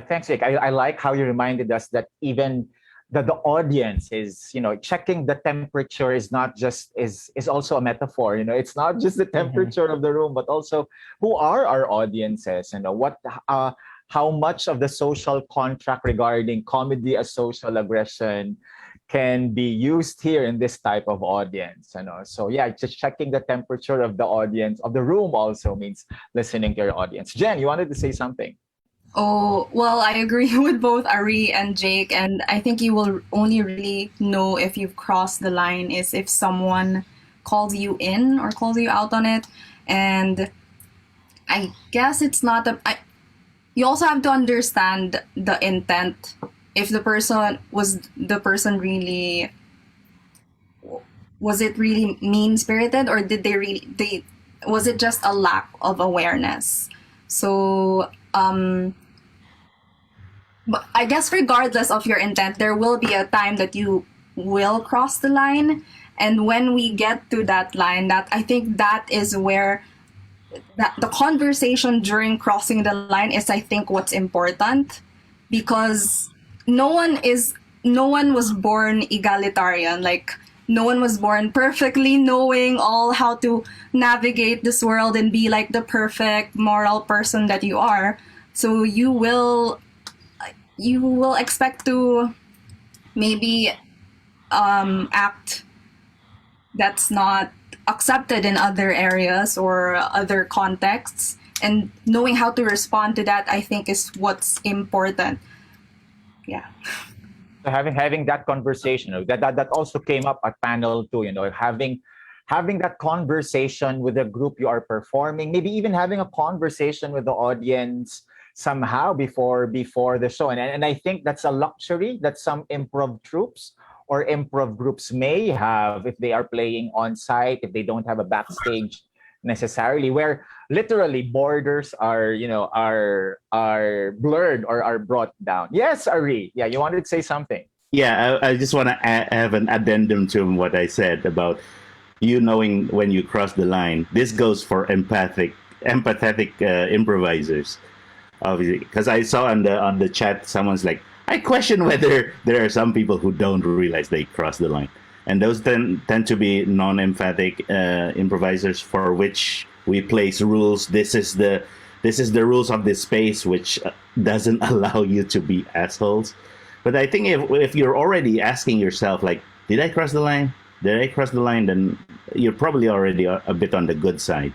thanks, Jake. I like how you reminded us that even the audience is, checking the temperature is not just is also a metaphor. It's not just the temperature of the room, but also who are our audiences, what how much of the social contract regarding comedy as social aggression can be used here in this type of audience. So yeah, just checking the temperature of the audience, of the room, also means listening to your audience. Jen, you wanted to say something? Oh, well, I agree with both Aree and Jake, and I think you will only really know if you've crossed the line is if someone calls you in or calls you out on it. And I guess it's not you also have to understand the intent. If the person really, was it really mean-spirited, or did was it just a lack of awareness? So but I guess regardless of your intent, there will be a time that you will cross the line. And when we get to that line, that I think that is where the conversation during crossing the line is, I think, what's important, because no one was born egalitarian. Like, no one was born perfectly knowing all how to navigate this world and be like the perfect moral person that you are. So you will expect to maybe act that's not accepted in other areas or other contexts, and knowing how to respond to that, I think, is what's important. Yeah. So having that conversation, that also came up at panel too. Having that conversation with the group you are performing, maybe even having a conversation with the audience somehow before the show, and I think that's a luxury that some improv troops or improv groups may have if they are playing on site, if they don't have a backstage necessarily, where literally borders are blurred or are brought down. Yes, Aree. Yeah, you wanted to say something. Yeah, I just want to have an addendum to what I said about you knowing when you cross the line. This goes for empathetic improvisers, obviously, because I saw on the chat someone's like, I question whether there are some people who don't realize they cross the line, and those tend to be non-emphatic improvisers for which we place rules. This is the rules of this space, which doesn't allow you to be assholes. But I think if you're already asking yourself, like, did I cross the line? Did I cross the line? Then you're probably already a bit on the good side.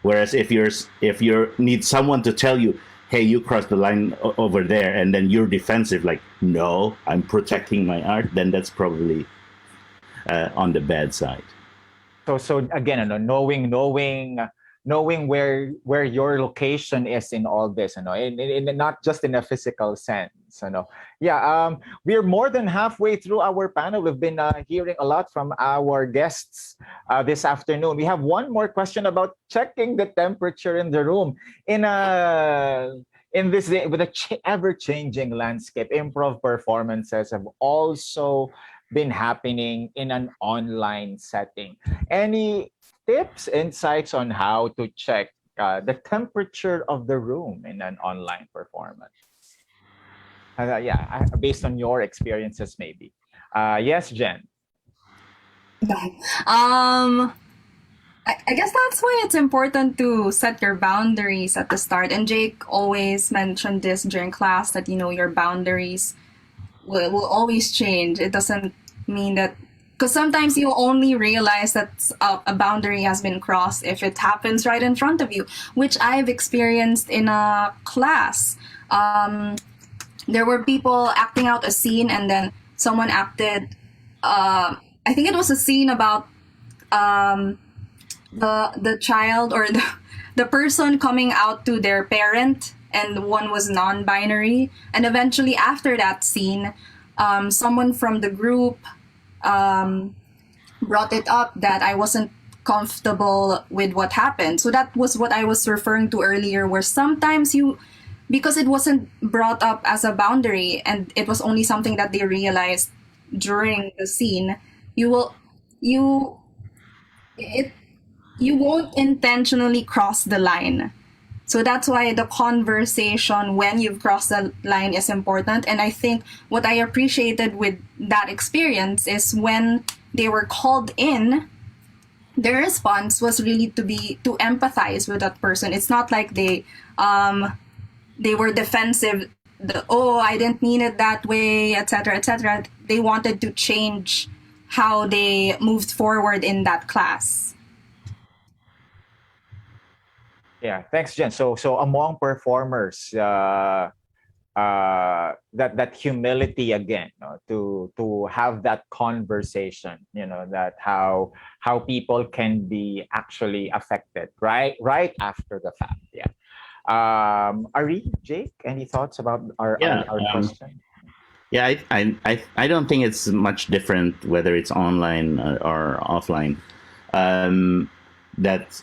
Whereas if you need someone to tell you, hey, you crossed the line over there, and then you're defensive, like, no, I'm protecting my art, then that's probably on the bad side. So again, knowing where your location is in all this, in not just in a physical sense, we're more than halfway through our panel. We've been hearing a lot from our guests this afternoon. We have one more question about checking the temperature in the room in this day, with the ever-changing landscape. Improv performances have also been happening in an online setting. Any tips, insights on how to check the temperature of the room in an online performance? Based on your experiences, maybe. Yes, Jen. I guess that's why it's important to set your boundaries at the start. And Jake always mentioned this during class, that your boundaries will always change. It doesn't mean that, because sometimes you only realize that a boundary has been crossed if it happens right in front of you, which I've experienced in a class. There were people acting out a scene, and then someone acted, I think it was a scene about the child or the person coming out to their parent, and one was non-binary. And eventually after that scene, someone from the group brought it up that I wasn't comfortable with what happened. So that was what I was referring to earlier, where sometimes because it wasn't brought up as a boundary and it was only something that they realized during the scene, you won't intentionally cross the line. So that's why the conversation when you've crossed the line is important. And I think what I appreciated with that experience is when they were called in, their response was really to empathize with that person. It's not like they were defensive. I didn't mean it that way, etc., etc. They wanted to change how they moved forward in that class. Yeah, thanks, Jen. So among performers, that humility again, to have that conversation, that how people can be actually affected right after the fact. Yeah. Aree, Jake, any thoughts about our question? Yeah, I don't think it's much different whether it's online or offline. That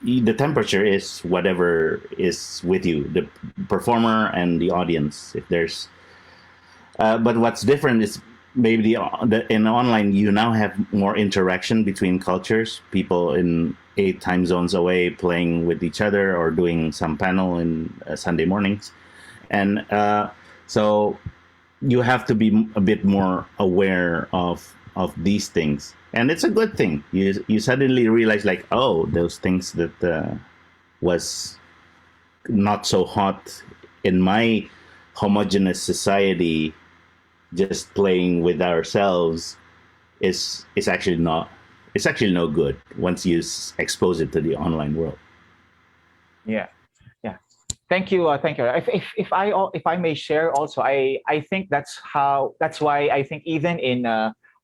the temperature is whatever is with you, the performer and the audience. If there's, but what's different is maybe in online you now have more interaction between cultures. People in 8 time zones away playing with each other or doing some panel in Sunday mornings, and so you have to be a bit more aware of these things. And it's a good thing. You suddenly realize, like, oh, those things that was not so hot in my homogenous society, just playing with ourselves, is actually not. It's actually no good once you expose it to the online world. Yeah. Thank you, thank you. If I may share also, I think that's why I think even in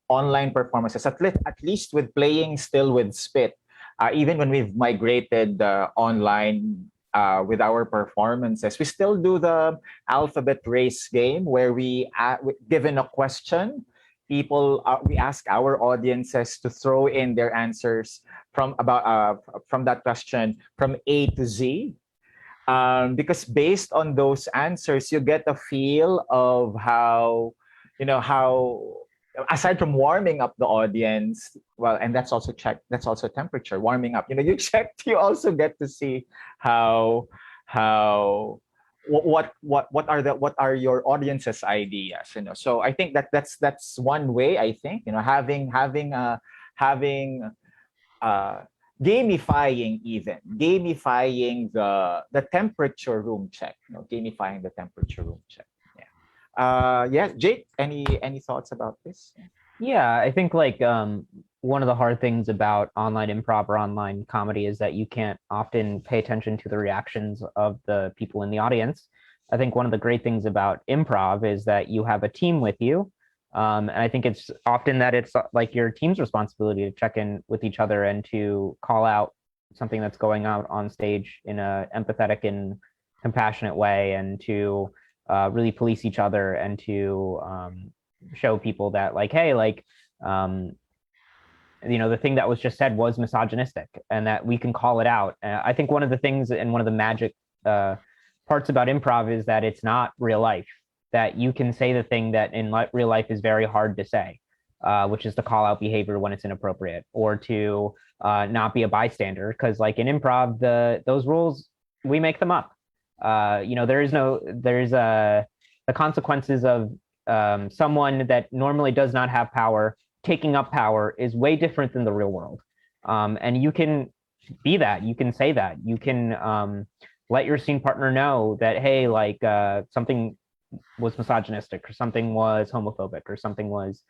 online performances, at least with playing still with spit, even when we've migrated online with our performances, we still do the alphabet race game where given a question, we ask our audiences to throw in their answers from that question from A to Z. Because based on those answers, you get a feel of how aside from warming up the audience, well, and that's also temperature, warming up. You also get to see how what are your audience's ideas. So I think that's one way. I think having gamifying the temperature room check. Gamifying the temperature room check. Yeah, Jake, any thoughts about this? Yeah, I think like one of the hard things about online improv or online comedy is that you can't often pay attention to the reactions of the people in the audience. I think one of the great things about improv is that you have a team with you. And I think it's often that it's like your team's responsibility to check in with each other and to call out something that's going on stage in a empathetic and compassionate way, and to really police each other, and to show people that like, hey, like, the thing that was just said was misogynistic and that we can call it out. I think one of the things and one of the magic parts about improv is that it's not real life, that you can say the thing that in real life is very hard to say, which is to call out behavior when it's inappropriate, or to not be a bystander. Because like in improv, those rules, we make them up. There's the consequences of someone that normally does not have power taking up power is way different than the real world. And you can be that, you can say that, you can let your scene partner know that, hey, like something was misogynistic, or something was homophobic, or something was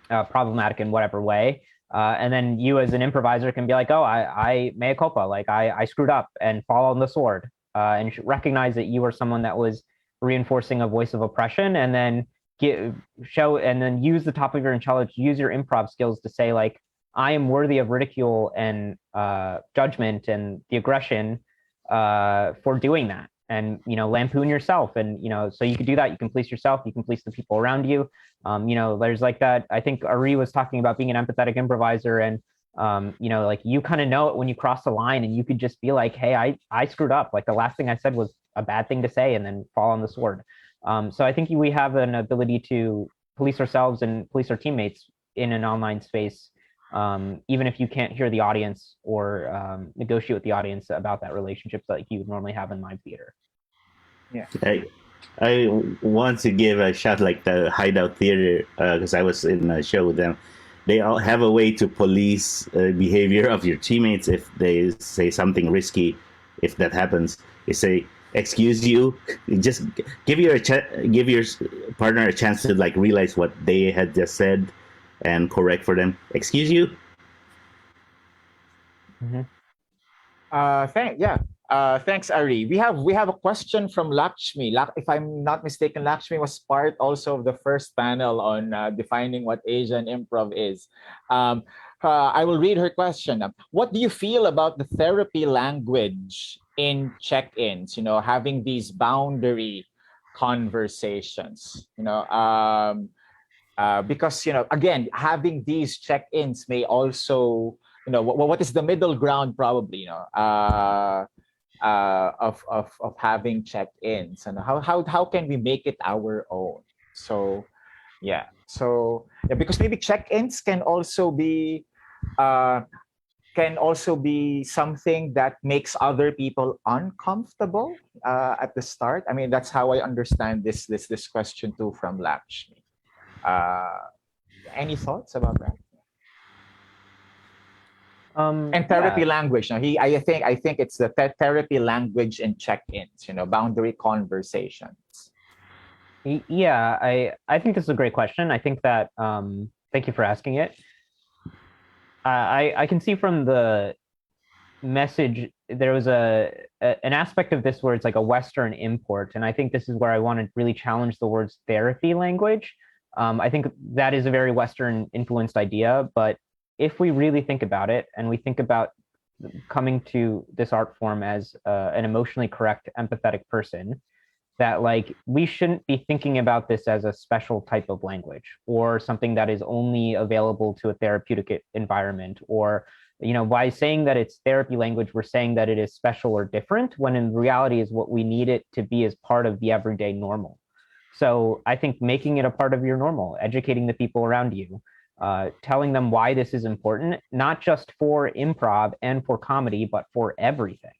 problematic in whatever way. And then you as an improviser can be like, oh, I mea culpa, like I screwed up, and fall on the sword, and you should recognize that you are someone that was reinforcing a voice of oppression, and then use the top of your intelligence, use your improv skills to say like, I am worthy of ridicule and judgment and the aggression for doing that. And lampoon yourself, and so you could do that. You can police yourself, you can police the people around you. There's like that. I think Aree was talking about being an empathetic improviser, and like you kind of know it when you cross the line, and you could just be like, hey, I screwed up, like the last thing I said was a bad thing to say, and then fall on the sword. So I think we have an ability to police ourselves and police our teammates in an online space, even if you can't hear the audience or negotiate with the audience about that relationship that you would normally have in live theater. Yeah. I want to give a shout like the Hideout Theater, because I was in a show with them. They all have a way to police behavior of your teammates if they say something risky. If that happens, they say, "Excuse you." Just give your partner a chance to like realize what they had just said and correct for them. Excuse you. Mm-hmm. Thanks, Aree. We have a question from Lakshmi. If I'm not mistaken, Lakshmi was part also of the first panel on defining what Asian improv is. I will read her question. What do you feel about the therapy language in check-ins? Having these boundary conversations. Because again, having these check-ins may also, what is the middle ground probably, of having check-ins, and how can we make it our own? So because maybe check-ins can also be something that makes other people uncomfortable at the start. I mean, that's how I understand this question too from Lakshmi. Any thoughts about that? And therapy language. Now, I think it's the therapy language in check-ins. Boundary conversations. Yeah, I think this is a great question. I think that thank you for asking it. I can see from the message. There was an aspect of this where it's like a Western import, and I think this is where I want to really challenge the words therapy language. I think that is a very Western influenced idea, but if we really think about it and we think about coming to this art form as an emotionally correct, empathetic person, that like we shouldn't be thinking about this as a special type of language or something that is only available to a therapeutic environment, or by saying that it's therapy language, we're saying that it is special or different, when in reality is what we need it to be as part of the everyday normal. So I think making it a part of your normal, educating the people around you, telling them why this is important, not just for improv and for comedy, but for everything.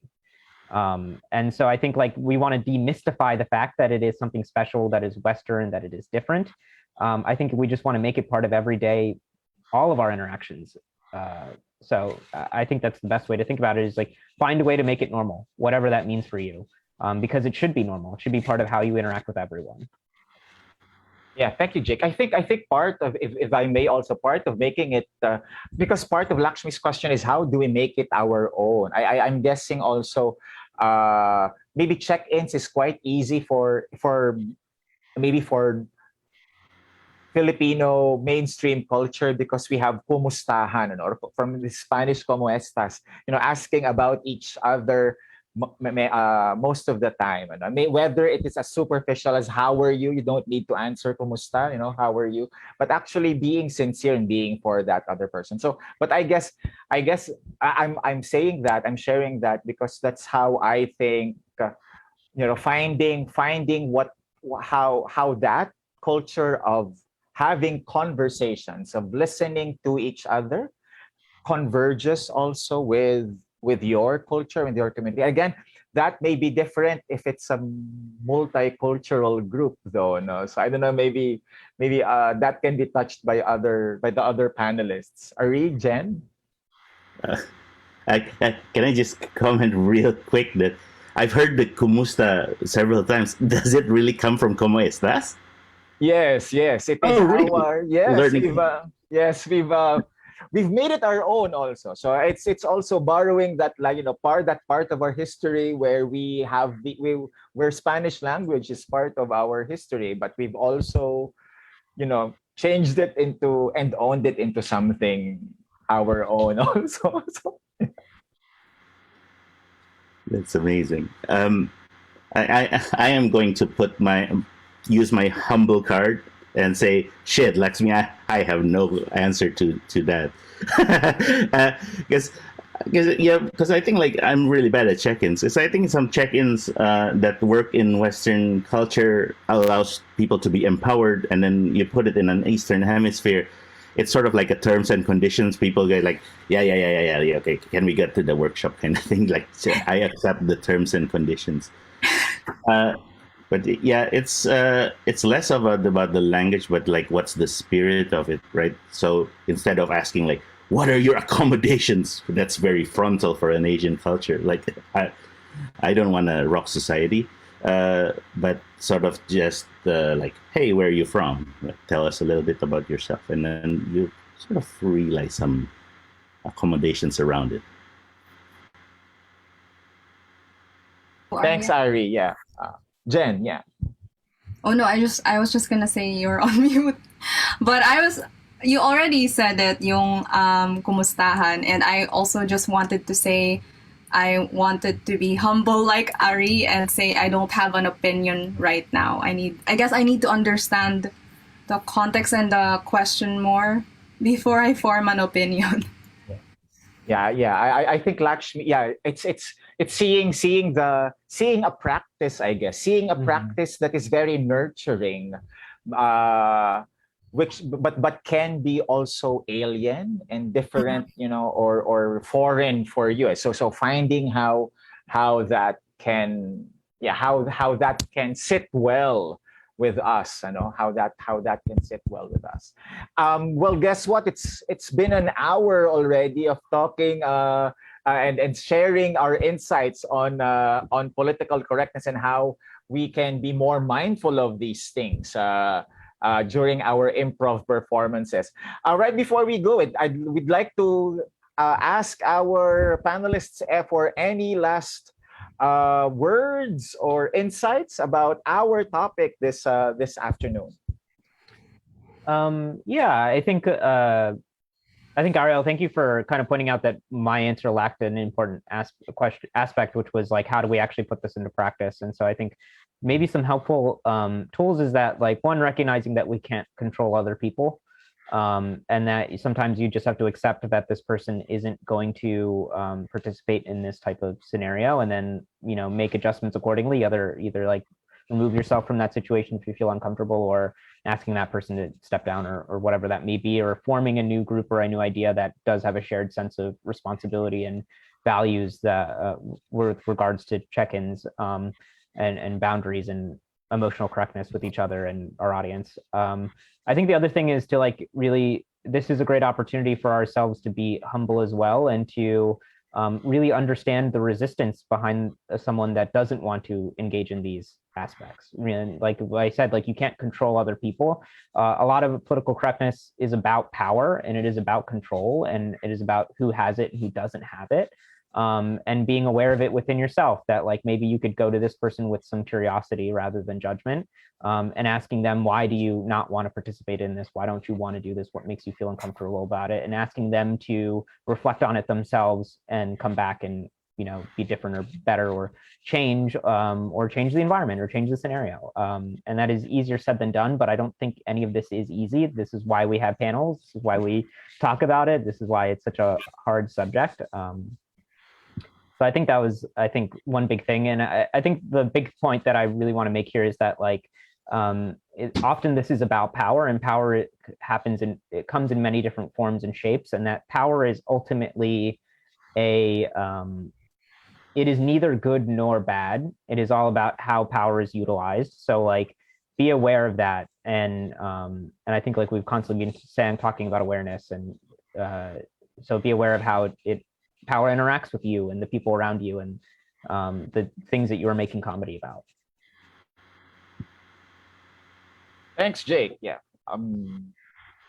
And so I think like we want to demystify the fact that it is something special, that is Western, that it is different. I think we just want to make it part of everyday, all of our interactions. So I think that's the best way to think about it, is like find a way to make it normal, whatever that means for you, because it should be normal. It should be part of how you interact with everyone. Yeah, thank you, Jake. I think part of, if I may, also part of making it, because part of Lakshmi's question is how do we make it our own? I'm guessing also maybe check-ins is quite easy for Filipino mainstream culture, because we have kumustahan, or from the Spanish como estas, asking about each other most of the time. Whether it is as superficial as how are you don't need to answer kumusta, how are you, but actually being sincere and being for that other person. So, but I guess I'm saying that, I'm sharing that because that's how I think, finding how that culture of having conversations, of listening to each other, converges also with your culture, with your community. Again, that may be different if it's a multicultural group, though. No, so I don't know. Maybe that can be touched by the other panelists. Aree, Jen. Can I just comment real quick that I've heard the kumusta several times. Does it really come from como estas? Yes, it is. Oh, really? We've made it our own also. So it's also borrowing that, like, part of our history where where Spanish language is part of our history, but we've also, changed it into and owned it into something our own also. That's amazing. I am going to use my humble card and say, shit, Lakshmi, I have no answer to that. Because I think like I'm really bad at check-ins. I think some check-ins that work in Western culture allows people to be empowered, and then you put it in an Eastern hemisphere. It's sort of like a terms and conditions. People get like, yeah, okay, can we get to the workshop kind of thing? Like, I accept the terms and conditions. But yeah, it's less about the language, but like what's the spirit of it, right? So instead of asking like, what are your accommodations? That's very frontal for an Asian culture. Like, I don't want to rock society, but sort of just like, hey, where are you from? Like, tell us a little bit about yourself, and then you sort of realize some accommodations around it. Thanks, Aree. Yeah. Jen, yeah. Oh no, I was just gonna say you're on mute. But you already said it, yung kumustahan, and I also just wanted to say I wanted to be humble like Aree and say I don't have an opinion right now. I guess I need to understand the context and the question more before I form an opinion. Yeah. I think Lakshmi, it's seeing a practice, I guess. Seeing a practice that is very nurturing, which but can be also alien and different, or foreign for you. So finding how that can sit well with us, how that can sit well with us. Well, guess what? It's been an hour already of talking and sharing our insights on political correctness and how we can be more mindful of these things during our improv performances. Right before we go, we'd like to ask our panelists for any last words or insights about our topic this afternoon. I think Ariel, thank you for kind of pointing out that my answer lacked an important aspect, which was like, how do we actually put this into practice? And so I think maybe some helpful tools is that, like, one, recognizing that we can't control other people, and that sometimes you just have to accept that this person isn't going to participate in this type of scenario, and then, you know, make adjustments accordingly. Either like remove yourself from that situation if you feel uncomfortable, or asking that person to step down, or whatever that may be, or forming a new group or a new idea that does have a shared sense of responsibility and values that with regards to check-ins and boundaries and emotional correctness with each other and our audience. I think the other thing is to, like, really, this is a great opportunity for ourselves to be humble as well, and to really understand the resistance behind someone that doesn't want to engage in these aspects. I mean, like I said, like, you can't control other people. A lot of political correctness is about power, and it is about control, and it is about who has it and who doesn't have it. And being aware of it within yourself, that, like, maybe you could go to this person with some curiosity rather than judgment, and asking them, why do you not want to participate in this? Why don't you want to do this? What makes you feel uncomfortable about it? And asking them to reflect on it themselves and come back and, you know, be different or better, or change the environment, or change the scenario. And that is easier said than done, but I don't think any of this is easy. This is why we have panels. This is why we talk about it. This is why it's such a hard subject. So I think that was, one big thing. And I think the big point that I really want to make here is that, like, often this is about power, and power, it comes in many different forms and shapes, and that power is ultimately it is neither good nor bad. It is all about how power is utilized. So, like, be aware of that. And I think, like, we've constantly been talking about awareness, and so be aware of how power interacts with you and the people around you, and the things that you are making comedy about. Thanks, Jake. Yeah.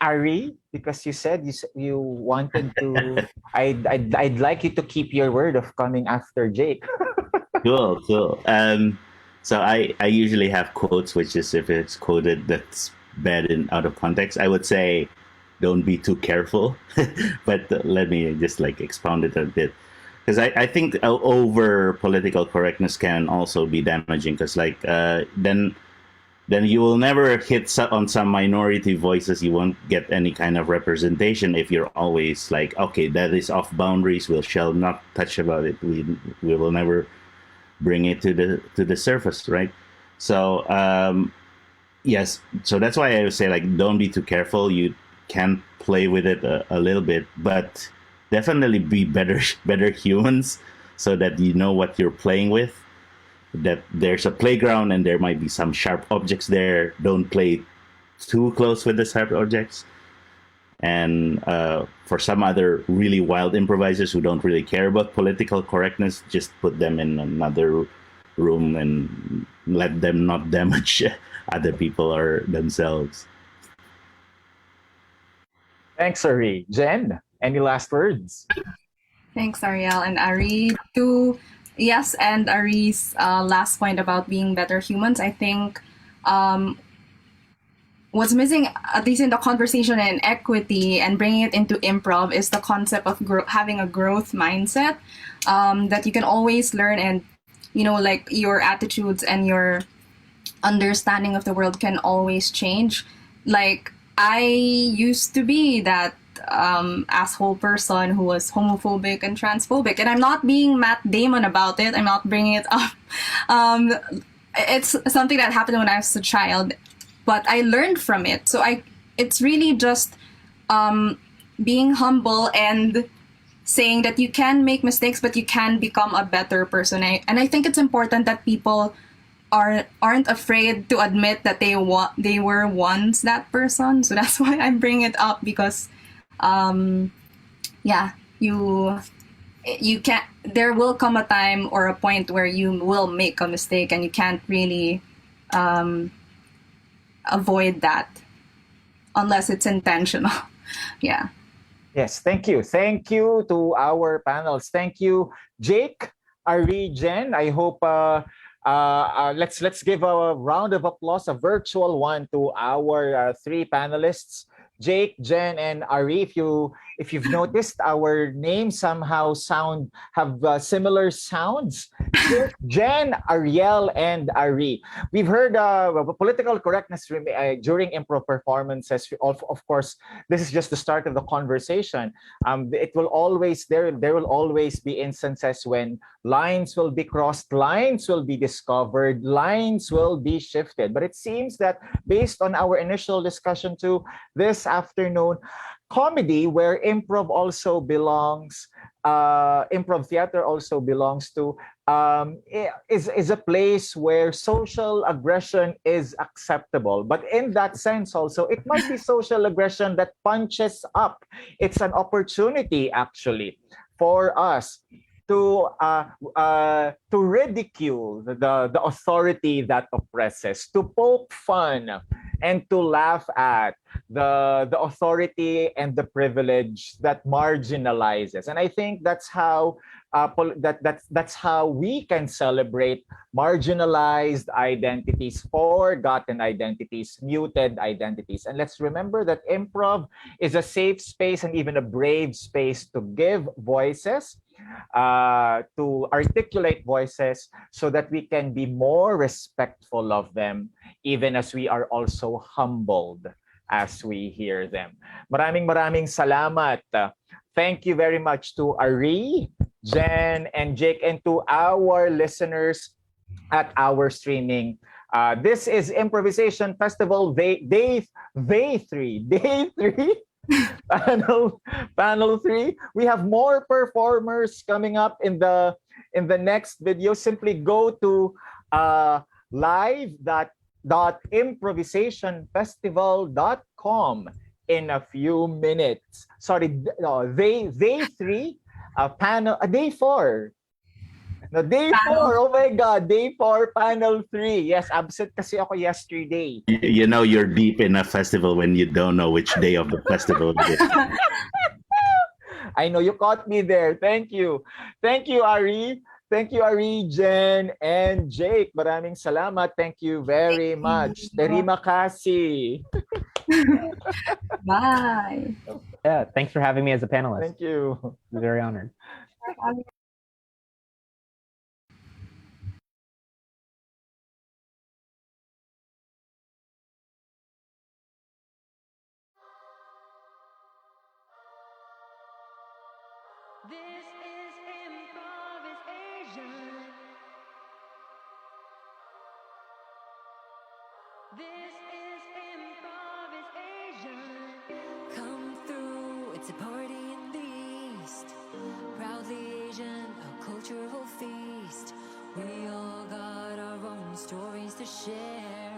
Aree, because you said you wanted to, I'd like you to keep your word of coming after Jake. Cool. So I usually have quotes, which is, if it's quoted that's bad and out of context, I would say, don't be too careful. But let me just, like, expound it a bit, because I think over political correctness can also be damaging, because, like, then you will never hit on some minority voices. You won't get any kind of representation if you're always like, okay, that is off boundaries, we shall not touch about it, we will never bring it to the surface, right? So yes, so that's why I would say, like, don't be too careful. You can play with it a little bit, but definitely be better humans, so that you know what you're playing with, that there's a playground and there might be some sharp objects there. Don't play too close with the sharp objects. And for some other really wild improvisers who don't really care about political correctness, just put them in another room and let them not damage other people or themselves. Thanks, Aree. Jen, any last words? Thanks, Ariel and Aree. Yes, and Aree's last point about being better humans, I think what's missing, at least in the conversation and equity and bringing it into improv, is the concept of having a growth mindset, that you can always learn, and, you know, like, your attitudes and your understanding of the world can always change. Like, I used to be that asshole person who was homophobic and transphobic, and I'm not being Matt Damon about it. I'm not bringing it up. It's something that happened when I was a child, but I learned from it. So it's really just being humble and saying that you can make mistakes, but you can become a better person. And I think it's important that people aren't afraid to admit that they were once that person. So that's why I bring it up, because you can't, there will come a time or a point where you will make a mistake, and you can't really avoid that unless it's intentional. Yeah. Yes, thank you. Thank you to our panels. Thank you, Jake, Aree, Jen. I hope let's give a round of applause, a virtual one, to our three panelists, Jake, Jen, and Aree. If you've noticed, our names somehow have similar sounds. Jake, Jen, Ariel, and Aree. We've heard political correctness during improv performances. Of course, this is just the start of the conversation. It will always there will always be instances when lines will be crossed, lines will be discovered, lines will be shifted. But it seems that based on our initial discussion to this afternoon, comedy, where improv also belongs, improv theater also belongs to, is a place where social aggression is acceptable. But in that sense also, it might be social aggression that punches up. It's an opportunity, actually, for us to ridicule the authority that oppresses, to poke fun and to laugh at the authority and the privilege that marginalizes. And I think that's how that's how we can celebrate marginalized identities, forgotten identities, muted identities. And let's remember that improv is a safe space and even a brave space to give voices, to articulate voices, so that we can be more respectful of them, even as we are also humbled as we hear them. Maraming salamat. Thank you very much to Aree, Jen, and Jake, and to our listeners at our streaming. This is Improvisation Festival day 3. Panel 3. We have more performers coming up in the next video. Simply go to live.improvisationfestival.com in a few minutes. Sorry, no, day 3, day 4. No, day 4. Oh my God, day 4, panel 3. Yes, absent kasi ako yesterday. You know you're deep in a festival when you don't know which day of the festival it is. I know, you caught me there. Thank you. Thank you, Aree. Thank you, Aree, Jen, and Jake. Maraming salamat. Thank you very much. Terima kasih. Bye. Yeah, thanks for having me as a panelist. Thank you. I'm very honored. This is ImprovisAsian. This is ImprovisAsian. Come through, it's a party in the East. Proudly Asian, a cultural feast. We all got our own stories to share.